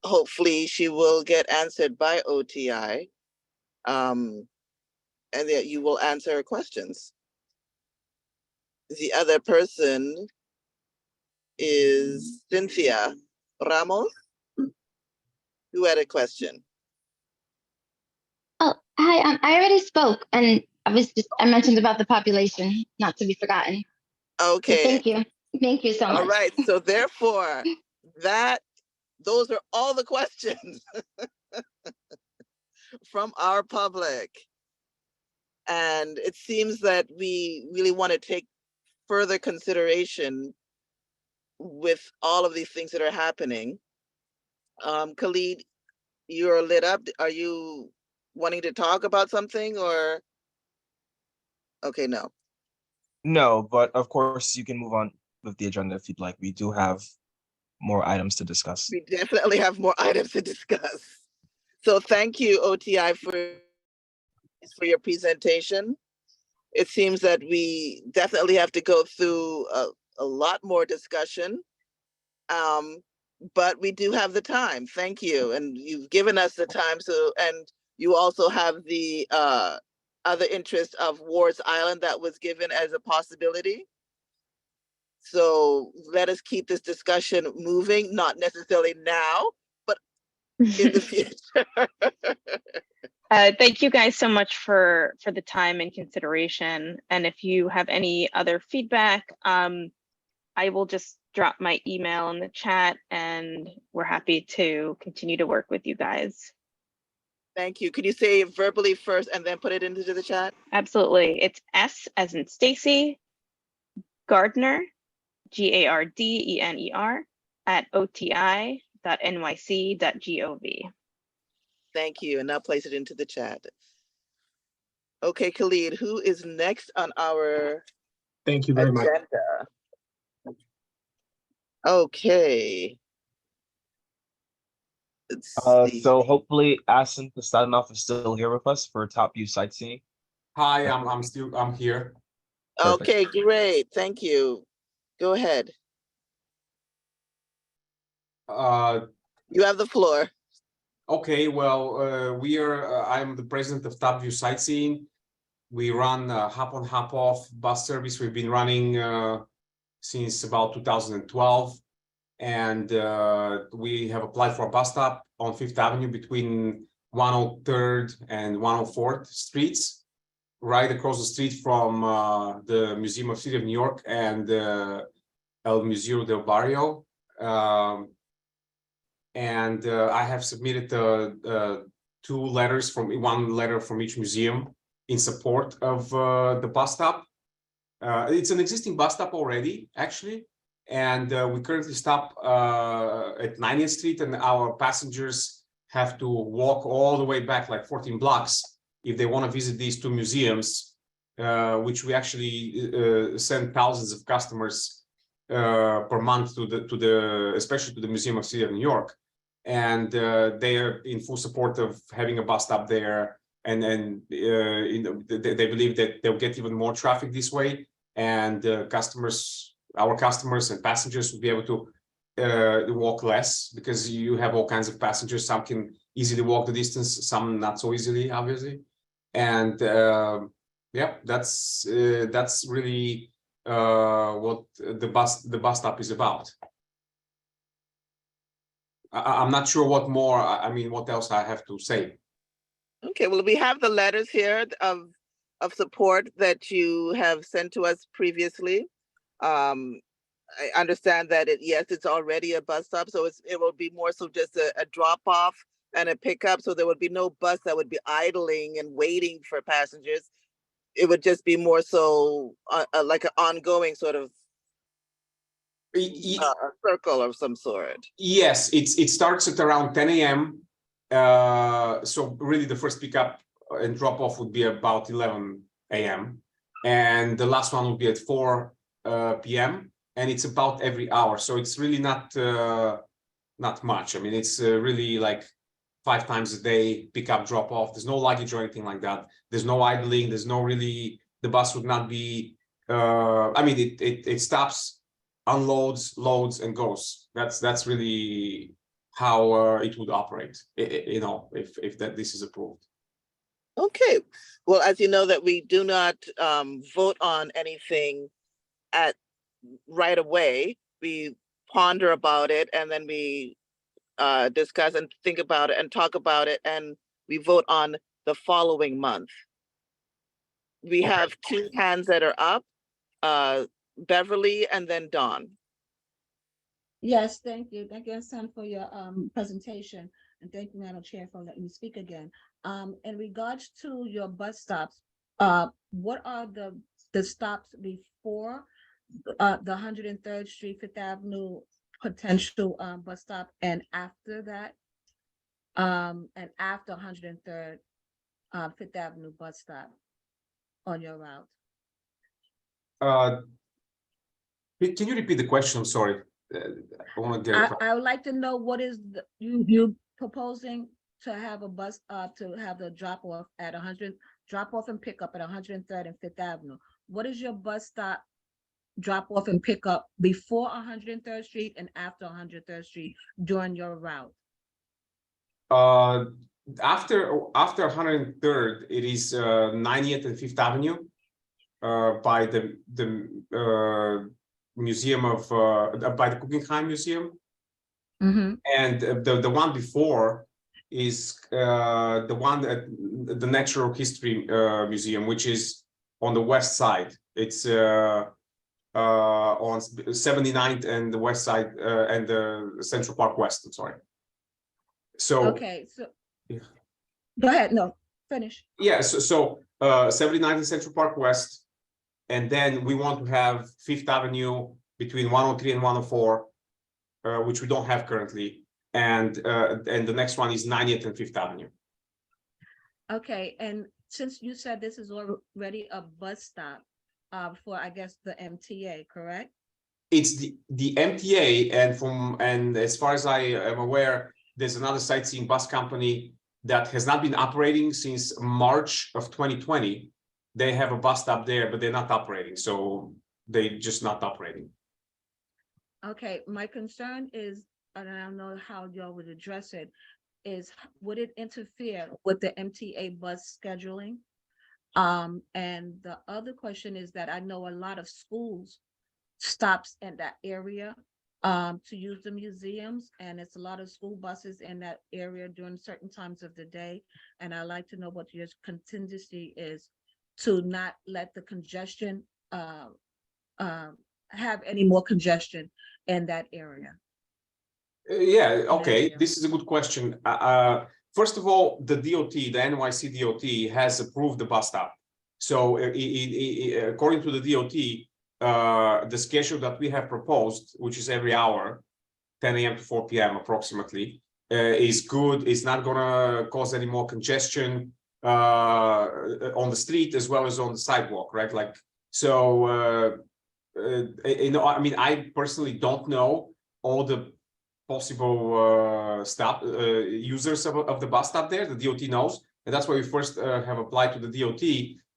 hopefully she will get answered by OTI, and that you will answer her questions. The other person is Cynthia Ramos, who had a question. Oh, hi. I already spoke, and I mentioned about the population, not to be forgotten. Okay. So thank you so much. All right. So therefore, those are all the questions from our public, and it seems that we really want to take further consideration with all of these things that are happening. Khalid, you're lit up. Are you wanting to talk about something or? Okay, no. No, but of course you can move on with the agenda if you'd like. We do have more items to discuss. We definitely have more items to discuss. So thank you, OTI, for your presentation. It seems that we definitely have to go through a lot more discussion. But we do have the time. Thank you. And you've given us the time. So, and you also have the other interest of Ward's Island that was given as a possibility. So let us keep this discussion moving, not necessarily now, but in the future. Thank you guys so much for the time and consideration. And if you have any other feedback, I will just drop my email in the chat, and we're happy to continue to work with you guys. Thank you. Could you say it verbally first and then put it into the chat? Absolutely. It's S as in Stacy, Gardner, GARDENER @oti.nyc.gov. Thank you. And now place it into the chat. Okay, Khalid, who is next on our Thank you very much. agenda? Okay. So hopefully Asim Kastanov is still here with us for Top View Sightseeing. Hi, I'm here. Perfect. Okay, great. Thank you. Go ahead. You have the floor. Okay, well, I'm the president of Top View Sightseeing. We run hop on, hop off bus service. We've been running since about 2012. And we have applied for a bus stop on 5th Avenue between 103rd and 104th Streets, right across the street from the Museum of City of New York and El Museo del Barrio. And I have submitted 2 letters one letter from each museum in support of the bus stop. It's an existing bus stop already, actually. And we currently stop at 90th Street, and our passengers have to walk all the way back like 14 blocks if they want to visit these 2 museums, which we actually send thousands of customers per month to especially to the Museum of City of New York. And they are in full support of having a bus stop there. And then they believe that they'll get even more traffic this way, and our customers and passengers will be able to walk less, because you have all kinds of passengers. Some can easily walk the distance, some not so easily, obviously. And yeah, that's really what the bus stop is about. I'm not sure what more. I mean, what else I have to say. Okay, well, we have the letters here of support that you have sent to us previously. I understand that yes, it's already a bus stop, so it will be more so just a drop off and a pickup. So there would be no bus that would be idling and waiting for passengers. It would just be more so like an ongoing sort of a circle of some sort. Yes, it starts at around 10 a.m. So really the first pickup and drop off would be about 11 a.m. and the last one will be at 4 p.m. and it's about every hour. So it's really not much. I mean, it's really like 5 times a day, pick up, drop off. There's no luggage or anything like that. There's no idling. There's no really, the bus would not be, I mean, it stops, unloads, loads, and goes. That's really how it would operate, you know, if this is approved. Okay, well, as you know that we do not vote on anything right away. We ponder about it, and then we discuss and think about it and talk about it, and we vote on the following month. We have 2 hands that are up, Beverly and then Dawn. Yes, thank you. Thank you, Sam, for your presentation. And thank you, Madam Chair, for letting me speak again. In regards to your bus stops, what are the stops before the 103rd Street, 5th Avenue potential bus stop, and after that, and after 103rd 5th Avenue bus stop on your route? Can you repeat the question? I'm sorry. I want to get. I would like to know what is you proposing to have a bus, to have the drop off at 100, drop off and pick up at 103rd and 5th Avenue. What is your bus stop drop off and pick up before 103rd Street and after 103rd Street during your route? After 103rd, it is 90th and 5th Avenue by the museum of by the Guggenheim Museum. And the one before is the one at the Natural History Museum, which is on the west side. It's on 79th and the west side and the Central Park West. I'm sorry. So okay, so go ahead. No, finish. Yeah, so 79th and Central Park West, and then we want to have 5th Avenue between 103 and 104, which we don't have currently, and the next one is 90th and 5th Avenue. Okay, and since you said this is already a bus stop for, I guess, the MTA, correct? It's the MTA, and as far as I am aware, there's another sightseeing bus company that has not been operating since March of 2020. They have a bus stop there, but they're not operating, so they're just not operating. Okay, my concern is, and I don't know how y'all would address it, is would it interfere with the MTA bus scheduling? And the other question is that I know a lot of schools stops in that area to use the museums, and it's a lot of school buses in that area during certain times of the day. And I'd like to know what your contingency is to not let the congestion have any more congestion in that area. Yeah, okay, this is a good question. First of all, the DOT, the NYC DOT has approved the bus stop. So according to the DOT, the schedule that we have proposed, which is every hour, 10 a.m. to 4 p.m. approximately, is good. It's not gonna cause any more congestion on the street as well as on the sidewalk, right? Like, so, you know, I mean, I personally don't know all the possible users of the bus stop there. The DOT knows, and that's why we first have applied to the DOT.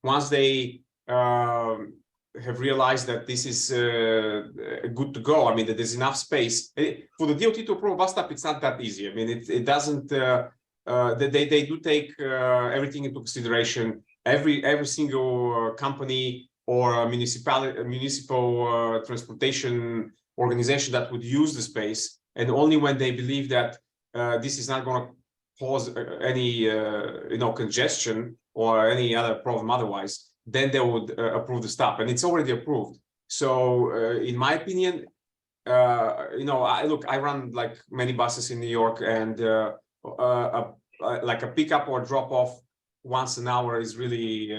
Once they have realized that this is good to go, I mean, that there's enough space for the DOT to approve a bus stop. It's not that easy. I mean, it doesn't. They do take everything into consideration. Every single company or municipal transportation organization that would use the space, and only when they believe that this is not going to cause any congestion or any other problem otherwise, then they would approve the stop, and it's already approved. So in my opinion, I run like many buses in New York, and like a pickup or drop off once an hour is really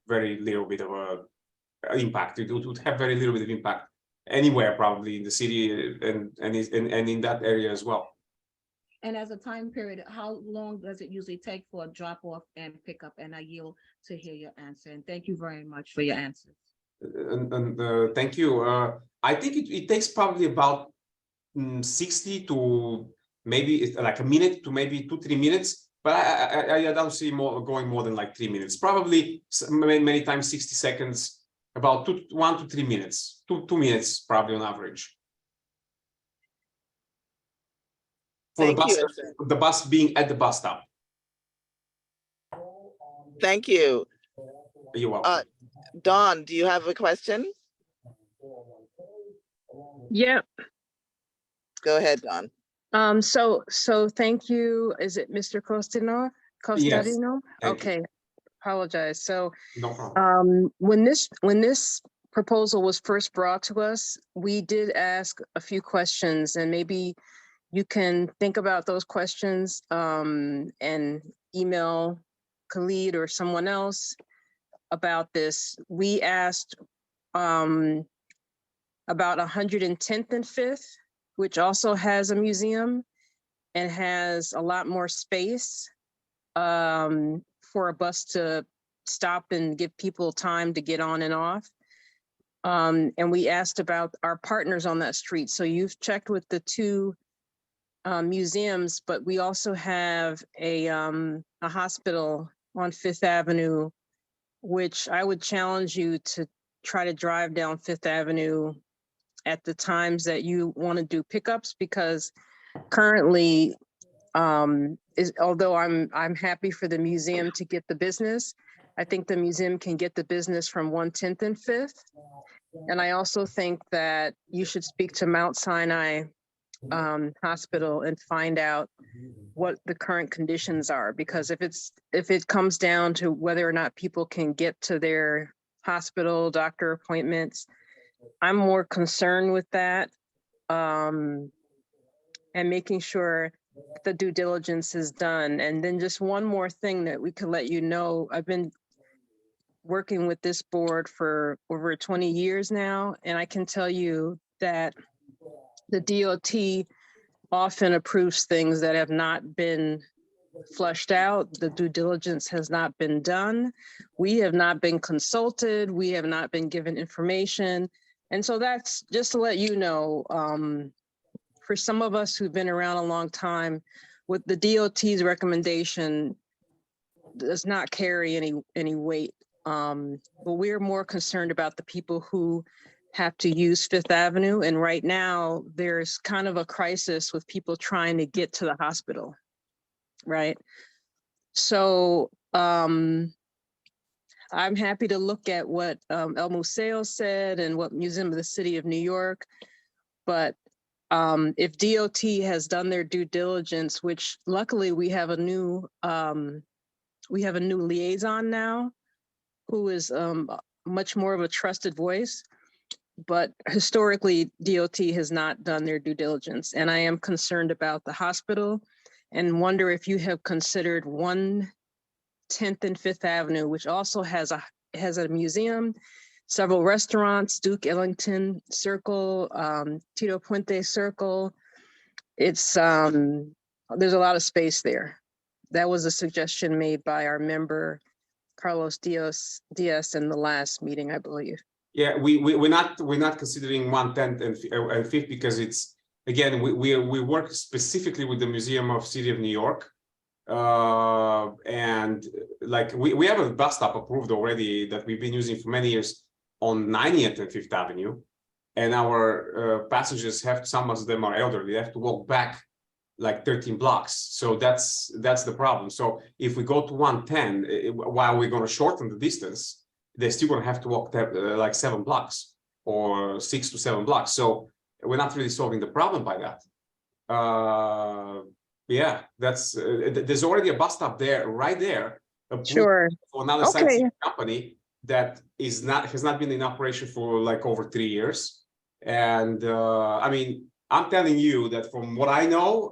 very little bit of a impact. It would have very little bit of impact anywhere, probably in the city and in that area as well. And as a time period, how long does it usually take for a drop off and pickup? And I yield to hear your answer. And thank you very much for your answers. And thank you. I think it takes probably about 60 to maybe like a minute to maybe 2-3 minutes. But I don't see going more than like 3 minutes. Probably many times 60 seconds, about 1 to 3 minutes, 2 minutes probably on average. For the bus being at the bus stop. Thank you. You're welcome. Dawn, do you have a question? Yeah. Go ahead, Dawn. So thank you. Is it Mr. Kostadinov? Yes. Okay. Apologize. So no problem. When this proposal was first brought to us, we did ask a few questions, and maybe you can think about those questions and email Khalid or someone else about this. We asked about 110th and 5th, which also has a museum and has a lot more space for a bus to stop and give people time to get on and off. And we asked about our partners on that street. So you've checked with the two museums, but we also have a hospital on Fifth Avenue, which I would challenge you to try to drive down Fifth Avenue at the times that you want to do pickups, because currently, although I'm happy for the museum to get the business, I think the museum can get the business from 110th and Fifth. And I also think that you should speak to Mount Sinai Hospital and find out what the current conditions are, because if it comes down to whether or not people can get to their hospital doctor appointments, I'm more concerned with that, and making sure the due diligence is done. And then just one more thing that we could let you know, I've been working with this board for over 20 years now, and I can tell you that the DOT often approves things that have not been flushed out. The due diligence has not been done. We have not been consulted. We have not been given information. And so that's just to let you know, for some of us who've been around a long time, with the DOT's recommendation does not carry any weight. But we're more concerned about the people who have to use Fifth Avenue. And right now there's kind of a crisis with people trying to get to the hospital, right? So I'm happy to look at what El Museo said and what Museum of the City of New York, but if DOT has done their due diligence, which luckily we have a new liaison now, who is much more of a trusted voice, but historically DOT has not done their due diligence. And I am concerned about the hospital and wonder if you have considered 110th and Fifth Avenue, which also has a museum, several restaurants, Duke Ellington Circle, Tito Puente Circle. It's there's a lot of space there. That was a suggestion made by our member Carlos Diaz in the last meeting, I believe. Yeah, we're not considering 110th and 5th because it's, again, we work specifically with the Museum of City of New York, and like we have a bus stop approved already that we've been using for many years on 90th and 5th Avenue, and our passengers some of them are elderly, they have to walk back like 13 blocks. So that's the problem. So if we go to 110, while we're going to shorten the distance, they're still going to have to walk like 7 blocks or 6 to 7 blocks. So we're not really solving the problem by that. Yeah, that's there's already a bus stop there, right there. Sure. For another sightseeing company that has not been in operation for like over 3 years. And I mean, I'm telling you that from what I know,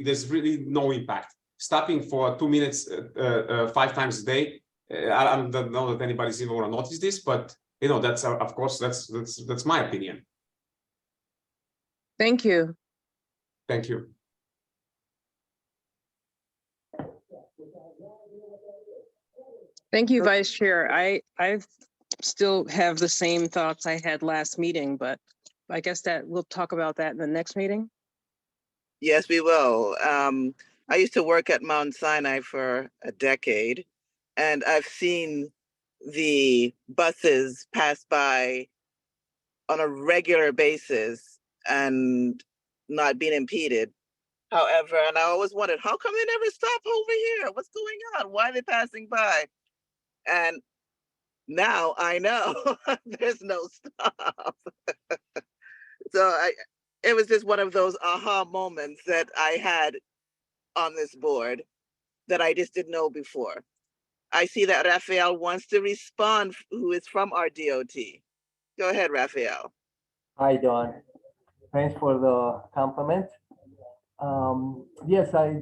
there's really no impact. Stopping for 2 minutes 5 times a day. I don't know that anybody's even going to notice this, but you know, that's of course that's my opinion. Thank you. Thank you. Thank you, Vice Chair. I still have the same thoughts I had last meeting, but I guess that we'll talk about that in the next meeting. Yes, we will. I used to work at Mount Sinai for a decade, and I've seen the buses pass by on a regular basis and not being impeded. However, and I always wondered, how come they never stop over here? What's going on? Why are they passing by? And now I know there's no stop. So it was just one of those aha moments that I had on this board that I just didn't know before. I see that Raphael wants to respond, who is from our DOT. Go ahead, Raphael. Hi, Dawn. Thanks for the compliment. Yes, I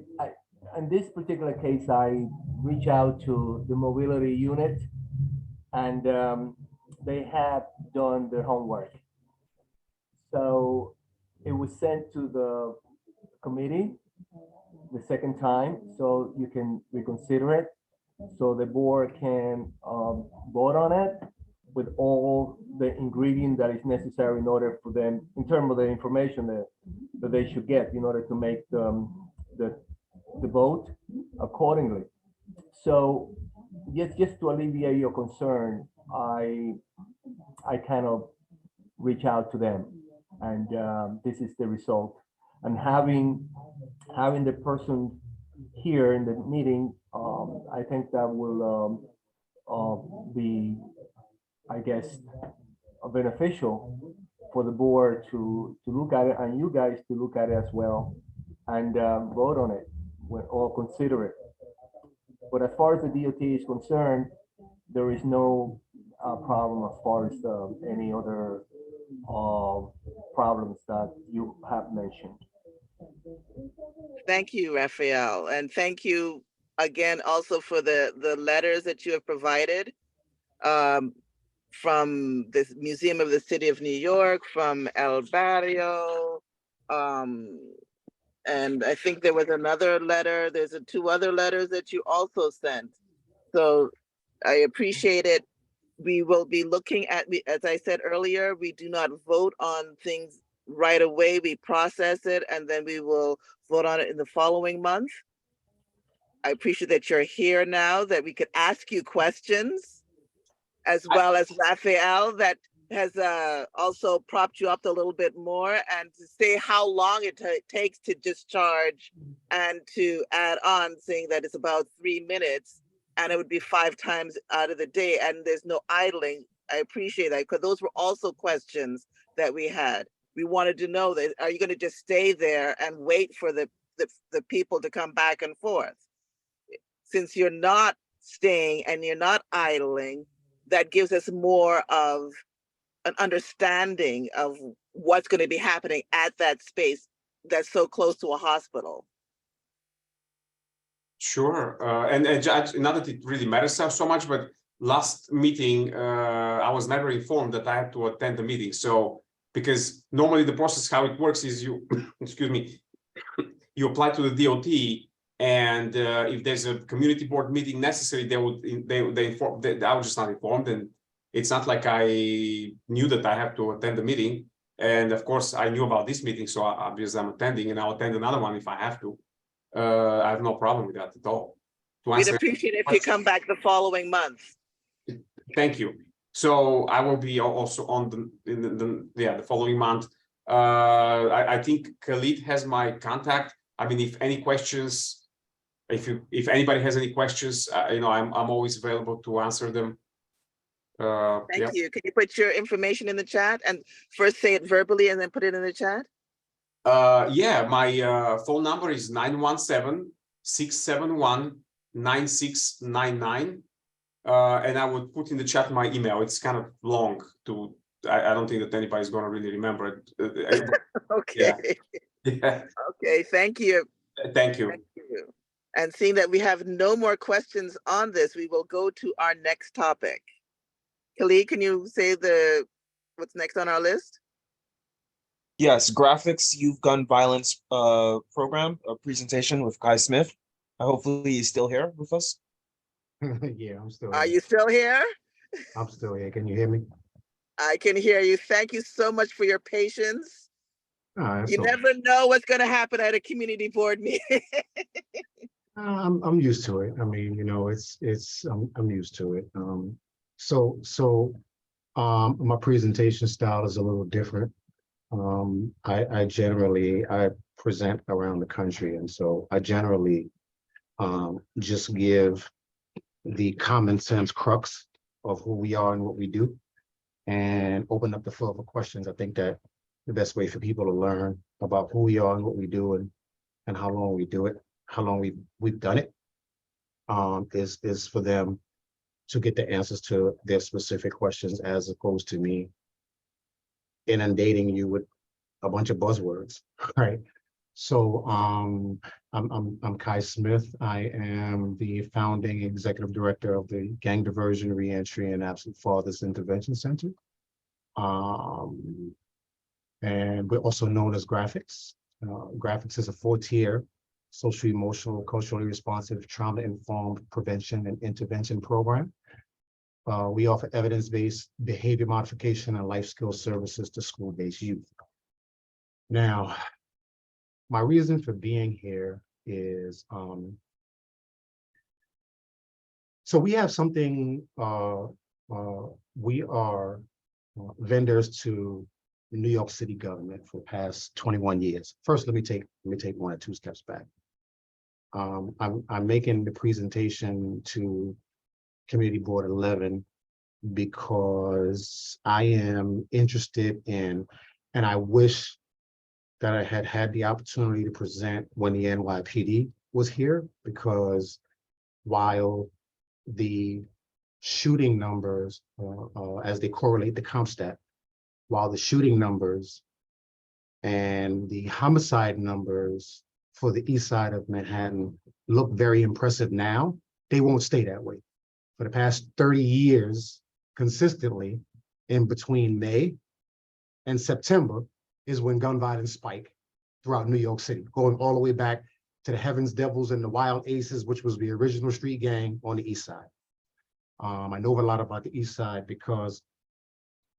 in this particular case, I reach out to the mobility unit, and they have done their homework. So it was sent to the committee the second time, so you can reconsider it. So the board can vote on it with all the ingredient that is necessary in order for them, in terms of the information, that they should get in order to make the vote accordingly. So just to alleviate your concern, I kind of reach out to them, and this is the result. And having the person here in the meeting, I think that will be, I guess, beneficial for the board to look at it, and you guys to look at it as well, and vote on it or consider it. But as far as the DOT is concerned, there is no problem as far as any other problems that you have mentioned. Thank you, Raphael, and thank you again also for the letters that you have provided from the Museum of the City of New York, from El Barrio, and I think there was another letter. There's two other letters that you also sent. So I appreciate it. We will be looking at, as I said earlier, we do not vote on things right away. We process it and then we will vote on it in the following month. I appreciate that you're here now, that we could ask you questions, as well as Raphael that has also propped you up a little bit more, and to say how long it takes to discharge, and to add on saying that it's about 3 minutes and it would be 5 times out of the day and there's no idling. I appreciate that, because those were also questions that we had. We wanted to know that, are you going to just stay there and wait for the people to come back and forth? Since you're not staying and you're not idling, that gives us more of an understanding of what's going to be happening at that space that's so close to a hospital. Sure, and Judge, not that it really matters so much, but last meeting, I was never informed that I had to attend the meeting. So, because normally the process, how it works is you, excuse me, you apply to the DOT, and if there's a community board meeting necessary, they inform. I was just not informed, and it's not like I knew that I have to attend the meeting. And of course, I knew about this meeting, so obviously I'm attending, and I'll attend another one if I have to. I have no problem with that at all. We'd appreciate it if you come back the following month. Thank you. So I will be also on the following month. I think Khalid has my contact. I mean, if any questions, if anybody has any questions, I'm always available to answer them. Thank you. Can you put your information in the chat, and first say it verbally and then put it in the chat? Yeah, my phone number is 917-671-9699. And I would put in the chat my email. It's kind of long to, I don't think that anybody's going to really remember it. Okay. Yeah. Okay, thank you. Thank you. Thank you. And seeing that we have no more questions on this, we will go to our next topic. Khalid, can you say what's next on our list? Yes, graphics youth gun violence program, a presentation with Kai Smith. Hopefully he's still here with us. Yeah, I'm still Are here. you still here? I'm still here. Can you hear me? I can hear you. Thank you so much for your patience. You never know what's going to happen at a community board meeting. I'm used to it. I mean, I'm used to it. My presentation style is a little different. I generally present around the country, and so I generally just give the common sense crux of who we are and what we do, and open up the floor for questions. I think that the best way for people to learn about who we are and what we do, and how long we do it, how long we've done it, is for them to get the answers to their specific questions, as opposed to me inundating you with a bunch of buzzwords, right? So I'm Kai Smith. I am the founding executive director of the Gang Diversion, Reentry, and Absent Fathers Intervention Center. And we're also known as Graphics. Graphics is a 4-tier social, emotional, culturally responsive, trauma-informed prevention and intervention program. We offer evidence-based behavior modification and life skill services to school-based youth. Now, my reason for being here is, so we have something, we are vendors to the New York City government for the past 21 years. First, let me take 1 or 2 steps back. I'm making the presentation to Community Board 11 because I am interested in, and I wish that I had had the opportunity to present when the NYPD was here, because while the shooting numbers, as they correlate the CompStat, while the shooting numbers and the homicide numbers for the east side of Manhattan look very impressive now, they won't stay that way. For the past 30 years, consistently, in between May and September is when gun violence spike throughout New York City, going all the way back to the Heavens Devils and the Wild Aces, which was the original street gang on the east side. I know a lot about the east side because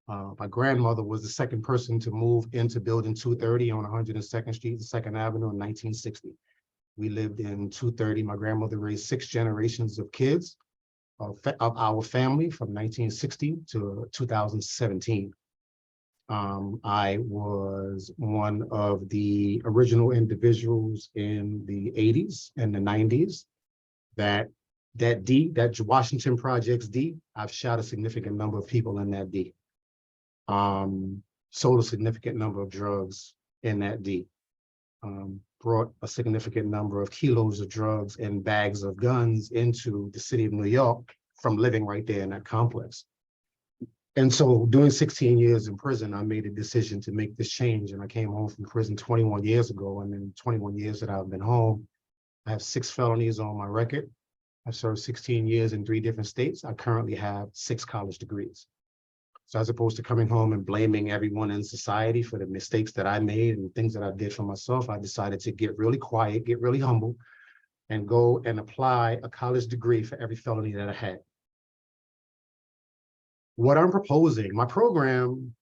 my grandmother was the second person to move into building 230 on 102nd Street and 2nd Avenue in 1960. We lived in 230. My grandmother raised 6 generations of kids of our family from 1960 to 2017. I was one of the original individuals in the 80s and the 90s that Washington Projects D, I've shot a significant number of people in that D. Sold a significant number of drugs in that D. Brought a significant number of kilos of drugs and bags of guns into the city of New York from living right there in that complex. And so doing 16 years in prison, I made a decision to make this change. And I came home from prison 21 years ago. And in 21 years that I've been home, I have 6 felonies on my record. I've served 16 years in 3 different states. I currently have 6 college degrees. So as opposed to coming home and blaming everyone in society for the mistakes that I made and things that I did for myself, I decided to get really quiet, get really humble, and go and apply a college degree for every felony that I had. What I'm proposing, my program,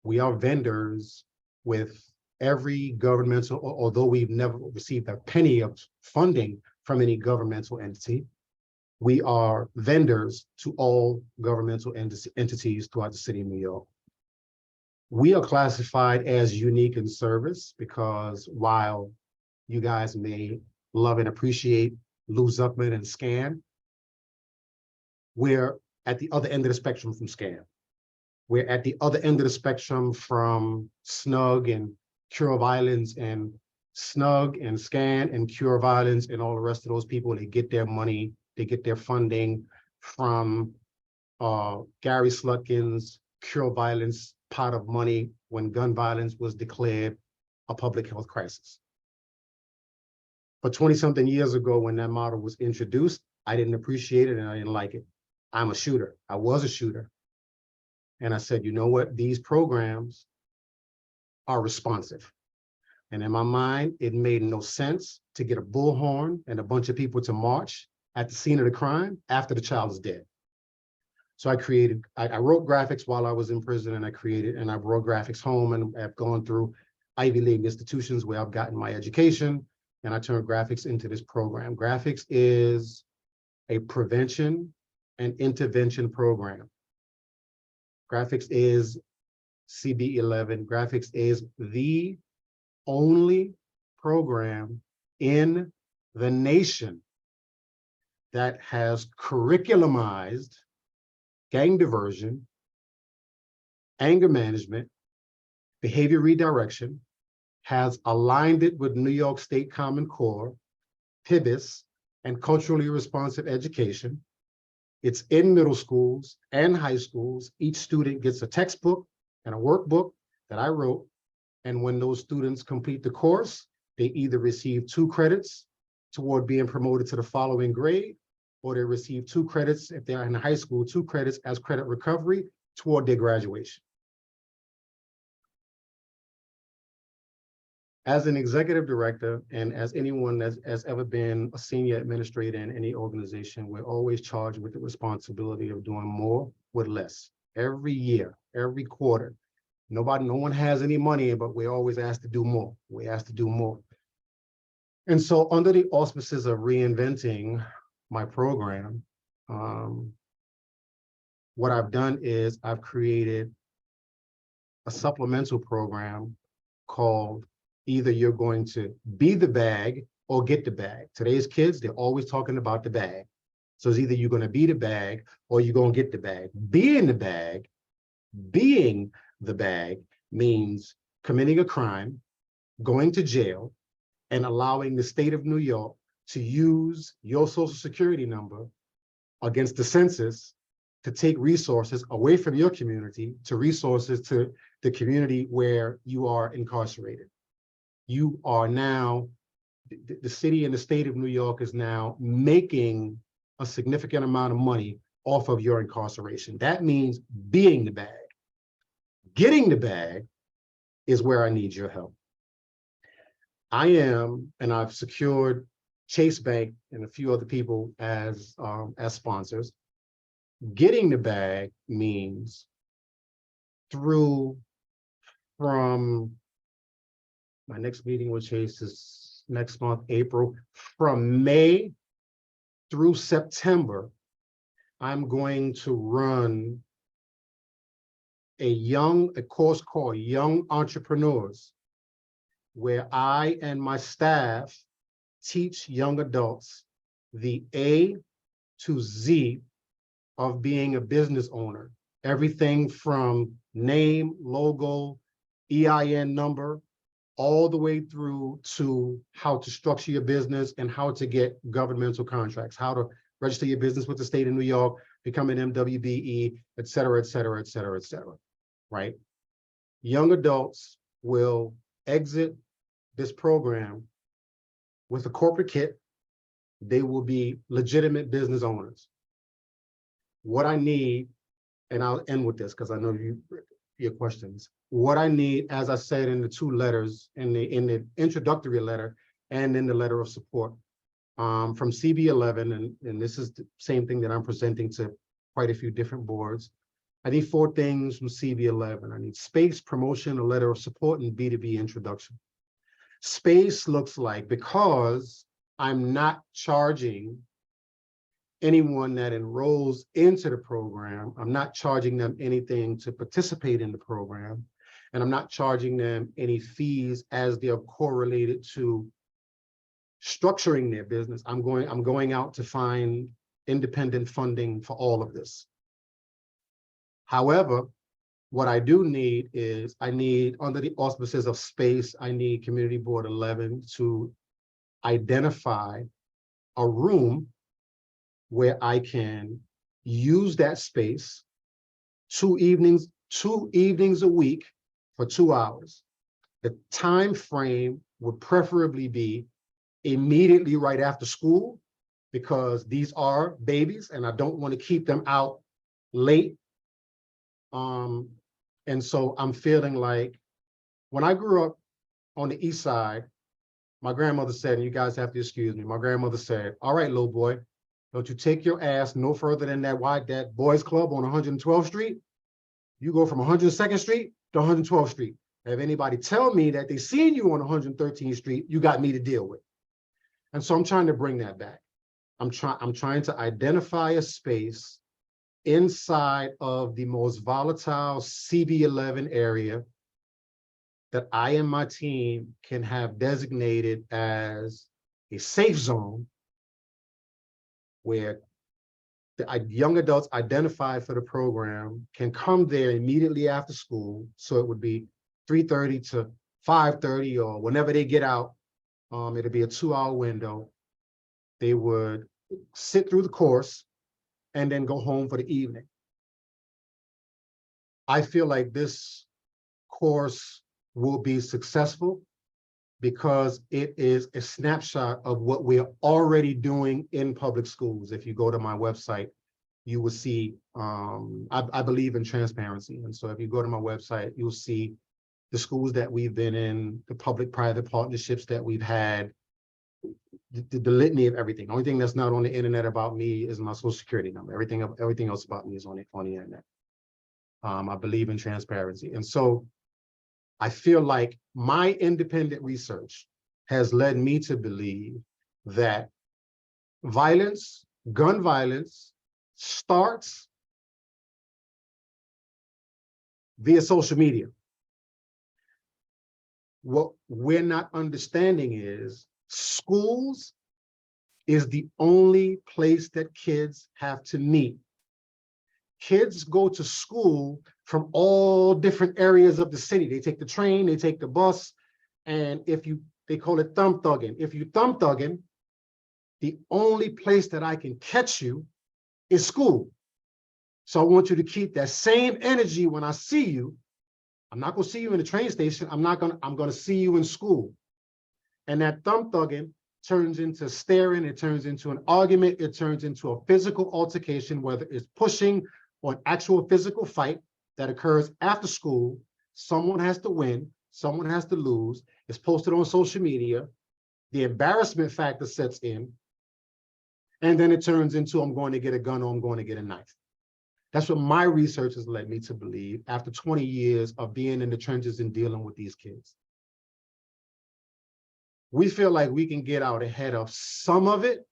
we are vendors with every governmental, although we've never received a penny of funding from any governmental entity, we are vendors to all governmental entities throughout the city of New York. We are classified as unique in service because while you guys may love and appreciate Lou Zuckman and SCAN, we're at the other end of the spectrum from SCAN. We're at the other end of the spectrum from SNUG and Cure Violence, and SNUG and SCAN and Cure Violence and all the rest of those people. They get their money, they get their funding from Gary Slutkin's Cure Violence pot of money when gun violence was declared a public health crisis. But 20-something years ago, when that model was introduced, I didn't appreciate it and I didn't like it. I'm a shooter. I was a shooter. And I said, you know what? These programs are responsive. And in my mind, it made no sense to get a bullhorn and a bunch of people to march at the scene of the crime after the child is dead. So I wrote graphics while I was in prison, and I brought graphics home, and I've gone through Ivy League institutions where I've gotten my education, and I turned graphics into this program. Graphics is a prevention and intervention program. Graphics is CB11. Graphics is the only program in the nation that has curriculumized gang diversion, anger management, behavior redirection, has aligned it with New York State Common Core, PIBIS, and culturally responsive education. It's in middle schools and high schools. Each student gets a textbook and a workbook that I wrote. And when those students complete the course, they either receive 2 credits toward being promoted to the following grade, or they receive 2 credits, if they're in high school, 2 credits as credit recovery toward their graduation. As an executive director, and as anyone that has ever been a senior administrator in any organization, we're always charged with the responsibility of doing more with less. Every year, every quarter, no one has any money, but we're always asked to do more. We're asked to do more. And so under the auspices of reinventing my program, what I've done is I've created a supplemental program called either you're going to be the bag or get the bag. Today's kids, they're always talking about the bag. So it's either you're going to be the bag or you're going to get the bag. Being the bag means committing a crime, going to jail, and allowing the state of New York to use your social security number against the census to take resources away from your community to resources to the community where you are incarcerated. You are now, the city and the state of New York is now making a significant amount of money off of your incarceration. That means being the bag. Getting the bag is where I need your help. I am, and I've secured Chase Bank and a few other people as sponsors. Getting the bag means from my next meeting with Chase is next month, April, from May through September, I'm going to run a course called Young Entrepreneurs, where I and my staff teach young adults the A to Z of being a business owner. Everything from name, logo, EIN number, all the way through to how to structure your business and how to get governmental contracts, how to register your business with the state of New York, become an MWBE, et cetera, et cetera, et cetera, et cetera, right? Young adults will exit this program with a corporate kit. They will be legitimate business owners. What I need, and I'll end with this because I know your questions. What I need, as I said in the two letters, in the introductory letter and in the letter of support from CB11, and this is the same thing that I'm presenting to quite a few different boards. I need 4 things from CB11. I need space, promotion, a letter of support, and B2B introduction. Space looks like, because I'm not charging anyone that enrolls into the program, I'm not charging them anything to participate in the program, and I'm not charging them any fees as they're correlated to structuring their business. I'm going out to find independent funding for all of this. However, what I do need is, I need, under the auspices of space, I need Community Board 11 to identify a room where I can use that space 2 evenings a week for 2 hours. The time frame would preferably be immediately right after school, because these are babies and I don't want to keep them out late. And so I'm feeling like, when I grew up on the East Side, my grandmother said, and you guys have to excuse me, my grandmother said, "All right, little boy, don't you take your ass no further than that boys club on 112th Street. You go from 102nd Street to 112th Street. If anybody tell me that they seen you on 113th Street, you got me to deal with." And so I'm trying to bring that back. I'm trying to identify a space inside of the most volatile CB11 area that I and my team can have designated as a safe zone, where the young adults identified for the program can come there immediately after school. So it would be 3:30 to 5:30 or whenever they get out. It'll be a 2-hour window. They would sit through the course and then go home for the evening. I feel like this course will be successful because it is a snapshot of what we're already doing in public schools. If you go to my website, you will see, I believe in transparency. And so if you go to my website, you'll see the schools that we've been in, the public-private partnerships that we've had, the litany of everything. The only thing that's not on the internet about me is my social security number. Everything else about me is on the internet. I believe in transparency. And so I feel like my independent research has led me to believe that violence, gun violence, starts via social media. What we're not understanding is schools is the only place that kids have to meet. Kids go to school from all different areas of the city. They take the train, they take the bus, and they call it thumb thugging. If you thumb thugging, the only place that I can catch you is school. So I want you to keep that same energy when I see you. I'm not gonna see you in the train station. I'm gonna see you in school. And that thumb thugging turns into staring, it turns into an argument, it turns into a physical altercation, whether it's pushing or an actual physical fight that occurs after school. Someone has to win, someone has to lose. It's posted on social media. The embarrassment factor sets in. And then it turns into, I'm going to get a gun or I'm going to get a knife. That's what my research has led me to believe after 20 years of being in the trenches and dealing with these kids. We feel like we can get out ahead of some of it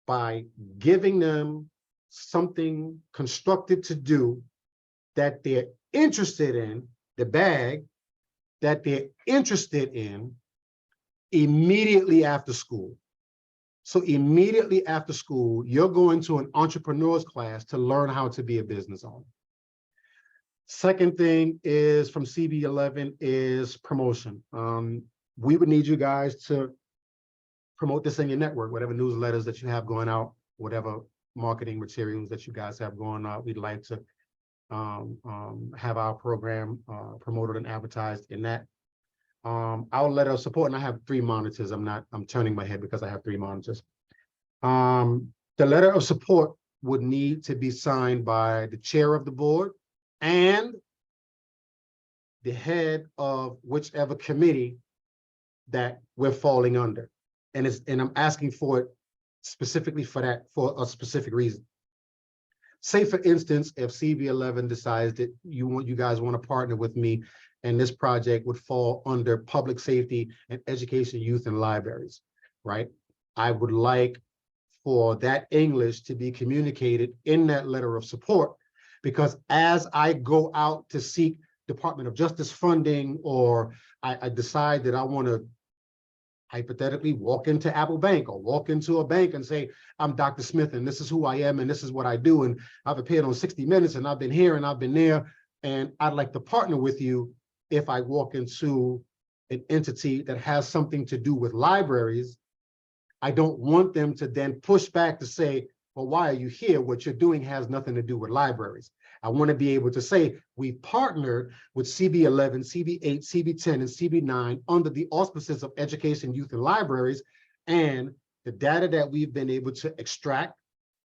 by giving them something constructed to do that they're interested in, the bag that they're interested in immediately after school. So immediately after school, you're going to an entrepreneur's class to learn how to be a business owner. Second thing is from CB11 is promotion. We would need you guys to promote this in your network, whatever newsletters that you have going out, whatever marketing materials that you guys have going out. We'd like to have our program promoted and advertised in that. Our letter of support, and I have 3 monitors. I'm turning my head because I have 3 monitors. The letter of support would need to be signed by the chair of the board and the head of whichever committee that we're falling under. And I'm asking for it specifically for that, for a specific reason. Say, for instance, if CB11 decides that you guys want to partner with me, and this project would fall under public safety and education, youth, and libraries, right? I would like for that English to be communicated in that letter of support, because as I go out to seek Department of Justice funding, or I decide that I want to hypothetically walk into Apple Bank or walk into a bank and say, I'm Dr. Smith and this is who I am and this is what I do, and I've appeared on 60 Minutes and I've been here and I've been there, and I'd like to partner with you. If I walk into an entity that has something to do with libraries, I don't want them to then push back to say, well, why are you here? What you're doing has nothing to do with libraries. I want to be able to say, we partnered with CB11, CB8, CB10, and CB9 under the auspices of education, youth, and libraries. And the data that we've been able to extract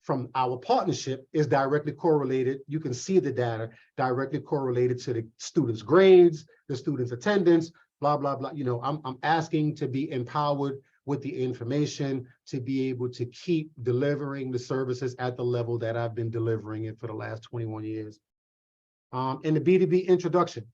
from our partnership is directly correlated. You can see the data directly correlated to the students' grades, the students' attendance, blah, blah, blah. You know, I'm asking to be empowered with the information to be able to keep delivering the services at the level that I've been delivering it for the last 21 years. In the B2B introduction,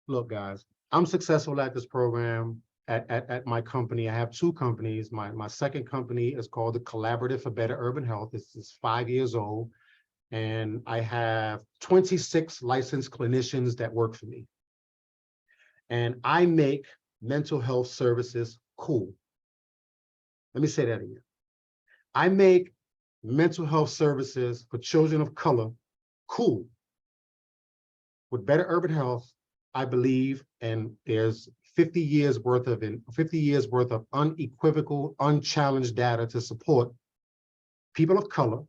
look, guys, I'm successful at this program. At my company, I have 2 companies. My second company is called the Collaborative for Better Urban Health. It's 5 years old, and I have 26 licensed clinicians that work for me. And I make mental health services cool. Let me say that again. I make mental health services for children of color cool. With Better Urban Health, I believe, and there's 50 years worth of unequivocal, unchallenged data to support people of color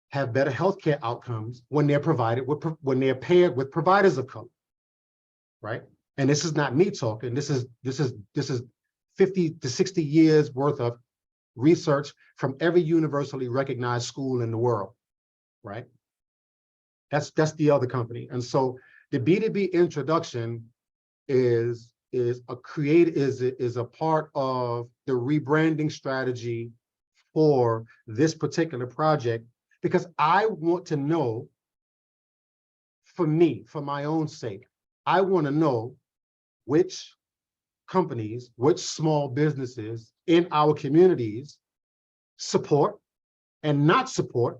have better healthcare outcomes when they're paired with providers of color, right? And this is not me talking. This is 50 to 60 years worth of research from every universally recognized school in the world, right? That's the other company. And so the B2B introduction is a part of the rebranding strategy for this particular project, because I want to know, for me, for my own sake, I want to know which companies, which small businesses in our communities support and not support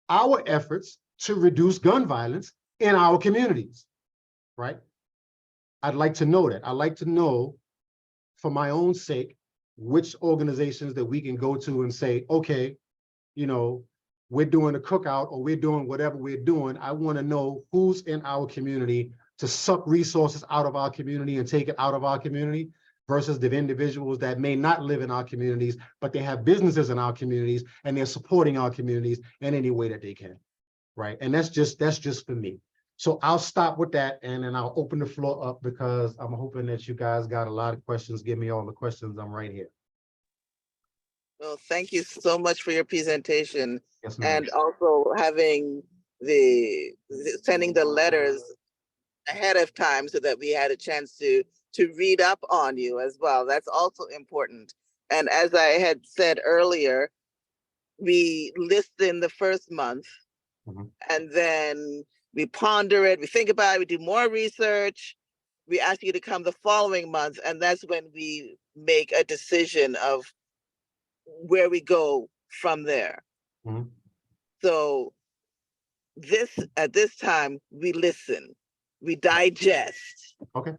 our efforts to reduce gun violence in our communities, right? I'd like to know that. I'd like to know, for my own sake, which organizations that we can go to and say, okay, you know, we're doing a cookout or we're doing whatever we're doing. I want to know who's in our community to suck resources out of our community and take it out of our community versus the individuals that may not live in our communities, but they have businesses in our communities and they're supporting our communities in any way that they can, right? And that's just for me. So I'll stop with that and then I'll open the floor up because I'm hoping that you guys got a lot of questions. Give me all the questions. I'm right here. Well, thank you so much for your presentation. Yes, ma'am. And also having sending the letters ahead of time so that we had a chance to read up on you as well. That's also important. And as I had said earlier, we list in the first month and then we ponder it, we think about it, we do more research, we ask you to come the following month, and that's when we make a decision of where we go from there. So at this time, we listen, we digest. Okay.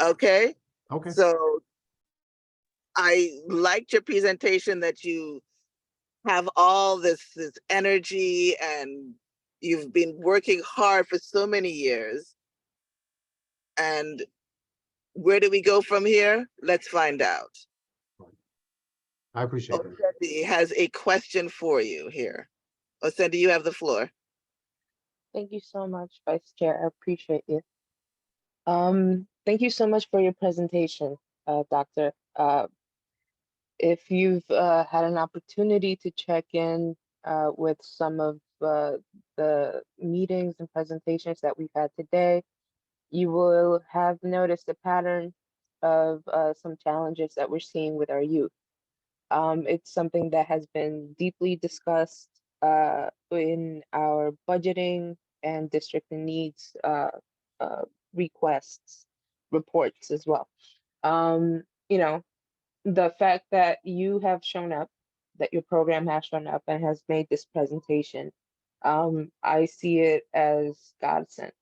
Okay? Okay. So I liked your presentation that you have all this energy and you've been working hard for so many years. And where do we go from here? Let's find out. I appreciate that. Osendi has a question for you here. Osendi, you have the floor. Thank you so much, Vice Chair. I appreciate you. Thank you so much for your presentation, Doctor. If you've had an opportunity to check in with some of the meetings and presentations that we've had today, you will have noticed a pattern of some challenges that we're seeing with our youth. It's something that has been deeply discussed in our budgeting and district needs requests, reports as well. You know, the fact that you have shown up, that your program has shown up and has made this presentation, I see it as God sent.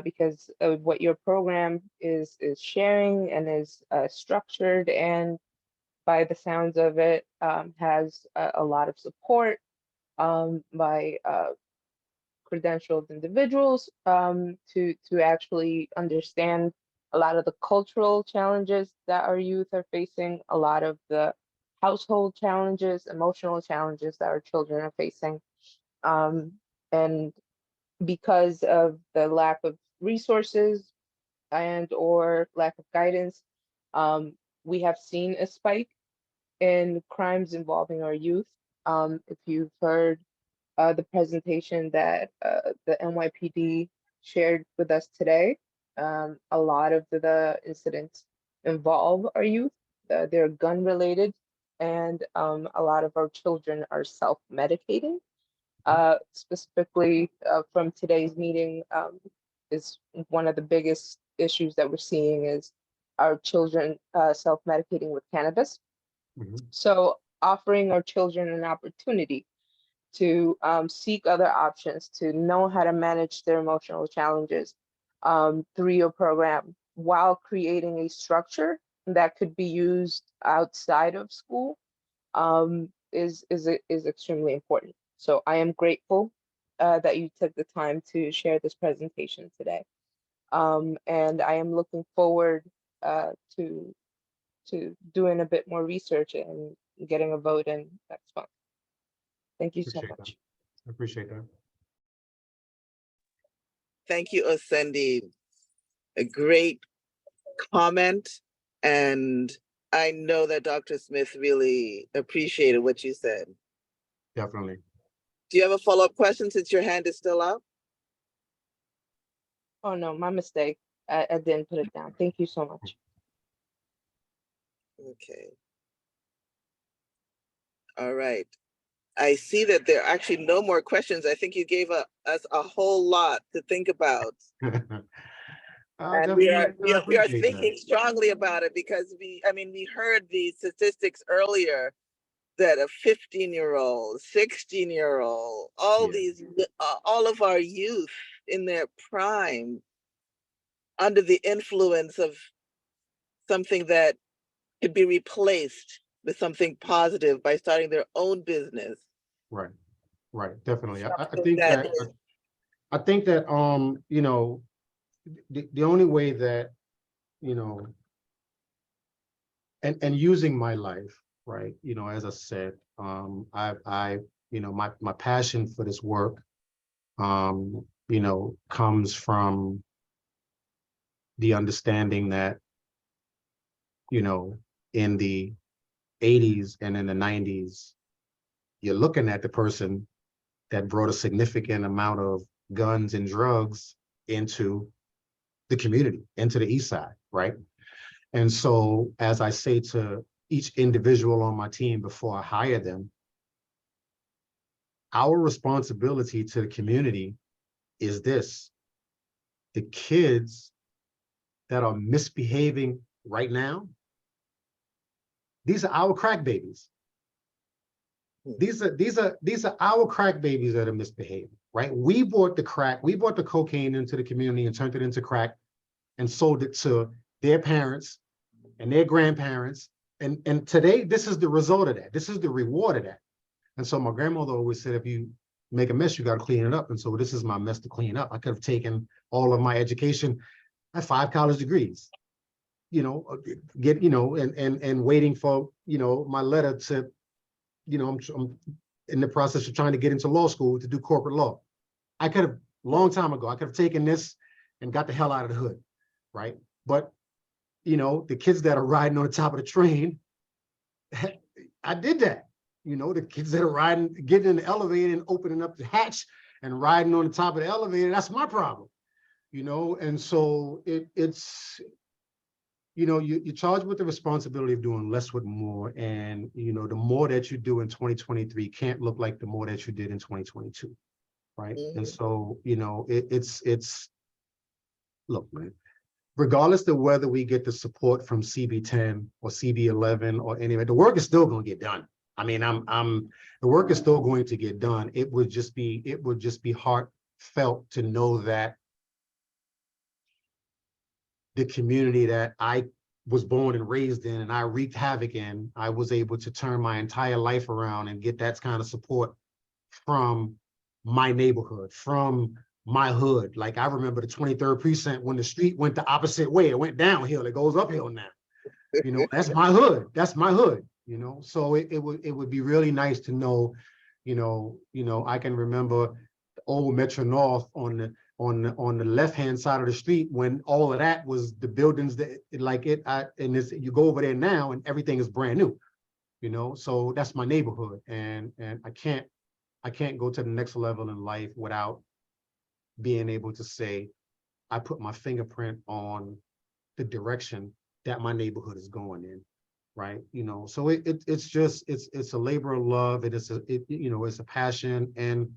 Because of what your program is sharing and is structured, and by the sounds of it, has a lot of support by credentialed individuals to actually understand a lot of the cultural challenges that our youth are facing, a lot of the household challenges, emotional challenges that our children are facing. And because of the lack of resources and or lack of guidance, we have seen a spike in crimes involving our youth. If you've heard the presentation that the NYPD shared with us today, a lot of the incidents involve our youth. They're gun related, and a lot of our children are self-medicating. Specifically from today's meeting, is one of the biggest issues that we're seeing is our children self-medicating with cannabis. So offering our children an opportunity to seek other options, to know how to manage their emotional challenges through your program, while creating a structure that could be used outside of school, is extremely important. So I am grateful that you took the time to share this presentation today. And I am looking forward to doing a bit more research and getting a vote in next month. Thank you so much. I appreciate that. Thank you, Osendi. A great comment. And I know that Dr. Smith really appreciated what you said. Definitely. Do you have a follow-up question since your hand is still up? Oh no, my mistake. I didn't put it down. Thank you so much. Okay. All right. I see that there are actually no more questions. I think you gave us a whole lot to think about. I And we are, definitely we are, we are appreciate thinking that. strongly about it because we heard the statistics earlier that a 15-year-old, 16-year-old, Yeah. all of our youth in their prime, under the influence of something that could be replaced with something positive by starting their own business. Right. Right. Definitely. I Something think that that is, I think that you know, the only way that, you know, and using my life, right, you know, as I said, I you know, my passion for this work, you know, comes from the understanding that, you know, in the 80s and in the 90s, you're looking at the person that brought a significant amount of guns and drugs into the community, into the East Side, right? And so, as I say to each individual on my team before I hire them, our responsibility to the community is this: the kids that are misbehaving right now, these are our crack babies. These are our crack babies that are misbehaving, right? We brought the crack, we brought the cocaine into the community and turned it into crack and sold it to their parents and their grandparents. And today, this is the result of that. This is the reward of that. And so my grandmother always said, if you make a mess, you got to clean it up. And so this is my mess to clean up. I could have taken all of my education. I have 5 college degrees, you know, and waiting for, you know, my letter to, you know, I'm in the process of trying to get into law school to do corporate law. I could have, long time ago, I could have taken this and got the hell out of the hood, right? But, you know, the kids that are riding on the top of the train, I did that. You know, the kids that are riding, getting in the elevator and opening up the hatch and riding on the top of the elevator, that's my problem, you know? And so it's, you know, you're charged with the responsibility of doing less with more. And, you know, the more that you do in 2023 can't look like the more that you did in 2022, right? And so, you know, it's, look, man, regardless of whether we get the support from CB10 or CB11 or anyway, the work is still going to get done. I mean, the work is still going to get done. It would just be heartfelt to know that the community that I was born and raised in and I wreaked havoc in, I was able to turn my entire life around and get that kind of support from my neighborhood, from my hood. Like I remember the 23rd precinct when the street went the opposite way. It went downhill. It goes uphill now. You know, that's my hood. That's my hood. You know, so it would be really nice to know, you know, I can remember the old Metro North on the left-hand side of the street when all of that was the buildings that you go over there now and everything is brand new, you know. So that's my neighborhood, and I can't go to the next level in life without being able to say I put my fingerprint on the direction that my neighborhood is going in, right? You know, so it's a labor of love. It's a passion, and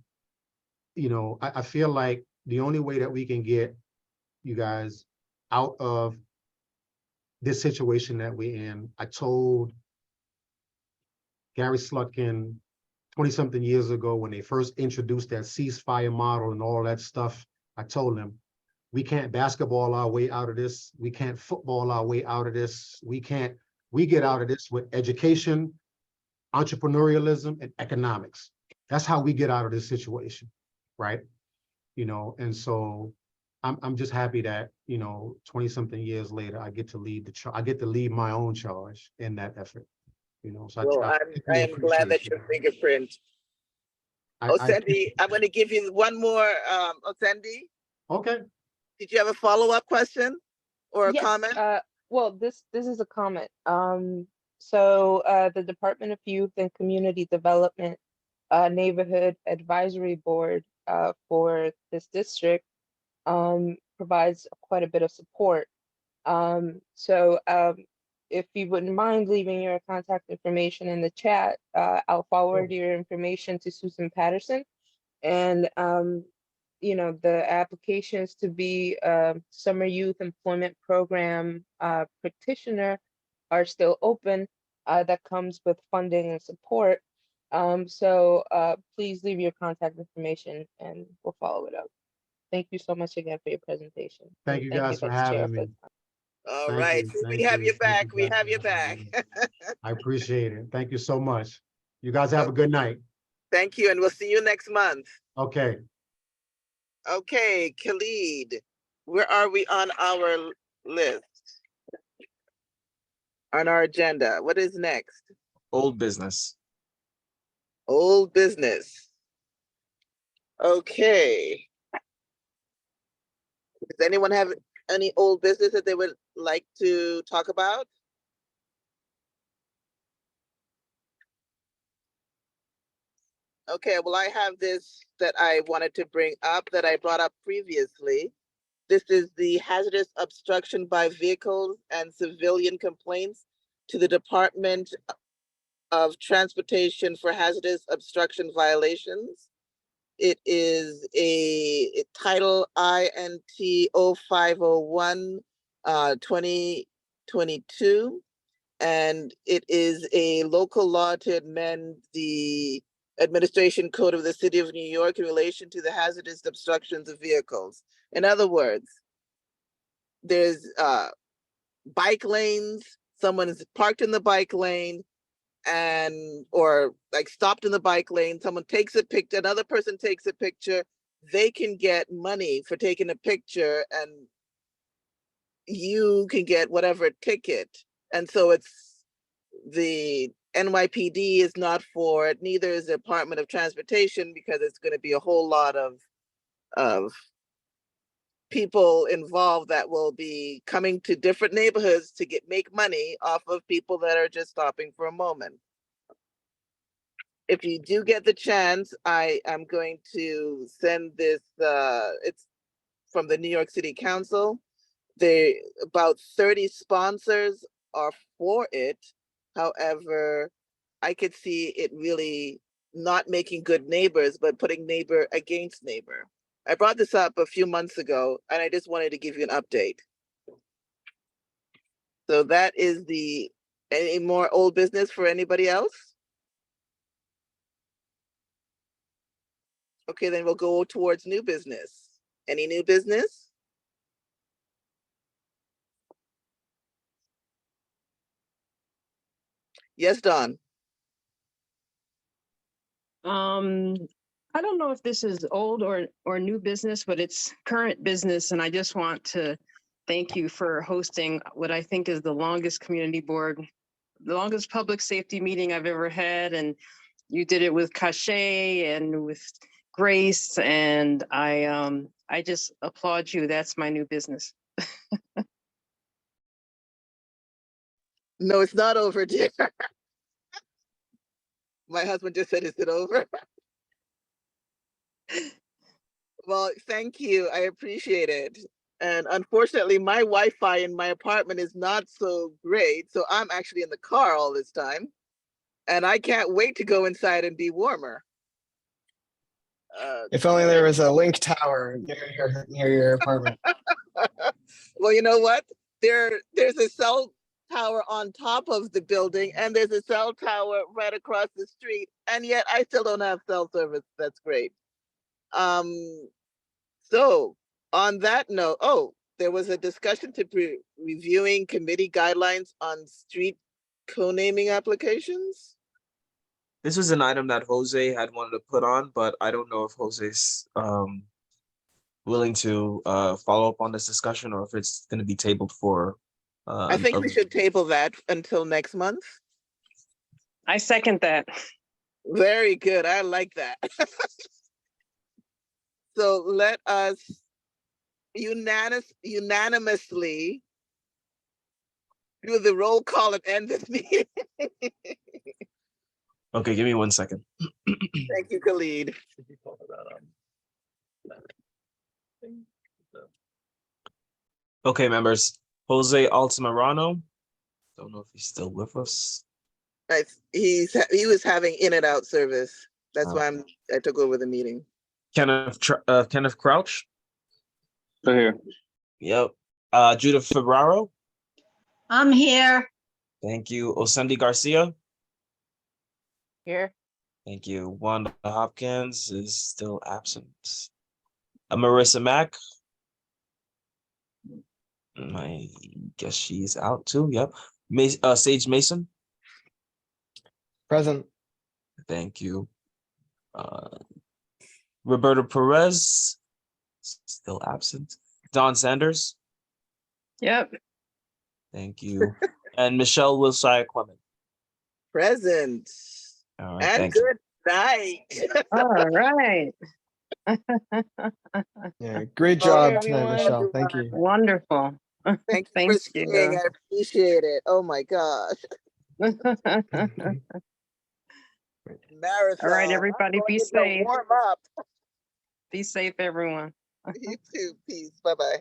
you know, I feel like the only way that we can get you guys out of this situation that we're in. I told Gary Slutkin 20-something years ago when they first introduced that ceasefire model and all that stuff, I told them, we can't basketball our way out of this. We can't football our way out of this. We get out of this with education, entrepreneurialism, and economics. That's how we get out of this situation, right? You know, and so I'm just happy that, you know, 20-something years later, I get to lead my own charge in that effort, you know. So well, I I really am glad that appreciate your you. fingerprint. Sandy, I'm going to give you one more, Sandy. Okay. Did you have a follow-up question or a Yes, comment? well, this is a comment. So the Department of Youth and Community Development Neighborhood Advisory Board for this district provides quite a bit of support. If you wouldn't mind leaving your contact information in the chat, I'll forward your information to Susan Patterson, and the applications to be summer youth employment program practitioner are still open. That comes with funding and support. So please leave your contact information and we'll follow it up. Thank you so much again for your presentation. Thank And you thank guys for Vice Chair, having for me. All Thank right, you, so we thank have you, your thank you back. We guys have for your having back. me. I appreciate it. Thank you so much. You guys have a good night. Thank you, and we'll see you next month. Okay. Okay, Khalid, where are we on our list? On our agenda, what is next? Old business. Old business. Okay. Does anyone have any old business that they would like to talk about? Okay, well, I have this that I wanted to bring up that I brought up previously. This is the hazardous obstruction by vehicles and civilian complaints to the Department of Transportation for hazardous obstruction violations. It is a title INT 0501 2022, and it is a local law to amend the administration code of the city of New York in relation to the hazardous obstructions of vehicles. In other words, there's bike lanes, someone is parked in the bike lane and or like stopped in the bike lane, someone takes a picture, another person takes a picture, they can get money for taking a picture and you can get whatever ticket. And so it's the NYPD is not for it, neither is the Department of Transportation, because it's going to be a whole lot of people involved that will be coming to different neighborhoods to make money off of people that are just stopping for a moment. If you do get the chance, I am going to send this, it's from the New York City Council. About 30 sponsors are for it. However, I could see it really not making good neighbors, but putting neighbor against neighbor. I brought this up a few months ago, and I just wanted to give you an update. So that is any more old business for anybody else? Okay, then we'll go towards new business. Any new business? Yes, Don. I don't know if this is old or new business, but it's current business. And I just want to thank you for hosting what I think is the longest community board, the longest public safety meeting I've ever had. And you did it with cachet and with grace. And I just applaud you. That's my new business. No, it's not over, dear. My husband just said, is it over? Well, thank you. I appreciate it. And unfortunately, my Wi-Fi in my apartment is not so great. So I'm actually in the car all this time. And I can't wait to go inside and be warmer. If only there was a link tower near your apartment. Well, you know what? There's a cell tower on top of the building and there's a cell tower right across the street. And yet I still don't have cell service. That's great. So on that note, there was a discussion to reviewing committee guidelines on street co-naming applications. This was an item that Jose had wanted to put on, but I don't know if Jose's willing to follow up on this discussion or if it's going to be tabled for. I think we should table that until next month. I second that. Very good. I like that. So let us unanimously do the roll call and end this meeting. Okay, give me 1 second. Thank you, Khalid. Okay, members. Jose Altamirano. Don't know if he's still with us. He was having in and out service. That's why I took over the meeting. Kenneth Crouch. So here. Yep. Judith Ferraro. I'm here. Thank you. Osendi Garcia. Here. Thank you. Wanda Hopkins is still absent. Marissa Mack. I guess she's out too. Yep. Sage Mason. Present. Thank you. Roberta Perez, still absent. Don Sanders. Yep. Thank you. And Michelle Wilshire Clement. Present. All right, And thank you. good night. All right. Yeah, great Oh, job tonight, everyone. Michelle. Thank you. Wonderful. Thank you Thank for staying. I appreciate it. Oh my gosh. Marathon. All right, I'm everybody, going be to safe. warm up. Be safe, everyone. You too. Peace. Bye-bye.